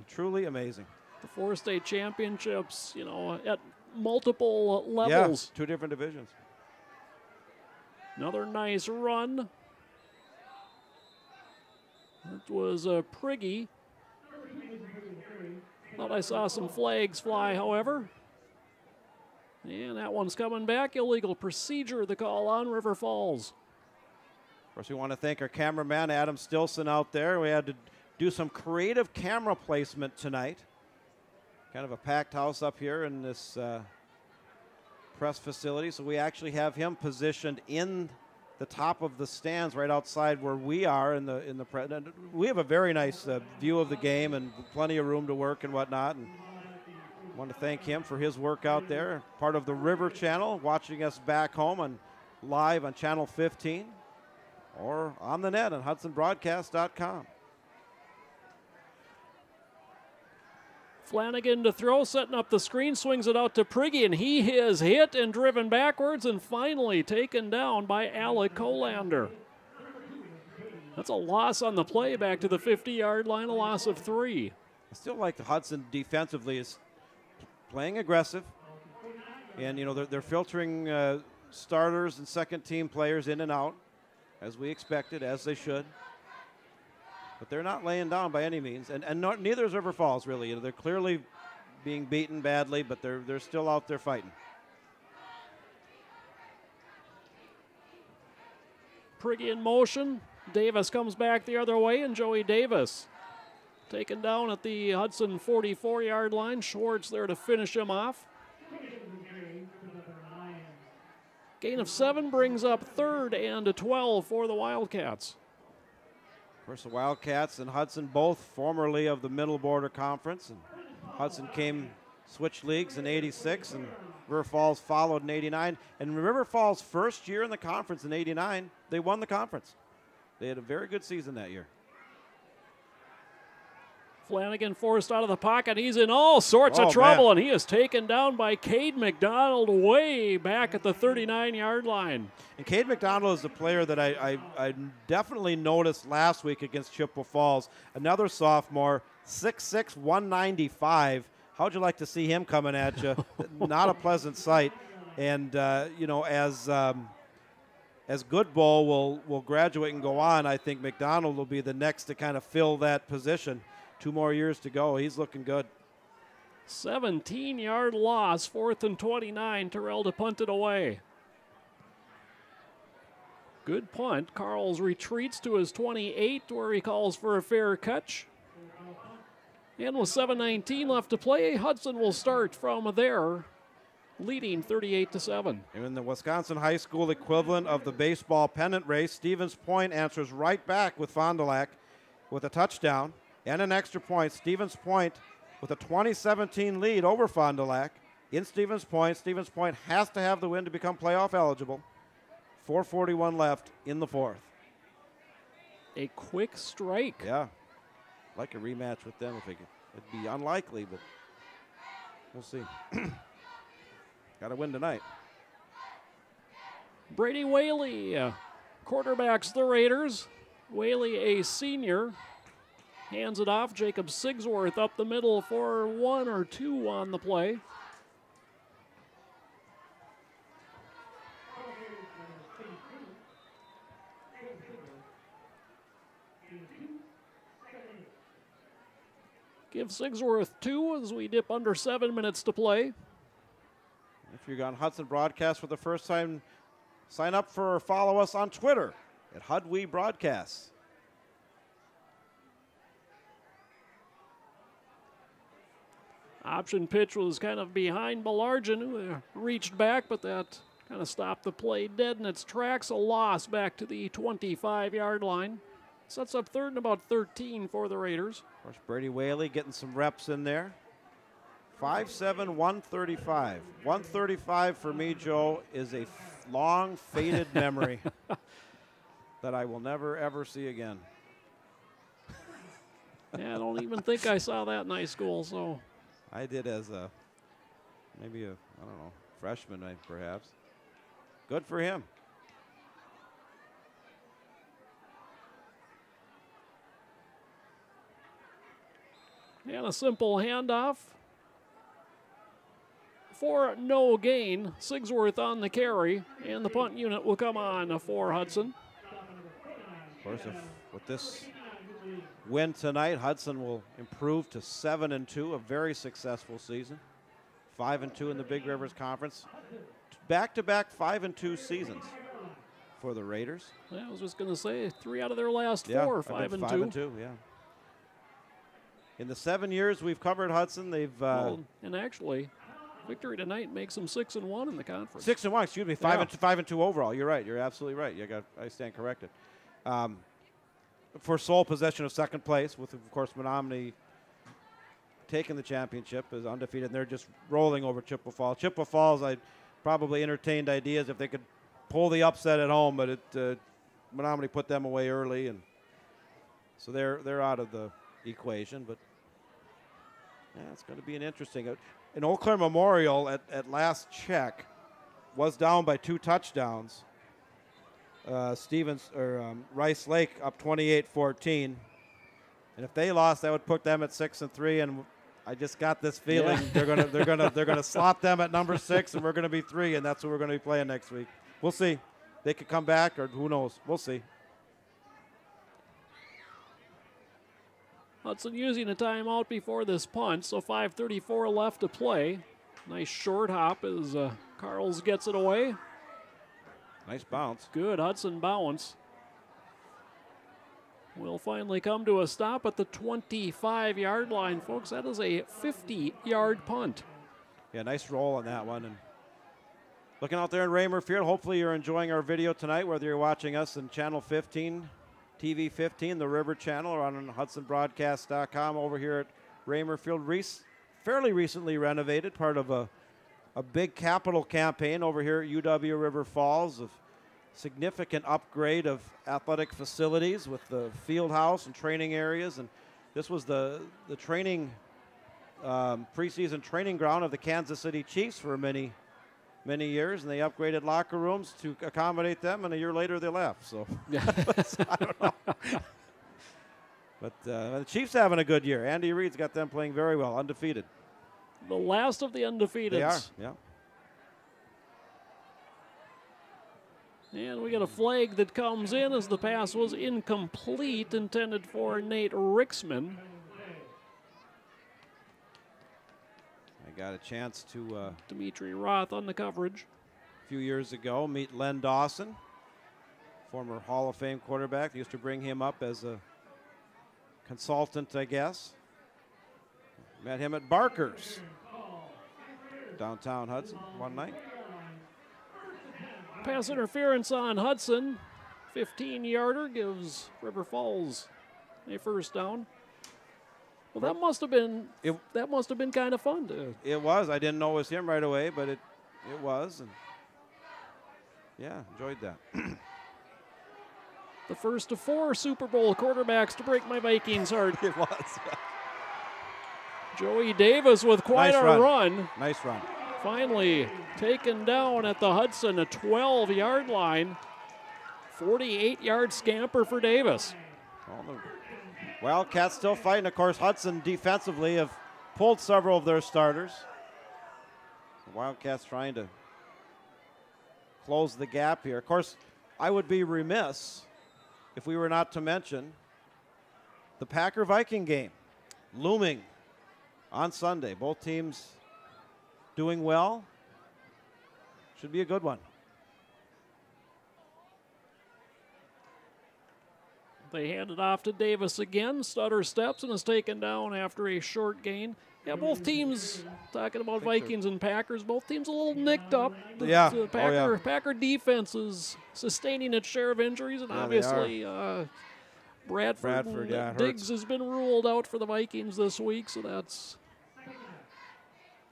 [SPEAKER 2] Truly amazing.
[SPEAKER 1] The 4 state championships, at multiple levels.
[SPEAKER 2] Yeah, 2 different divisions.
[SPEAKER 1] Another nice run. That was Priggy. Thought I saw some flags fly, however. And that one's coming back. Illegal procedure, the call on River Falls.
[SPEAKER 2] Of course, we want to thank our cameraman, Adam Stilson, out there. We had to do some creative camera placement tonight. Kind of a packed house up here in this press facility, so we actually have him positioned in the top of the stands right outside where we are in the press. We have a very nice view of the game and plenty of room to work and whatnot. And I want to thank him for his work out there. Part of the River Channel, watching us back home and live on Channel 15 or on the net on HudsonBroadcast.com.
[SPEAKER 1] Flanagan to throw, setting up the screen, swings it out to Priggy, and he is hit and driven backwards and finally taken down by Alec Colander. That's a loss on the play back to the 50-yard line, a loss of 3.
[SPEAKER 2] I still like the Hudson defensively is playing aggressive, and they're filtering starters and second-team players in and out. as we expected, as they should. But they're not laying down by any means, and neither is River Falls, really. You know, they're clearly being beaten badly, but they're still out there fighting.
[SPEAKER 1] Priggy in motion. Davis comes back the other way, and Joey Davis taken down at the Hudson 44-yard line. Schwartz there to finish him off. Gain of 7 brings up 3rd and 12 for the Wildcats.
[SPEAKER 2] Of course, the Wildcats and Hudson both formerly of the Middle Border Conference. And Hudson switched leagues in '86, and River Falls followed in '89. And River Falls' first year in the conference in '89, they won the conference. They had a very good season that year.
[SPEAKER 1] Flanagan forced out of the pocket. He's in all sorts of trouble,
[SPEAKER 2] man.
[SPEAKER 1] and he is taken down by Cade McDonald way back at the 39-yard line.
[SPEAKER 2] And Cade McDonald is the player that I definitely noticed last week against Chippewa Falls. Another sophomore, 6'6", 195. How'd you like to see him coming at you? Not a pleasant sight. And, you know, as Goodbowl will graduate and go on, I think McDonald will be the next to kind of fill that position. 2 more years to go. He's looking good.
[SPEAKER 1] 17-yard loss, 4th and 29. Terrell to punt it away. Good punt. Carls retreats to his 28 where he calls for a fair catch. And with 7:19 left to play, Hudson will start from there, leading 38-7.
[SPEAKER 2] And in the Wisconsin high school equivalent of the baseball pennant race, Stevens Point answers right back with Fond du Lac with a touchdown and an extra point. Stevens Point with a 2017 lead over Fond du Lac in Stevens Point. Stevens Point has to have the win to become playoff eligible. 4:41 left in the 4th.
[SPEAKER 1] A quick strike.
[SPEAKER 2] Yeah. Like a rematch with them if it could. It'd be unlikely, but we'll see. Got to win tonight.
[SPEAKER 1] Brady Whaley quarterbacks the Raiders. Whaley, a senior, hands it off. Jacob Sigsworth up the middle for 1 or 2 on the play. Give Sigsworth 2 as we dip under 7 minutes to play.
[SPEAKER 2] If you're on Hudson Broadcast for the first time, sign up for or follow us on Twitter at HudWe Broadcasts.
[SPEAKER 1] Option pitch was kind of behind Belargin, who reached back, but that kind of stopped the play dead in its tracks. A loss back to the 25-yard line. Sets up 3rd and about 13 for the Raiders.
[SPEAKER 2] Of course, Brady Whaley getting some reps in there. 5'7", 135. 135 for me, Joe, is a long, faded memory that I will never, ever see again.
[SPEAKER 1] Yeah, I don't even think I saw that in high school, so.
[SPEAKER 2] I did as maybe I don't know, freshman, perhaps. Good for him.
[SPEAKER 1] And a simple handoff for no gain. Sigsworth on the carry, and the punt unit will come on for Hudson.
[SPEAKER 2] Of course, with this win tonight, Hudson will improve to 7-2, a very successful season. 5-2 in the Big Rivers Conference. Back-to-back 5-2 seasons for the Raiders.
[SPEAKER 1] Yeah, I was just going to say 3 out of their last 4, 5-2.
[SPEAKER 2] 5-2, yeah. In the 7 years we've covered Hudson, they've
[SPEAKER 1] and actually, victory tonight makes them 6-1 in the conference.
[SPEAKER 2] 6-1, excuse me, 5-2 overall. You're right. You're absolutely right. I stand corrected. For sole possession of second place, with of course Menominee taking the championship is undefeated, and they're just rolling over Chippewa Falls. Chippewa Falls, I probably entertained ideas if they could pull the upset at home, but Menominee put them away early, and so they're out of the equation. But yeah, it's going to be an interesting. In Eau Claire Memorial, at last check, was down by 2 touchdowns. Rice Lake up 28-14, and if they lost, that would put them at 6-3. And I just got this feeling they're gonna slot them at number 6, and we're gonna be 3, and that's what we're gonna be playing next week. We'll see. they could come back, or who knows? We'll see.
[SPEAKER 1] Hudson using a timeout before this punt, so 5:34 left to play. Nice short hop as Carls gets it away.
[SPEAKER 2] Nice bounce.
[SPEAKER 1] Good Hudson bounce. We'll finally come to a stop at the 25-yard line, folks. That is a 50-yard punt.
[SPEAKER 2] Yeah, nice roll on that one. And looking out there in Raymer Field, hopefully you're enjoying our video tonight, whether you're watching us in Channel 15, TV 15, the River Channel, or on HudsonBroadcast.com over here at Raymer Field. Fairly recently renovated, part of a big capital campaign over here at UW River Falls, of significant upgrade of athletic facilities with the field house and training areas. And this was the training preseason training ground of the Kansas City Chiefs for many years, and they upgraded locker rooms to accommodate them, and a year later they left. So I don't know. But the Chiefs having a good year. Andy Reid's got them playing very well, undefeated.
[SPEAKER 1] The last of the undefeated.
[SPEAKER 2] They are, yeah.
[SPEAKER 1] And we got a flag that comes in as the pass was incomplete, intended for Nate Rixman.
[SPEAKER 2] I got a chance to,
[SPEAKER 1] Dimitri Roth on the coverage.
[SPEAKER 2] a few years ago, meet Len Dawson, former Hall of Fame quarterback. They used to bring him up as a consultant, I guess. Met him at Barker's, downtown Hudson, one night.
[SPEAKER 1] Pass interference on Hudson. 15-yarder gives River Falls a first down. Well, that must have been kind of fun to.
[SPEAKER 2] It was. I didn't know it was him right away, but it was, and yeah, enjoyed that.
[SPEAKER 1] The first of 4 Super Bowl quarterbacks to break my Vikings heart.
[SPEAKER 2] It was.
[SPEAKER 1] Joey Davis with quite
[SPEAKER 2] Nice
[SPEAKER 1] a run.
[SPEAKER 2] Nice run.
[SPEAKER 1] Finally taken down at the Hudson, a 12-yard line. 48-yard scamper for Davis.
[SPEAKER 2] Well, the Wildcats still fighting. Of course, Hudson defensively have pulled several of their starters. The Wildcats trying to close the gap here. Of course, I would be remiss if we were not to mention the Packer-Viking game looming on Sunday. Both teams doing well. Should be a good one.
[SPEAKER 1] They hand it off to Davis again. Stutter steps and is taken down after a short gain. Yeah, both teams, talking about Vikings and Packers, both teams a little nicked up. The Packer defense is sustaining its share of injuries, and obviously Bradford and Diggs has been ruled out for the Vikings this week, so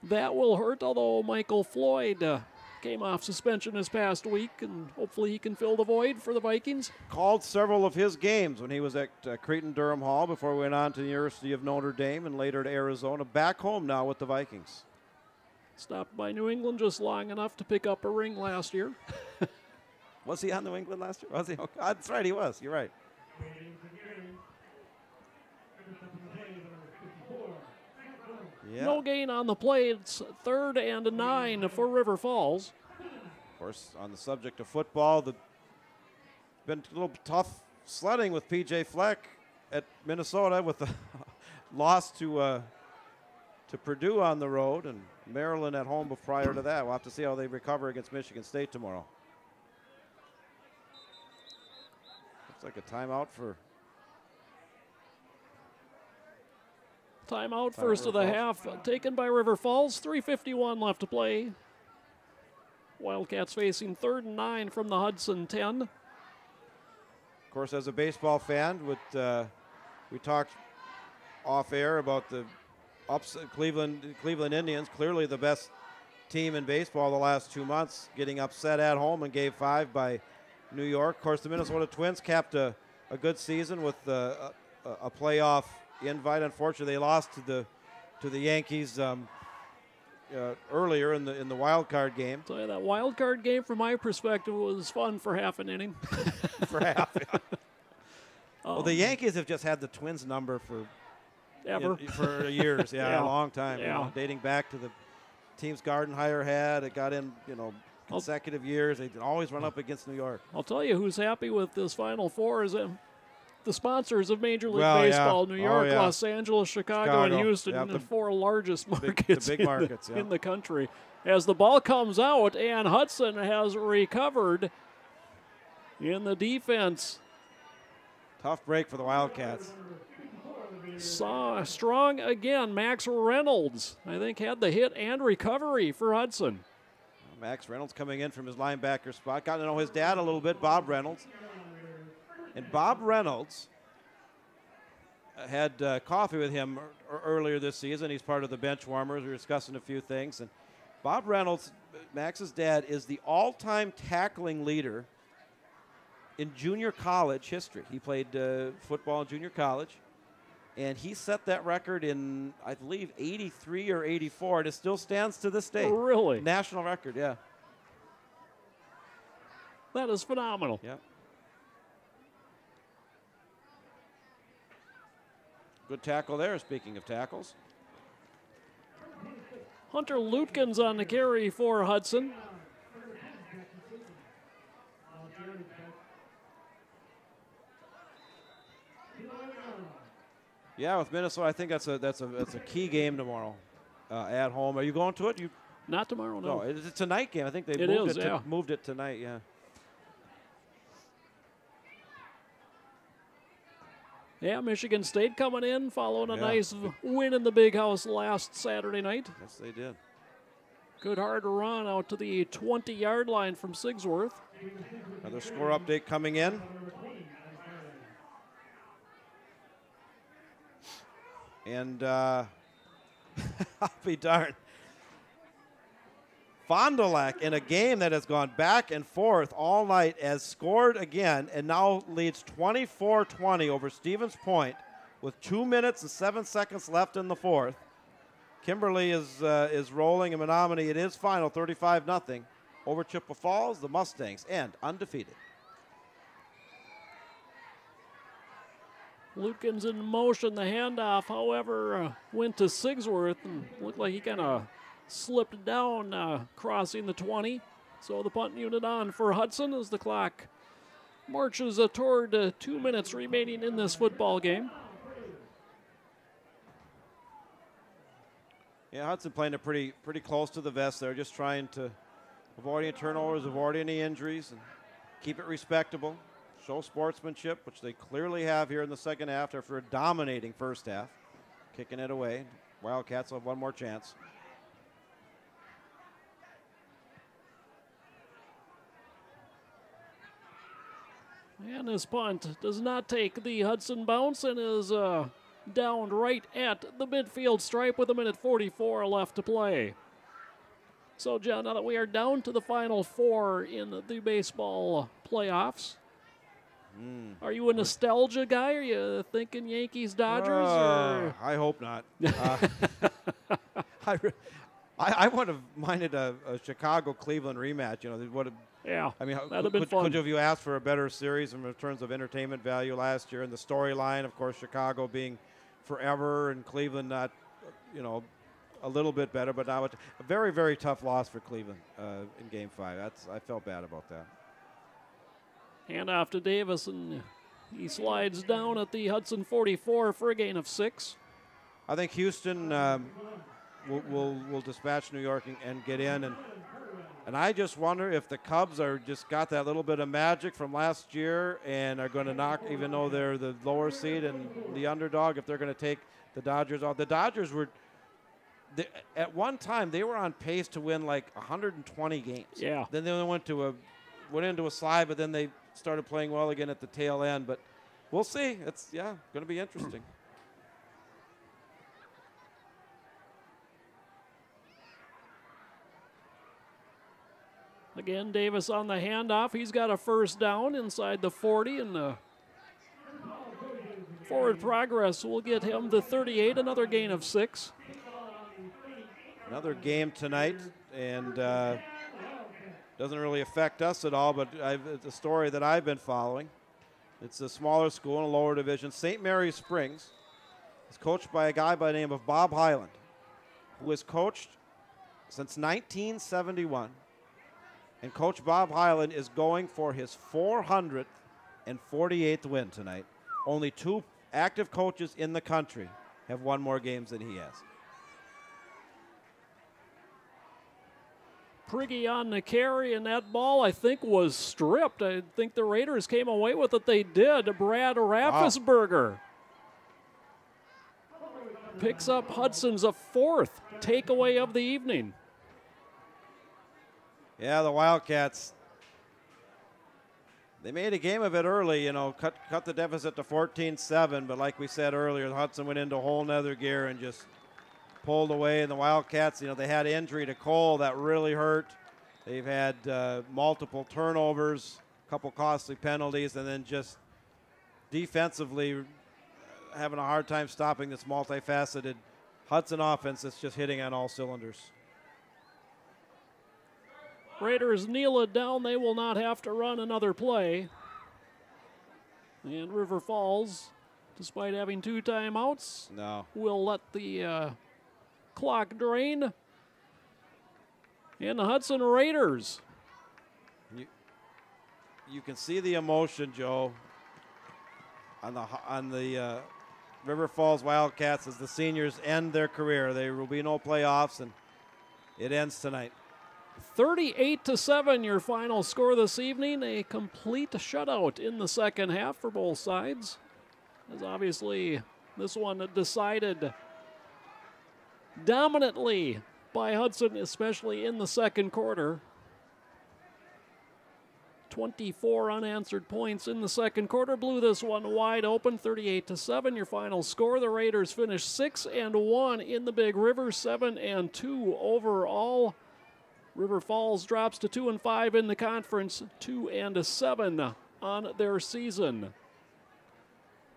[SPEAKER 1] that will hurt, although Michael Floyd came off suspension this past week, and hopefully he can fill the void for the Vikings.
[SPEAKER 2] Called several of his games when he was at Creighton-Durham Hall before we went on to the University of Notre Dame and later to Arizona. Back home now with the Vikings.
[SPEAKER 1] Stopped by New England just long enough to pick up a ring last year.
[SPEAKER 2] Was he on New England last year? Was he? Oh, that's right, he was. You're right. Yeah.
[SPEAKER 1] No gain on the play. It's 3rd and 9 for River Falls.
[SPEAKER 2] Of course, on the subject of football, been a little tough sledding with P.J. Fleck at Minnesota with the loss to Purdue on the road and Maryland at home prior to that. We'll have to see how they recover against Michigan State tomorrow. Looks like a timeout for...
[SPEAKER 1] Timeout, first of the half, taken by River Falls. 3:51 left to play. Wildcats facing 3rd and 9 from the Hudson 10.
[SPEAKER 2] Of course, as a baseball fan, we talked off air about the Cleveland Indians, clearly the best team in baseball the last 2 months, getting upset at home in Game 5 by New York. Of course, the Minnesota Twins capped a good season with a playoff invite. Unfortunately, they lost to the Yankees earlier in the wild card game.
[SPEAKER 1] So that wild card game, from my perspective, was fun for half an inning.
[SPEAKER 2] For half. Yeah. Well, the Yankees have just had the Twins number for years. Yeah, a long time.
[SPEAKER 1] Yeah.
[SPEAKER 2] You know, dating back to the teams Gardenhire had. It got in, consecutive years. They always run up against New York.
[SPEAKER 1] I'll tell you who's happy with this Final Four is the sponsors of Major League
[SPEAKER 2] Well,
[SPEAKER 1] Baseball,
[SPEAKER 2] yeah.
[SPEAKER 1] New York,
[SPEAKER 2] Oh, yeah.
[SPEAKER 1] Los Angeles, Chicago, and Houston,
[SPEAKER 2] Yeah,
[SPEAKER 1] the four largest markets,
[SPEAKER 2] big markets,
[SPEAKER 1] in the country. As the ball comes out, and Hudson has recovered in the defense.
[SPEAKER 2] Tough break for the Wildcats.
[SPEAKER 1] Strong again, Max Reynolds, I think, had the hit and recovery for Hudson.
[SPEAKER 2] Max Reynolds coming in from his linebacker spot. Got to know his dad a little bit, Bob Reynolds. And Bob Reynolds had coffee with him earlier this season. He's part of the bench warmers. We were discussing a few things. And Bob Reynolds, Max's dad, is the all-time tackling leader in junior college history. He played football in junior college. And he set that record in, I believe, 83 or 84, and it still stands to this day.
[SPEAKER 1] Really?
[SPEAKER 2] National record, yeah.
[SPEAKER 1] That is phenomenal.
[SPEAKER 2] Yeah. Good tackle there, speaking of tackles.
[SPEAKER 1] Hunter Lutkins on the carry for Hudson.
[SPEAKER 2] Yeah, with Minnesota, I think that's a key game tomorrow at home. Are you going to it?
[SPEAKER 1] Not tomorrow, no.
[SPEAKER 2] No, it's a night game. I think they moved it tonight. Yeah.
[SPEAKER 1] Yeah, Michigan State coming in following a nice win in the Big House last Saturday night.
[SPEAKER 2] Yes, they did.
[SPEAKER 1] Good hard run out to the 20-yard line from Sigsworth.
[SPEAKER 2] Another score update coming in. And I'll be darned. Fond du Lac, in a game that has gone back and forth all night, has scored again and now leads 24-20 over Stevens Point with 2 minutes and 7 seconds left in the fourth. Kimberly is rolling, and Menominee, it is final, 35-0 over Chippewa Falls. The Mustangs end undefeated.
[SPEAKER 1] Lutkins in motion. The handoff, however, went to Sigsworth and looked like he kind of slipped down crossing the 20. So the punt unit on for Hudson as the clock marches toward 2 minutes remaining in this football game.
[SPEAKER 2] Yeah, Hudson playing it pretty close to the vest there, just trying to avoid any turnovers, avoid any injuries, and keep it respectable. Show sportsmanship, which they clearly have here in the second half after a dominating first half. Kicking it away. Wildcats will have one more chance.
[SPEAKER 1] And his punt does not take the Hudson bounce and is downed right at the midfield stripe with 1:44 left to play. So, John, now that we are down to the final four in the baseball playoffs, are you a nostalgia guy? Are you thinking Yankees, Dodgers?
[SPEAKER 2] I hope not. I would have minded a Chicago-Cleveland rematch. You know, what?
[SPEAKER 1] Yeah,
[SPEAKER 2] I mean,
[SPEAKER 1] that'd have been fun.
[SPEAKER 2] Could you asked for a better series in terms of entertainment value last year? And the storyline, of course, Chicago being forever and Cleveland not, you know, a little bit better. But now it's a very, very tough loss for Cleveland in Game 5. I felt bad about that.
[SPEAKER 1] Handoff to Davis, and he slides down at the Hudson 44 for a gain of 6.
[SPEAKER 2] I think Houston will dispatch New York and get in, and I just wonder if the Cubs are just got that little bit of magic from last year and are going to knock, even though they're the lower seed and the underdog, if they're going to take the Dodgers off. The Dodgers were, at one time, they were on pace to win like 120 games.
[SPEAKER 1] Yeah.
[SPEAKER 2] Then they went into a slide, but then they started playing well again at the tail end. But we'll see. It's going to be interesting.
[SPEAKER 1] Again, Davis on the handoff. He's got a first down inside the 40, and the forward progress will get him to 38, another gain of 6.
[SPEAKER 2] Another game tonight, and doesn't really affect us at all, but it's a story that I've been following. It's a smaller school in a lower division. St. Mary's Springs is coached by a guy by the name of Bob Hyland, who has coached since 1971 And Coach Bob Hyland is going for his 448th win tonight. Only 2 active coaches in the country have won more games than he has.
[SPEAKER 1] Prigge on the carry, and that ball, I think, was stripped. I think the Raiders came away with it. They did. Brad Raffensperger picks up Hudson's 4th takeaway of the evening.
[SPEAKER 2] Yeah, the Wildcats, they made a game of it early, you know, cut the deficit to 14-7, but like we said earlier, Hudson went into a whole nother gear and just pulled away. And the Wildcats, you know, they had injury to Cole that really hurt. They've had multiple turnovers, a couple costly penalties, and then just defensively having a hard time stopping this multifaceted Hudson offense that's just hitting on all cylinders.
[SPEAKER 1] Raiders kneel it down. They will not have to run another play. And River Falls, despite having 2 timeouts, will let the clock drain. And the Hudson Raiders.
[SPEAKER 2] You can see the emotion, Joe, on the River Falls Wildcats as the seniors end their career. There will be no playoffs, and it ends tonight.
[SPEAKER 1] 38-7 your final score this evening. A complete shutout in the second half for both sides. As obviously this one decided dominantly by Hudson, especially in the second quarter. 24 unanswered points in the second quarter blew this one wide open. 38-7 your final score. The Raiders finished 6-1 in the Big River, 7-2 overall. River Falls drops to 2-5 in the conference, 2-7 on their season.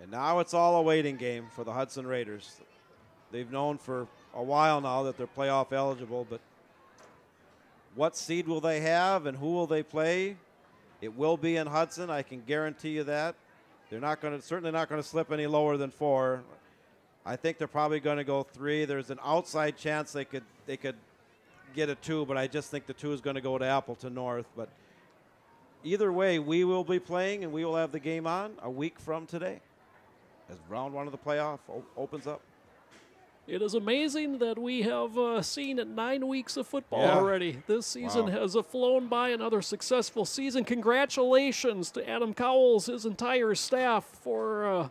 [SPEAKER 2] And now it's all a waiting game for the Hudson Raiders. They've known for a while now that they're playoff eligible, but what seed will they have and who will they play? It will be in Hudson, I can guarantee you that. They're certainly not going to slip any lower than 4. I think they're probably going to go 3. There's an outside chance they could get a 2, but I just think the 2 is going to go to Appleton North. But either way, we will be playing, and we will have the game on a week from today as round 1 of the playoff opens up.
[SPEAKER 1] It is amazing that we have seen 9 weeks of football already. This season has flown by. Another successful season. Congratulations to Adam Cowles, his entire staff, for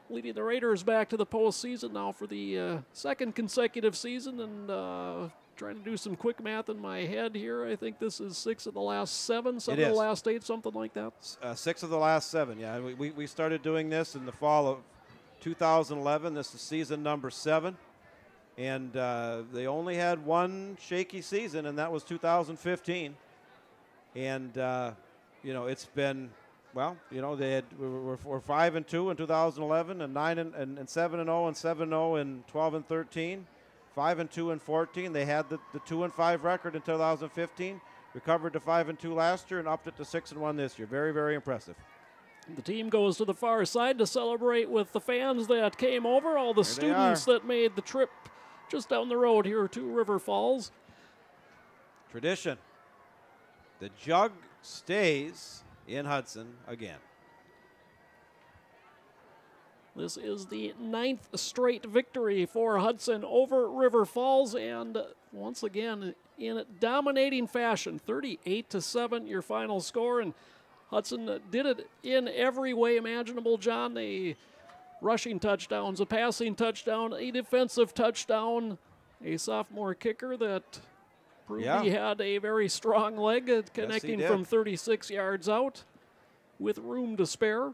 [SPEAKER 1] leading the Raiders back to the postseason now for the 2nd consecutive season. And trying to do some quick math in my head here. I think this is 6 of the last 7, some of the last 8, something like that. 6
[SPEAKER 2] of the last 7, yeah. We started doing this in the fall of 2011. This is season number 7. And they only had one shaky season, and that was 2015. And, you know, it's been, well, you know, they had were 5-2 in 2011, and 7-0, and 7-0 in 12 and 13, 5-2 in 14. They had the 2-5 record in 2015, recovered to 5-2 last year, and upped it to 6-1 this year. Very, very impressive.
[SPEAKER 1] The team goes to the far side to celebrate with the fans that came over, all the students that made the trip just down the road here to River Falls.
[SPEAKER 2] Tradition. The jug stays in Hudson again.
[SPEAKER 1] This is the 9th straight victory for Hudson over River Falls, and once again in dominating fashion. 38-7 your final score, and Hudson did it in every way imaginable, John. They rushing touchdowns, a passing touchdown, a defensive touchdown, a sophomore kicker that proved he had a very strong leg, connecting from 36 yards out with room to spare.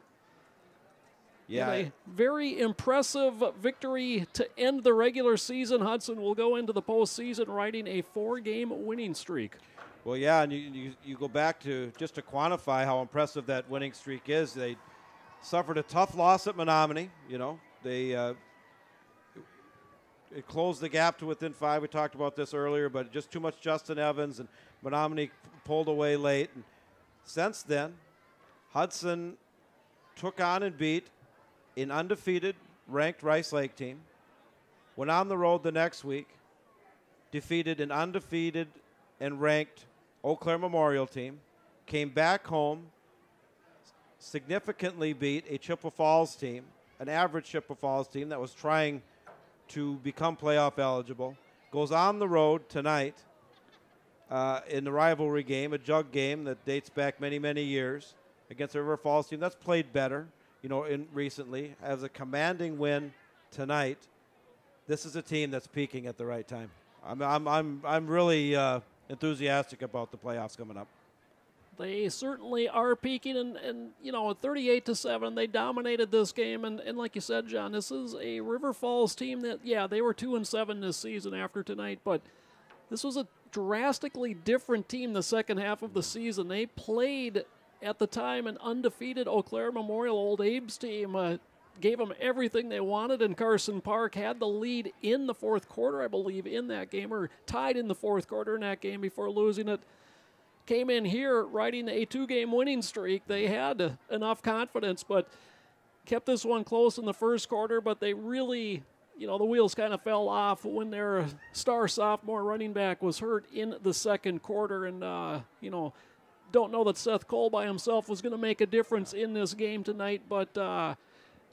[SPEAKER 1] Yeah, and a very impressive victory to end the regular season. Hudson will go into the postseason riding a 4-game winning streak.
[SPEAKER 2] Well, yeah, and you go back to just to quantify how impressive that winning streak is. They suffered a tough loss at Menominee. You know, it closed the gap to within 5. We talked about this earlier, but just too much Justin Evans, and Menominee pulled away late. And since then, Hudson took on and beat an undefeated ranked Rice Lake team, went on the road the next week, defeated an undefeated and ranked Eau Claire Memorial team, came back home, significantly beat a Chippewa Falls team, an average Chippewa Falls team that was trying to become playoff eligible, goes on the road tonight in the rivalry game, a jug game that dates back many, many years against a River Falls team that's played better, recently, has a commanding win tonight. This is a team that's peaking at the right time. I'm really enthusiastic about the playoffs coming up.
[SPEAKER 1] They certainly are peaking, and 38-7, they dominated this game. And like you said, John, this is a River Falls team that, they were 2-7 this season after tonight, but this was a drastically different team the second half of the season. They played at the time an undefeated Eau Claire Memorial Old Abe's team. Gave them everything they wanted in Carson Park, had the lead in the fourth quarter, I believe, in that game, or tied in the fourth quarter in that game before losing it. Came in here riding a 2-game winning streak. They had enough confidence, but kept this one close in the first quarter, but they really, the wheels kind of fell off when their star sophomore running back was hurt in the second quarter, and, don't know that Seth Cole by himself was going to make a difference in this game tonight, but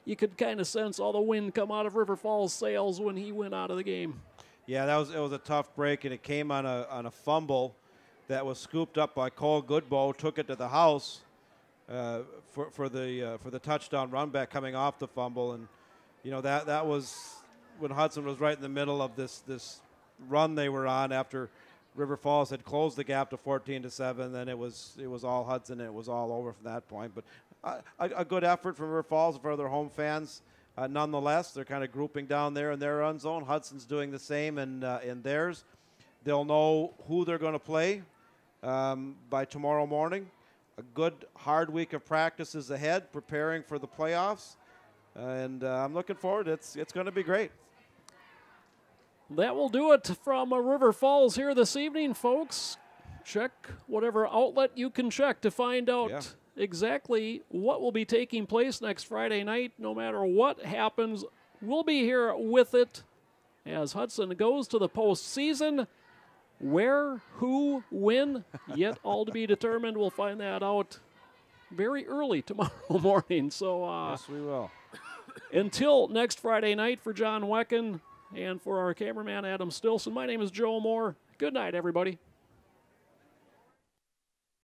[SPEAKER 1] you could kind of sense all the wind come out of River Falls' sails when he went out of the game.
[SPEAKER 2] Yeah, it was a tough break, and it came on a fumble that was scooped up by Cole Goodbow, took it to the house for the touchdown run back coming off the fumble, and that was when Hudson was right in the middle of this run they were on after River Falls had closed the gap to 14-7. Then it was all Hudson, and it was all over from that point. But a good effort from River Falls for their home fans. Nonetheless, they're kind of grouping down there in their own zone. Hudson's doing the same in theirs. They'll know who they're going to play by tomorrow morning. A good, hard week of practices ahead, preparing for the playoffs. And I'm looking forward. It's going to be great.
[SPEAKER 1] That will do it from River Falls here this evening, folks. Check whatever outlet you can check to find out exactly what will be taking place next Friday night. No matter what happens, we'll be here with it as Hudson goes to the postseason. Where, who, when, yet all to be determined. We'll find that out very early tomorrow morning. So
[SPEAKER 2] yes, we will.
[SPEAKER 1] Until next Friday night, for John Wecken and for our cameraman Adam Stilson, my name is Joe Moore. Good night, everybody.